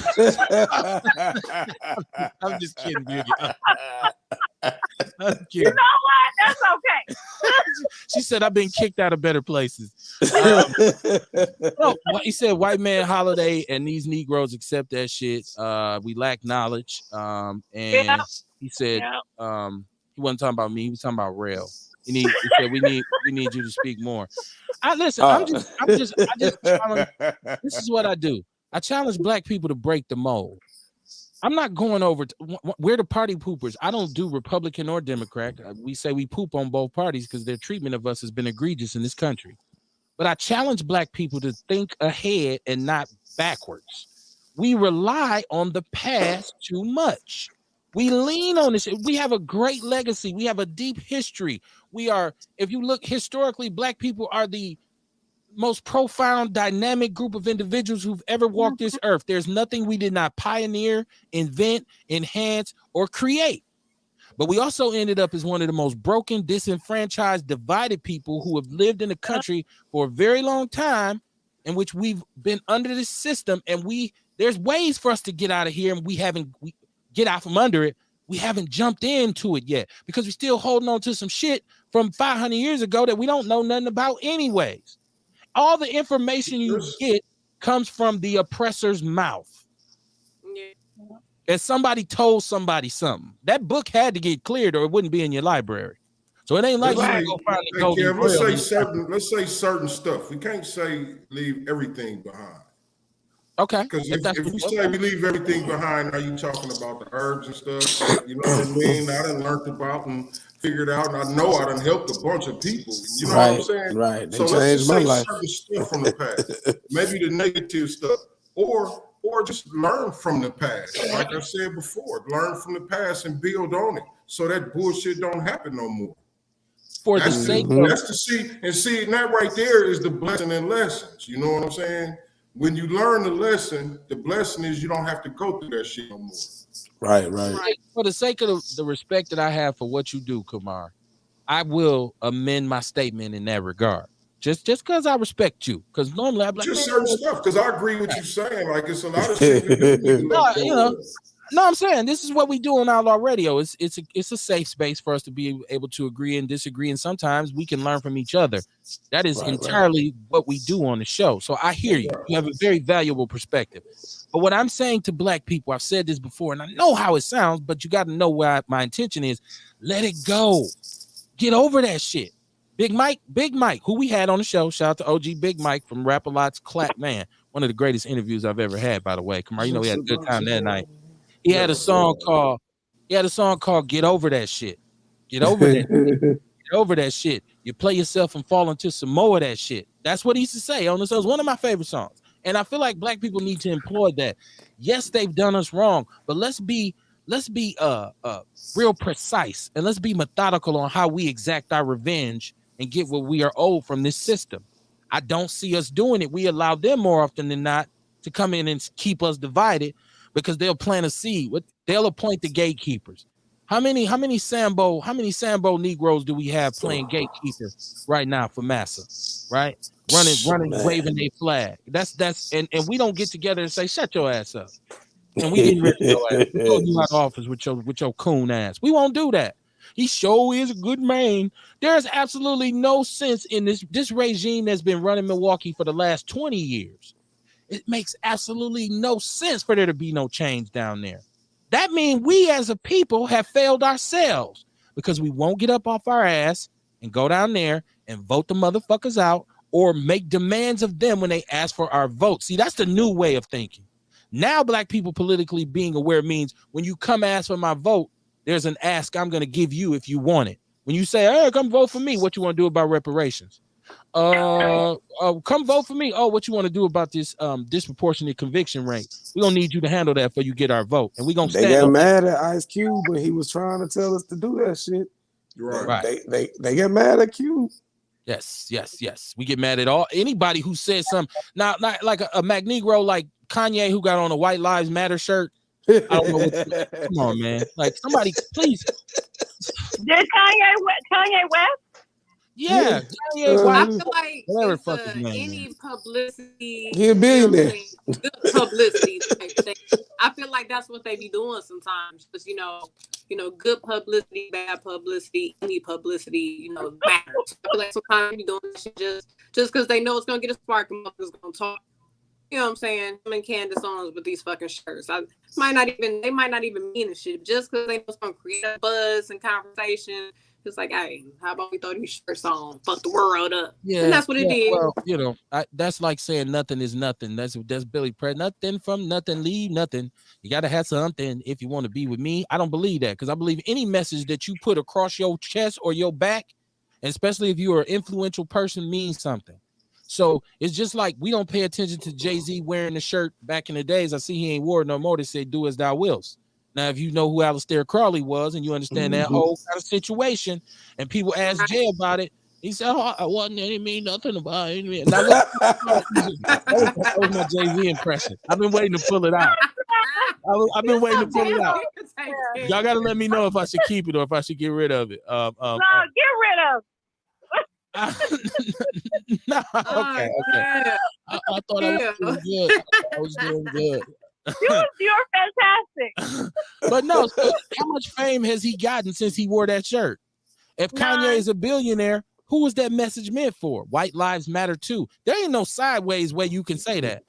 just kidding, beauty. I'm kidding. You know what? That's okay. She said I've been kicked out of better places. No, he said white man holiday and these Negroes accept that shit. We lack knowledge. And he said he wasn't talking about me. He was talking about rail. He said we need you to speak more. I'm just challenge. This is what I do. I challenge black people to break the mold. I'm not going over. We're the party poopers. I don't do Republican or Democrat. We say we poop on both parties because their treatment of us has been egregious in this country. But I challenge black people to think ahead and not backwards. We rely on the past too much. We lean on this. We have a great legacy. We have a deep history. We are, if you look historically, black people are the most profound, dynamic group of individuals who've ever walked this earth. There's nothing we did not pioneer, invent, enhance, or create. But we also ended up as one of the most broken, disenfranchised, divided people who have lived in the country for a very long time, in which we've been under this system, and there's ways for us to get out of here, and we get out from under it. We haven't jumped into it yet because we're still holding on to some shit from 500 years ago that we don't know nothing about anyways. All the information you get comes from the oppressor's mouth. And somebody told somebody something. That book had to get cleared or it wouldn't be in your library. So it ain't like you go find the golden grail. Let's say certain stuff. We can't say leave everything behind. Okay. Because if you say we leave everything behind, are you talking about the herbs and stuff? You know what I mean? I done learned about and figured out, and I know I done helped a bunch of people. You know what I'm saying? Right. They so let's changed my say life. certain stuff from the past, maybe the negative stuff, or just learn from the past. Like I said before, learn from the past and build on it, so that bullshit don't happen no more. For the sake of that's to see, and that right there is the blessing and lessons. You know what I'm saying? When you learn the lesson, the blessing is you don't have to go through that shit no more. Right. For the sake of the respect that I have for what you do, Kumar, I will amend my statement in that regard. Just because I respect you. Because normally I'm like, just certain stuff. Because I agree with you saying, like it's a lot of shit to do. No, I'm saying this is what we do on Outlaw Radio. It's a safe space for us to be able to agree and disagree, and sometimes we can learn from each other. That is entirely what we do on the show. So I hear you. You have a very valuable perspective. But what I'm saying to black people, I've said this before, and I know how it sounds, but you got to know where my intention is. Let it go. Get over that shit. Big Mike, who we had on the show. Shout out to OG Big Mike from Rap-A-Lot's Clap Man. One of the greatest interviews I've ever had, by the way. Come on, you know we had a good time that night. He had a song called Get Over That Shit. Get over that shit. Get over that shit. You play yourself and fall into some more of that shit. That's what he used to say on the show. It's one of my favorite songs. And I feel like black people need to employ that. Yes, they've done us wrong, but let's be real precise and let's be methodical on how we exact our revenge and get what we are owed from this system. I don't see us doing it. We allow them more often than not to come in and keep us divided, because they'll plant a seed. They'll appoint the gatekeepers. How many Sambo Negroes do we have playing gatekeeper right now for Massa? Right? Running, waving their flag. That's and we don't get together and say, shut your ass up. And we getting rid of your ass. We told you out of office with your coon ass. We won't do that. He sure is a good man. There's absolutely no sense in this regime that's been running Milwaukee for the last 20 years. It makes absolutely no sense for there to be no change down there. That means we as a people have failed ourselves because we won't get up off our ass and go down there and vote the motherfuckers out or make demands of them when they ask for our vote. See, that's the new way of thinking. Now, black people politically being aware means when you come ask for my vote, there's an ask I'm going to give you if you want it. When you say, "Hey, come vote for me," what you want to do about reparations? Come vote for me. Oh, what you want to do about this disproportionate conviction rate? We're gonna need you to handle that before you get our vote, and we're gonna They stand got up. mad at Ice Cube when he was trying to tell us to do that shit. Right. They get mad at Cube. Yes. We get mad at anybody who says something. Not like a Magnegro like Kanye who got on a White Lives Matter shirt. I don't know what. Come on, man. Like somebody, please. Did Kanye West? Yeah. I feel like Whatever it's, fuck his name any is. publicity, He a billionaire. good publicity type thing. I feel like that's what they be doing sometimes. Because good publicity, bad publicity, any publicity, matters. I feel like sometimes they be doing this shit just because they know it's gonna get a spark and motherfuckers gonna talk. You know what I'm saying? I'm in Candace Owens with these fucking shirts. They might not even mean the shit. Just because they know it's gonna create a buzz and conversation. It's like, hey, how about we throw these shirts on, fuck the world up? Yeah, and that's what it did. Well, that's like saying nothing is nothing. That's Billy Preston. Nothing from nothing, leave nothing. You got to have something if you want to be with me. I don't believe that because I believe any message that you put across your chest or your back, and especially if you're an influential person, means something. So it's just like we don't pay attention to Jay-Z wearing the shirt back in the days. I see he ain't wore no more. They say, "Do as thou wills." Now, if you know who Aleister Crowley was and you understand that whole kind of situation, and people ask Jay about it, he said, "Oh, I wasn't. It didn't mean nothing about it." Now, that was my Jay-Z impression. I've been waiting to pull it out. I've been waiting to pull it out. Y'all got to let me know if I should keep it or if I should get rid of it. No, get rid of it. No, okay. I thought I was doing good. You're fantastic. But no, so how much fame has he gotten since he wore that shirt? If Kanye is a billionaire, who was that message meant for? White lives matter too. There ain't no sideways way you can say that.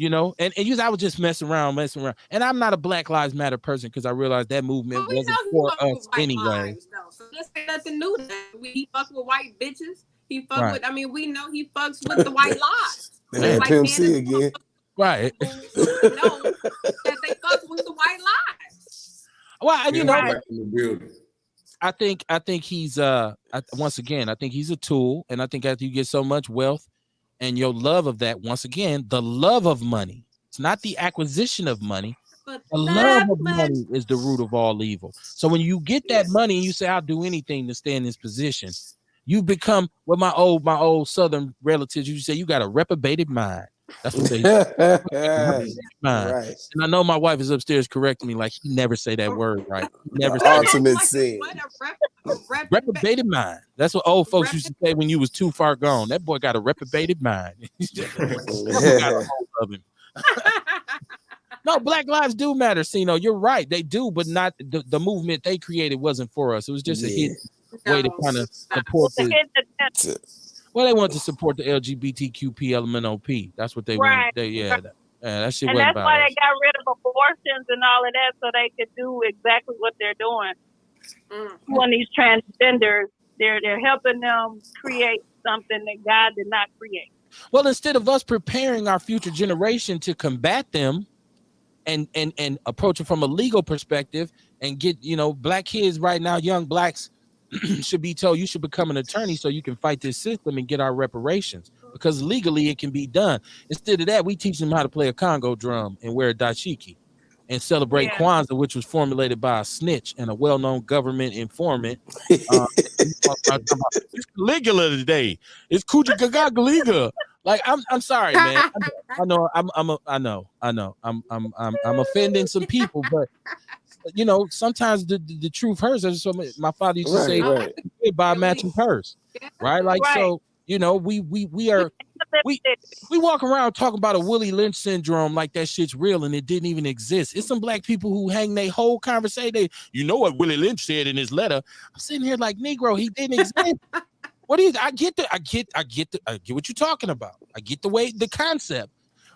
And I was just messing around. And I'm not a Black Lives Matter person because I realized that movement wasn't for us anyway. So this ain't nothing new. He fucks with white bitches. He fucks with. I mean, we know he fucks with the white lives. Like Pimp C again. Right. Know that they fuck with the white lives. Well, I think he's once again, I think he's a tool, and I think after you get so much wealth and your love of that, once again, the love of money. It's not the acquisition of money. But the love of money is the root of all evil. So when you get that money and you say, "I'll do anything to stay in this position," you become what my old Southern relatives used to say, you got a reprobated mind. That's what they say. Right. And I know my wife is upstairs correcting me, like he never say that word right. Never say ultimate sin. Reprobated mind. That's what old folks used to say when you was too far gone. That boy got a reprobated mind. Got a hold of him. No, Black lives do matter. You're right. They do, but not the movement they created wasn't for us. It was just a hidden way to kind of support well, they want to support the LGBTQP. That's what they want. That shit. And that's why they got rid of abortions and all of that, so they could do exactly what they're doing. When these transgenders, they're helping them create something that God did not create. Well, instead of us preparing our future generation to combat them and approach it from a legal perspective and get, Black kids right now, young Blacks should be told you should become an attorney so you can fight this system and get our reparations, because legally it can be done. Instead of that, we teach them how to play a Congo drum and wear a dashiki and celebrate Kwanzaa, which was formulated by a snitch and a well-known government informant. It's Caligula today. It's Kuja. Like I'm sorry, man. I know I'm offending some people, but sometimes the truth hurts. So my father used to say, buy a matching purse, right? Like so, we walk around talking about a Willie Lynch syndrome like that shit's real and it didn't even exist. It's some Black people who hang their whole conversation. What Willie Lynch said in his letter. I'm sitting here like, Negro, he didn't exist. What is? I get what you're talking about. I get the concept,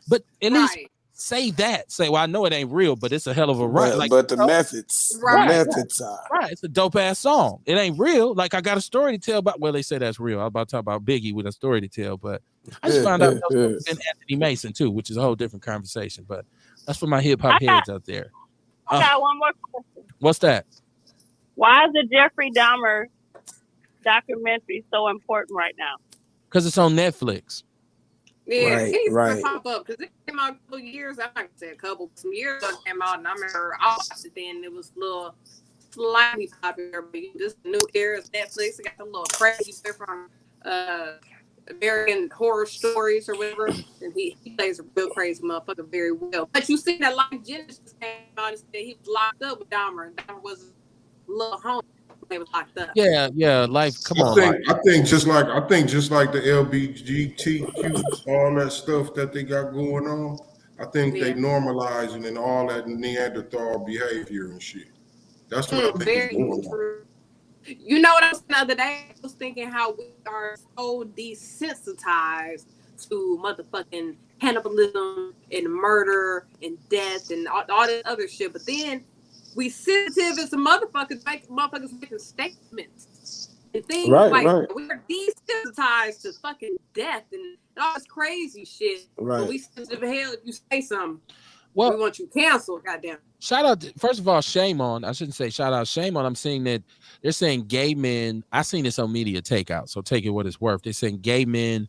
but at least say that. Say, well, I know it ain't real, but it's a hell of a right. But the methods, methods are right. It's a dope ass song. It ain't real. Like I got a story to tell about. Well, they say that's real. I was about to talk about Biggie with a story to tell, but I just found out that was Anthony Mason too, which is a whole different conversation. But that's for my hip hop heads out there. I got one more question. What's that? Why is the Jeffrey Dahmer documentary so important right now? Because it's on Netflix. Yeah, Right, it needs right. to pop up because it came out a couple of years. I'm not gonna say some years ago it came out, and I remember I watched it then. It was a little slightly popular, but this new era of Netflix. It got the little crazy stuff from American Horror Stories or whatever, and he plays a real crazy motherfucker very well. But you see that Life Genesis came out and said he was locked up with Dahmer, and Dahmer was a little homie when they was locked up. Yeah, life. Come on, I think just like the LGBTQ, all that stuff that they got going on. I think they normalizing and all that Neanderthal behavior and shit. That's what I think is Very going on. true. You know what I was the other day? I was thinking how we are so desensitized to motherfucking cannibalism and murder and death and all this other shit. But then we sensitive as motherfuckers making statements and things Right. we're desensitized to fucking death and all this crazy shit. Right. But we sensitive as hell if you say something. Well, we want you canceled, goddamn. Shout out, first of all, shame on. I shouldn't say shout out, shame on. I'm seeing that they're saying gay men. I seen this on Media Takeout, so take it what it's worth. They're saying gay men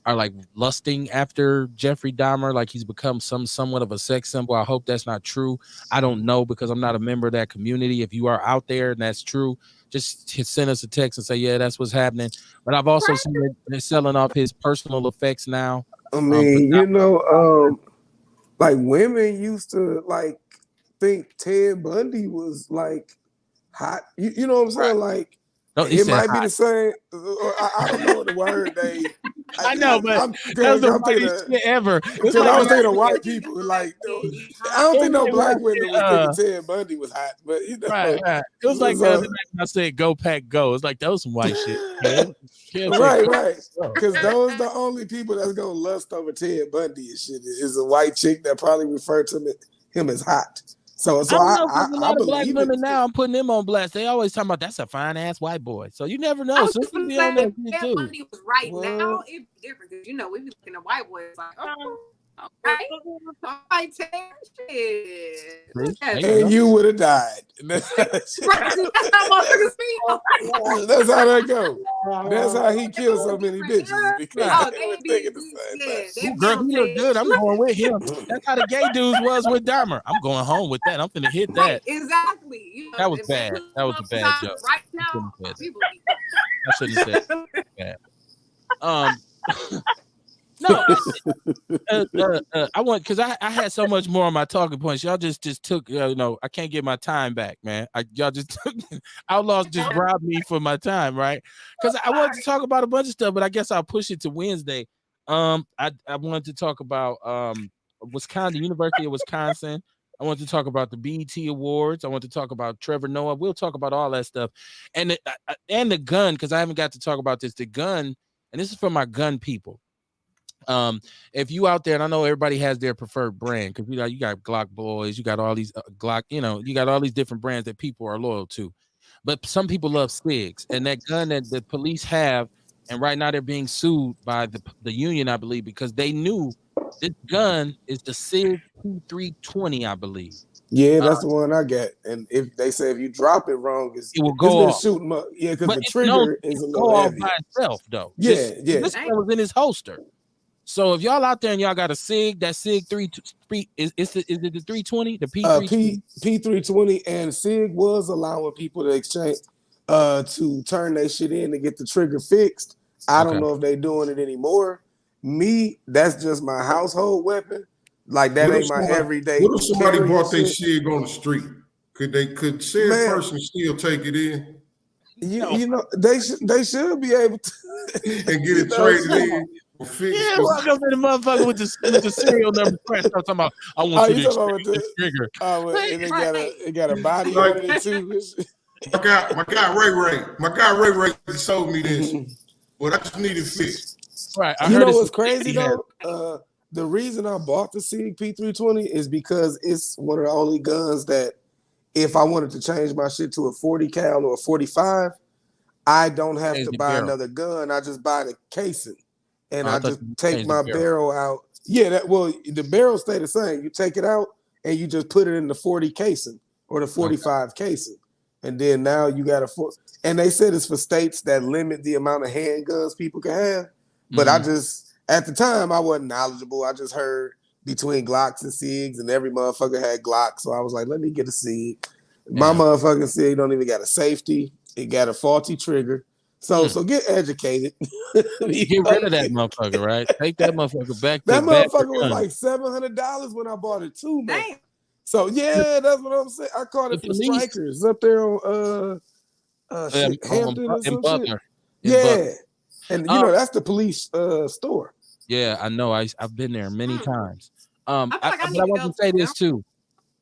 are like lusting after Jeffrey Dahmer, like he's become somewhat of a sex symbol. I hope that's not true. I don't know because I'm not a member of that community. If you are out there and that's true, just send us a text and say, yeah, that's what's happening. But I've also seen that they're selling off his personal effects now. I mean, like women used to like think Ted Bundy was like hot. You know what I'm saying? Like it might be the same. I don't know what the word they. I know, but that's the whitest shit ever. Because I was thinking of white people. Like I don't think no black women was thinking Ted Bundy was hot. But right. It was like the other night when I said "Go Pack Go." It's like that was some white shit. Man. Right. Because those the only people that's gonna lust over Ted Bundy and shit is a white chick that probably referred to him as hot. So I a lot of black women now. I'm putting them on blast. They always talking about that's a fine ass white boy. So you never know. So be on that shit too. Bundy was right now. It'd be different because we be looking at white boys like, okay, I shit. And you would have died. That's how that goes. That's how he killed so many bitches. Because they were thinking the same thing. Girl, he look good. I'm going with him. That's how the gay dudes was with Dahmer. I'm going home with that. I'm finna hit that. Right, exactly. That was bad. That was a bad joke. Right now, I shouldn't have said that. No, I want because I had so much more on my talking points. Y'all just took I can't get my time back, man. Y'all just took Outlaws just robbed me for my time, right? Because I wanted to talk about a bunch of stuff, but I guess I'll push it to Wednesday. I wanted to talk about Wisconsin, University of Wisconsin. I want to talk about the BET Awards. I want to talk about Trevor Noah. We'll talk about all that stuff, and the gun because I haven't got to talk about this. The gun, and this is for my gun people. If you out there, and I know everybody has their preferred brand because you got Glock boys, you got all these Glock, you got all these different brands that people are loyal to. But some people love SIGs, and that gun that the police have, and right now they're being sued by the union, I believe, because they knew this gun is the SIG P320, I believe. Yeah, that's the one I got. And if they say if you drop it wrong, it will go off. Shoot them up. Yeah, because the trigger is a little heavy. By itself, though. Yeah. This one was in his holster. So if y'all out there and y'all got a SIG, that SIG 3 is it the 320? The P320? P320 and SIG was allowing people to exchange to turn their shit in to get the trigger fixed. I don't know if they're doing it anymore. Me, that's just my household weapon. Like that ain't my everyday. What if somebody bought their SIG on the street? Could SIG person still take it in? You know they should be able to and get it traded in. Yeah, walk up to the motherfucker with the serial number press. I'm talking about. I want you to exchange the trigger. And it got a body on it too. My guy Ray Ray sold me this, but I just need it fixed. Right. You know what's crazy though? The reason I bought the SIG P320 is because it's one of the only guns that if I wanted to change my shit to a 40 cal or a 45, I don't have to buy another gun. I just buy the casing. And I just take my barrel out. Yeah, the barrel stay the same. You take it out and you just put it in the 40 casing or the 45 casing. and then now you got and they said it's for states that limit the amount of handguns people can have. But I just, at the time, I wasn't knowledgeable. I just heard between Glocks and SIGs, and every motherfucker had Glocks. So I was like, let me get a SIG. My motherfucking SIG don't even got a safety. It got a faulty trigger. So get educated. Get rid of that motherfucker, right? Take that motherfucker back. That motherfucker was like $700 when I bought it too, man. Damn. So yeah, that's what I'm saying. I caught it from Strikers up there on Hampton or some shit. Yeah, and you know that's the police store. Yeah, I know. I've been there many times. But I want to say this too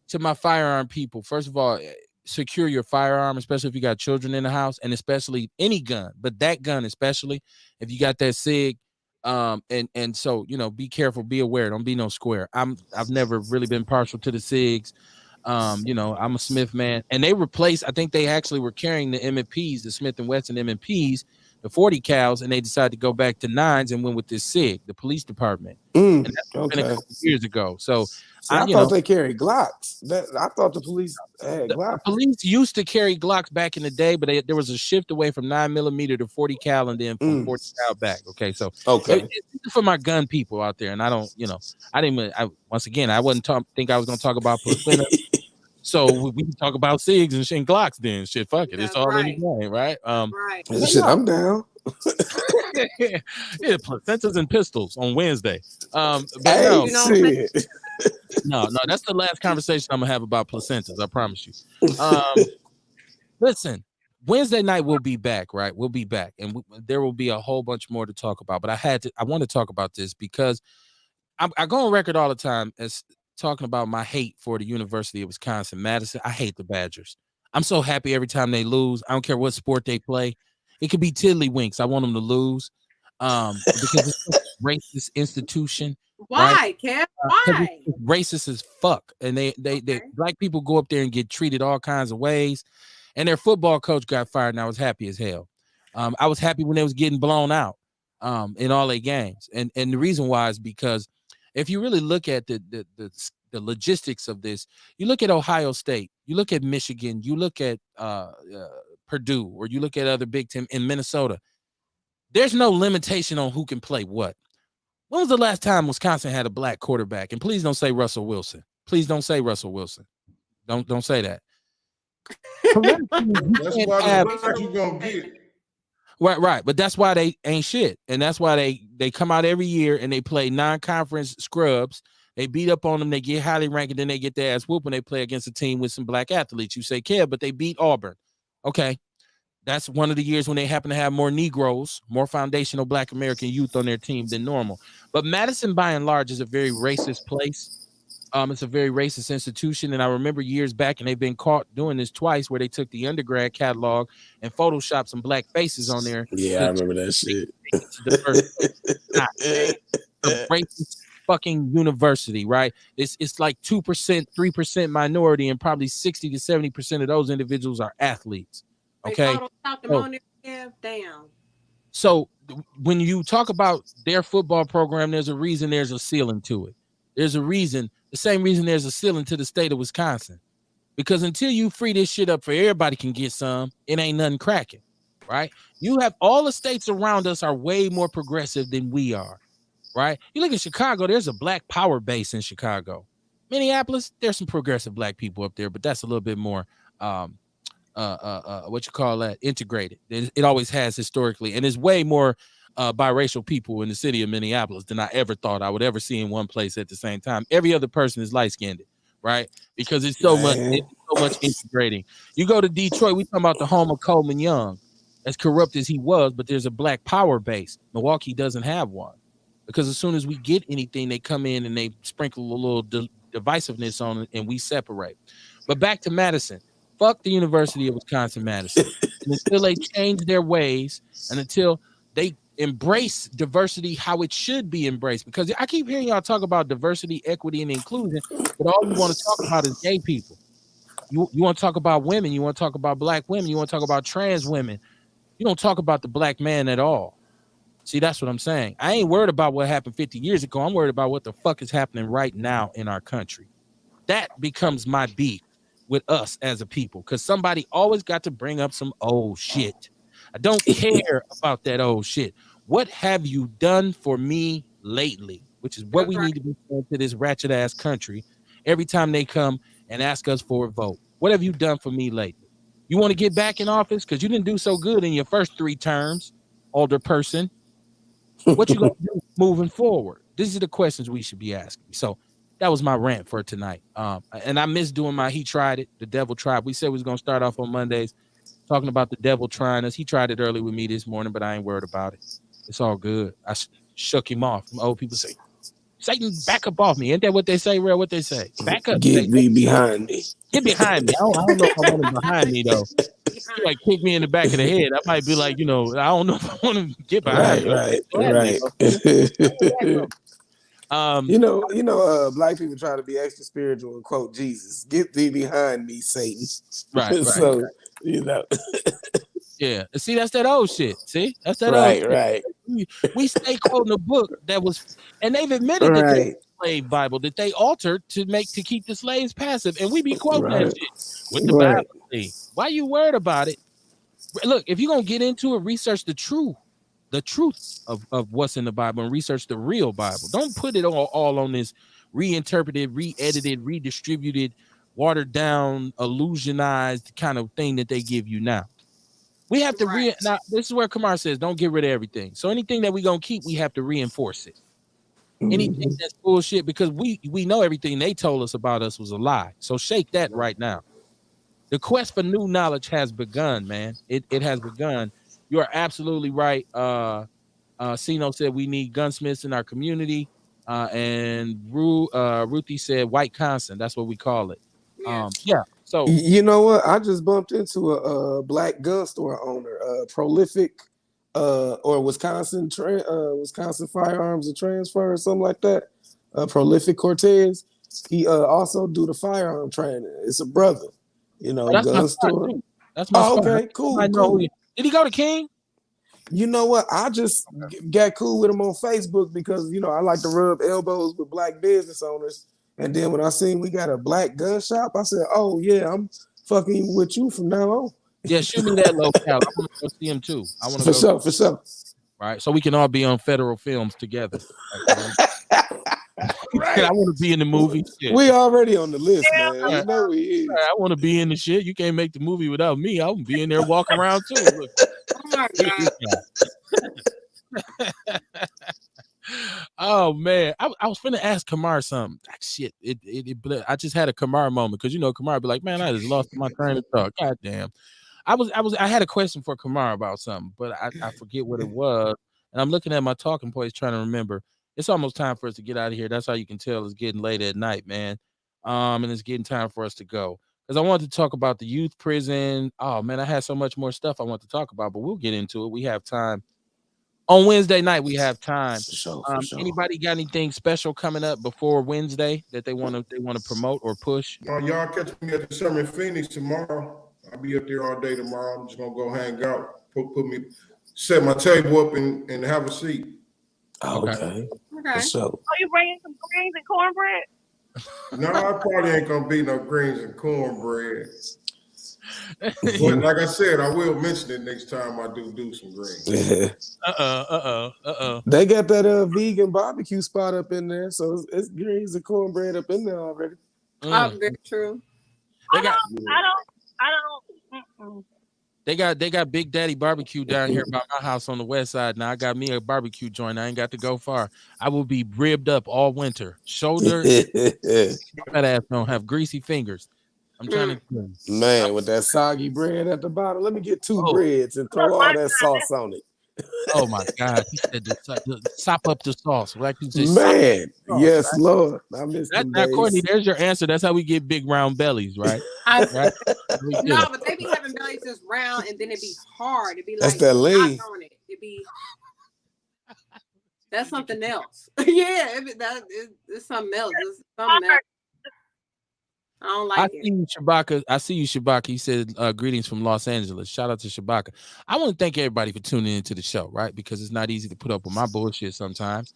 to my firearm people. First of all, secure your firearm, especially if you got children in the house, and especially any gun, but that gun especially if you got that SIG. And so be careful, be aware. Don't be no square. I've never really been partial to the SIGs. I'm a Smith man, and they replaced. I think they actually were carrying the M&Ps, the Smith and Wesson M&Ps, the 40 cals, and they decided to go back to 9s and went with this SIG, the police department. And that's been a couple years ago. So I thought they carried Glocks. I thought the police had Glocks. The police used to carry Glocks back in the day, but there was a shift away from 9mm to 40 cal, and then from 40 cal back. Okay, so it's for my gun people out there, and I don't, once again, I wasn't think I was going to talk about placenta. So we can talk about SIGs and Glocks then. Shit, fuck it. It's all in the game, right? Shit, I'm down. Yeah, placentas and pistols on Wednesday. But no, that's the last conversation I'm gonna have about placentas. I promise you. Listen, Wednesday night we'll be back, right? We'll be back, and there will be a whole bunch more to talk about. But I want to talk about this because I go on record all the time as talking about my hate for the University of Wisconsin-Madison. I hate the Badgers. I'm so happy every time they lose. I don't care what sport they play. It could be tiddlywinks. I want them to lose because it's a racist institution. Why, right? Kev? Why? It's racist as fuck. And they black people go up there and get treated all kinds of ways. And their football coach got fired, and I was happy as hell. I was happy when they was getting blown out in all their games. And the reason why is because if you really look at the logistics of this, you look at Ohio State, you look at Michigan, you look at Purdue, or you look at other Big Ten in Minnesota, there's no limitation on who can play what. When was the last time Wisconsin had a black quarterback? And please don't say Russell Wilson. Please don't say Russell Wilson. Don't say that. That's why you're gonna get. Right. But that's why they ain't shit. And that's why they come out every year and they play non-conference scrubs. They beat up on them, they get highly ranked, and then they get their ass whooped when they play against a team with some black athletes. You say, Kev, but they beat Auburn. Okay. That's one of the years when they happen to have more Negroes, more foundational black American youth on their team than normal. But Madison, by and large, is a very racist place. It's a very racist institution. And I remember years back, and they've been caught doing this twice, where they took the undergrad catalog and photoshopped some black faces on there. Yeah, I remember that shit. The racist fucking university, right? It's like 2%, 3% minority, and probably 60 to 70% of those individuals are athletes. Okay. Damn. So when you talk about their football program, there's a reason there's a ceiling to it. There's a reason, the same reason there's a ceiling to the state of Wisconsin. Because until you free this shit up for everybody can get some, it ain't nothing cracking, right? You have all the states around us are way more progressive than we are, right? You look at Chicago, there's a black power base in Chicago. Minneapolis, there's some progressive black people up there, but that's a little bit more integrated. It always has historically, and there's way more biracial people in the city of Minneapolis than I ever thought I would ever see in one place at the same time. Every other person is light-skinned, right? Because it's so much integrating. You go to Detroit, we talking about the home of Coleman Young, as corrupt as he was, but there's a black power base. Milwaukee doesn't have one, because as soon as we get anything, they come in and they sprinkle a little divisiveness on it, and we separate. But back to Madison. Fuck the University of Wisconsin-Madison. And until they change their ways, and until they embrace diversity how it should be embraced, because I keep hearing y'all talk about diversity, equity, and inclusion, but all you want to talk about is gay people. You want to talk about women. You want to talk about black women. You want to talk about trans women. You don't talk about the black man at all. See, that's what I'm saying. I ain't worried about what happened 50 years ago. I'm worried about what the fuck is happening right now in our country. That becomes my beef. with us as a people, because somebody always got to bring up some old shit. I don't care about that old shit. What have you done for me lately? Which is what we need to be saying to this ratchet ass country every time they come and ask us for a vote. What have you done for me lately? You want to get back in office because you didn't do so good in your first 3 terms, older person. What you gonna do moving forward? These are the questions we should be asking. So that was my rant for tonight. And I miss doing my He Tried It, the devil tried. We said we was gonna start off on Mondays talking about the devil trying us. He tried it early with me this morning, but I ain't worried about it. It's all good. I shook him off. Old people say, Satan, back up off me. Ain't that what they say, real? What they say? Back up. Get thee behind me. Get behind me. I don't know if I want him behind me, though. You like kick me in the back of the head. I might be like, I don't know if I want to get behind you. Right. Black people try to be extra spiritual and quote Jesus. Get thee behind me, Satan. Right. So, Yeah. See, that's that old shit. See? That's that old shit. Right. We stay quoting a book that was, and they've admitted that they slave Bible that they altered to keep the slaves passive, and we be quoting that shit with the Bible. Why you worried about it? Look, if you're gonna get into it, research the truth of what's in the Bible and research the real Bible. Don't put it all on this reinterpreted, re-edited, redistributed, watered down, illusionized kind of thing that they give you now. We have to now this is where Kamar says don't get rid of everything. So anything that we're gonna keep, we have to reinforce it. Anything that's bullshit, because we know everything they told us about us was a lie. So shake that right now. The quest for new knowledge has begun, man. It has begun. You are absolutely right. Sino said we need gunsmiths in our community. And Ruthie said white constant. That's what we call it. Yeah. So you know what? I just bumped into a black gun store owner, prolific, or Wisconsin Firearms and Transfer or something like that. Prolific Cortez. He also do the firearm training. It's a brother, gun store. That's my spot. Okay, cool. Did he go to King? You know what? I just got cool with him on Facebook because I like to rub elbows with black business owners. And then when I seen we got a black gun shop, I said, "Oh yeah, I'm fucking with you from now on." Yeah, shoot me that locale. I want to go see him too. I want to go for sure. Right, so we can all be on federal films together. Right. I want to be in the movie. Shit. We already on the list, man. You know we is. I want to be in the shit. You can't make the movie without me. I'll be in there walking around too. Look. Oh my God. Oh man, I was finna ask Kamar something. Shit, I just had a Kamar moment because Kamar be like, man, I just lost my train of thought. God damn. I had a question for Kamar about something, but I forget what it was, and I'm looking at my talking points trying to remember. It's almost time for us to get out of here. That's how you can tell it's getting late at night, man. And it's getting time for us to go because I wanted to talk about the youth prison. Oh man, I had so much more stuff I want to talk about, but we'll get into it. We have time. On Wednesday night, we have time. For sure. Anybody got anything special coming up before Wednesday that they want to promote or push? Y'all catch me at the Summer in Phoenix tomorrow. I'll be up there all day tomorrow. I'm just gonna go hang out, set my table up and have a seat. Okay. For sure. Oh, you bringing some greens and cornbread? No, I probably ain't gonna be no greens and cornbread. But like I said, I will mention it next time I do some greens. They got that vegan barbecue spot up in there, so it's greens and cornbread up in there already. Very true. I don't. They got Big Daddy Barbecue down here by my house on the west side. Now I got me a barbecue joint. I ain't got to go far. I will be ribbed up all winter. Shoulder, that ass don't have greasy fingers. I'm trying to, man, with that soggy bread at the bottom. Let me get 2 breads and throw all that sauce on it. Oh my God! He said to sop up the sauce. Like you said, man, yes, right? Lord. I miss that. Now, Courtney, there's your answer. That's how we get big round bellies, right? Right? No, but they be having bellies just round, and then it be hard. It be like that's that lean. It be that's something else. Yeah, it's something else. It's something else. I don't like it. I see you, Shabaka. He said, greetings from Los Angeles. Shout out to Shabaka. I want to thank everybody for tuning into the show, right? Because it's not easy to put up with my bullshit sometimes.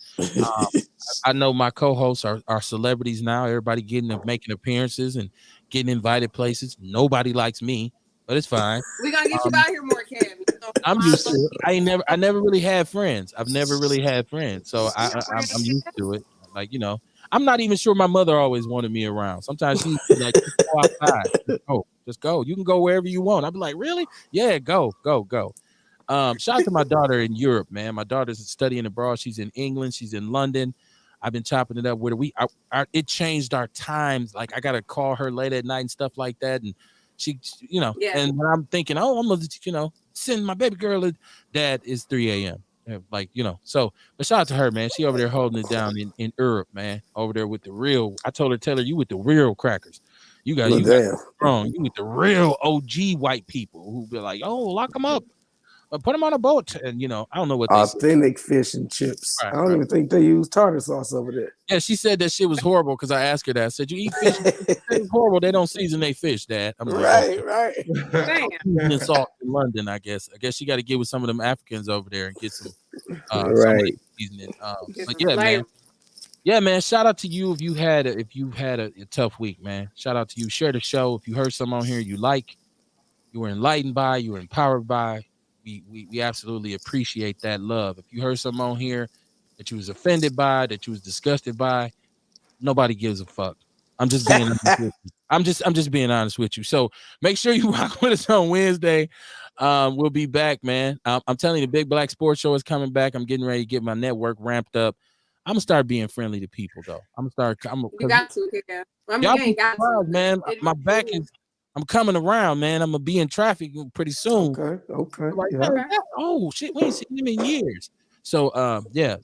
I know my co-hosts are celebrities now. Everybody making appearances and getting invited places. Nobody likes me, but it's fine. We're gonna get you out here more, Kev. I'm used to it. I never really had friends. I've never really had friends, so I'm used to it. Like, I'm not even sure my mother always wanted me around. Sometimes she'd be like, just go outside. Just go. You can go wherever you want. I'd be like, really? Yeah, go. Shout out to my daughter in Europe, man. My daughter's studying abroad. She's in England. She's in London. I've been chopping it up with her. It changed our times. Like, I got to call her late at night and stuff like that. And she, and when I'm thinking, I'm going to, send my baby girl a dad is 3 a.m. Like, so, but shout out to her, man. She over there holding it down in Europe, man. Over there with the real. I told her, tell her, you with the real crackers. You got wrong. You with the real OG white people who be like, lock them up. Put them on a boat, and I don't know what they authentic fish and chips. Right, I don't even think they use tartar sauce over there. Yeah, she said that shit was horrible because I asked her that. I said, "You eat fish? It's horrible. They don't season their fish, Dad." I'm like, right. Seasoning salt in London, I guess. I guess she got to get with some of them Africans over there and get some seasoning. But yeah, man. Yeah, man. Shout out to you if you had a tough week, man. Shout out to you. Share the show if you heard some on here you like, you were enlightened by, you were empowered by. We absolutely appreciate that love. If you heard something on here that you was offended by, that you was disgusted by, nobody gives a fuck. I'm just being honest with you. I'm just being honest with you. So make sure you rock with us on Wednesday. We'll be back, man. I'm telling you, the Big Black Sports Show is coming back. I'm getting ready to get my network ramped up. I'm gonna start being friendly to people, though. You got to, yeah. Y'all be surprised, man. My back is. I'm coming around, man. I'm gonna be in traffic pretty soon. Okay. Like, oh shit, we ain't seen him in years. So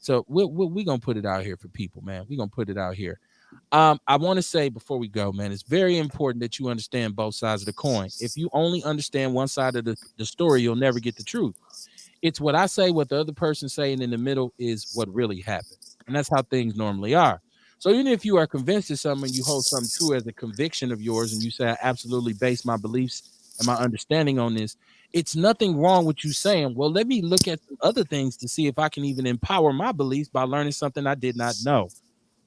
so we gonna put it out here for people, man. We gonna put it out here. I want to say before we go, man, it's very important that you understand both sides of the coin. If you only understand one side of the story, you'll never get the truth. It's what I say, what the other person saying in the middle is what really happened, and that's how things normally are. So even if you are convinced of something, you hold something true as a conviction of yours, and you say, I absolutely base my beliefs and my understanding on this, it's nothing wrong with you saying, well, let me look at some other things to see if I can even empower my beliefs by learning something I did not know.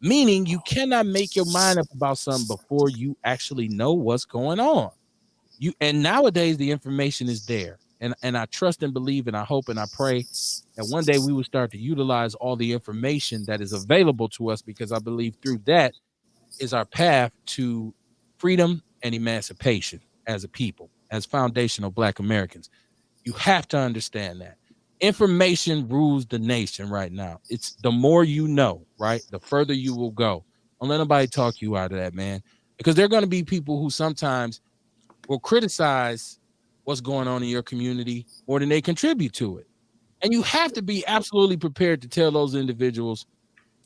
Meaning you cannot make your mind up about something before you actually know what's going on. And nowadays the information is there. And I trust and believe and I hope and I pray that one day we will start to utilize all the information that is available to us, because I believe through that is our path to freedom and emancipation as a people, as foundational Black Americans. You have to understand that. Information rules the nation right now. It's the more you know, right? The further you will go. Don't let nobody talk you out of that, man. Because there are going to be people who sometimes will criticize what's going on in your community more than they contribute to it. And you have to be absolutely prepared to tell those individuals,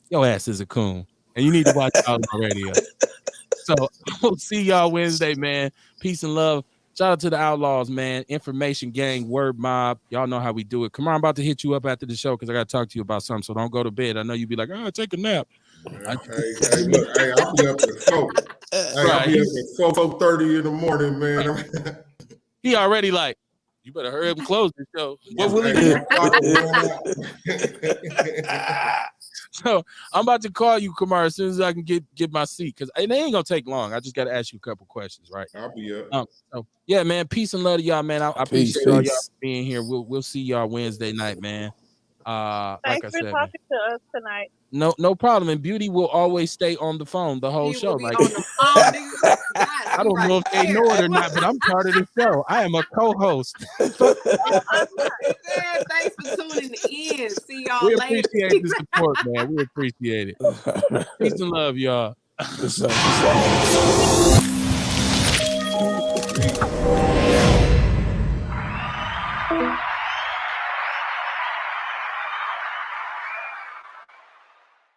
your ass is a coon, and you need to watch Outlaw Radio. So we'll see y'all Wednesday, man. Peace and love. Shout out to the Outlaws, man. Information gang, word mob. Y'all know how we do it. Come on, I'm about to hit you up after the show because I got to talk to you about something. So don't go to bed. I know you'd be like, take a nap. Look, I'll be up at 4. I'll be up at 4:30 in the morning, man. He already like, you better hurry up and close the show. What will he do? So I'm about to call you, Kamar, as soon as I can get my seat, because it ain't gonna take long. I just got to ask you a couple questions, right? I'll be up. So yeah, man. Peace and love to y'all, man. I appreciate all y'all being here. We'll see y'all Wednesday night, man. Thanks like I said, talking to us tonight. No problem. And Beauty will always stay on the phone the whole show. Like, I don't know if they know it or not, but I'm part of the show. I am a co-host. Thanks for tuning in. See y'all later. We appreciate the support, man. We appreciate it. Peace and love, y'all.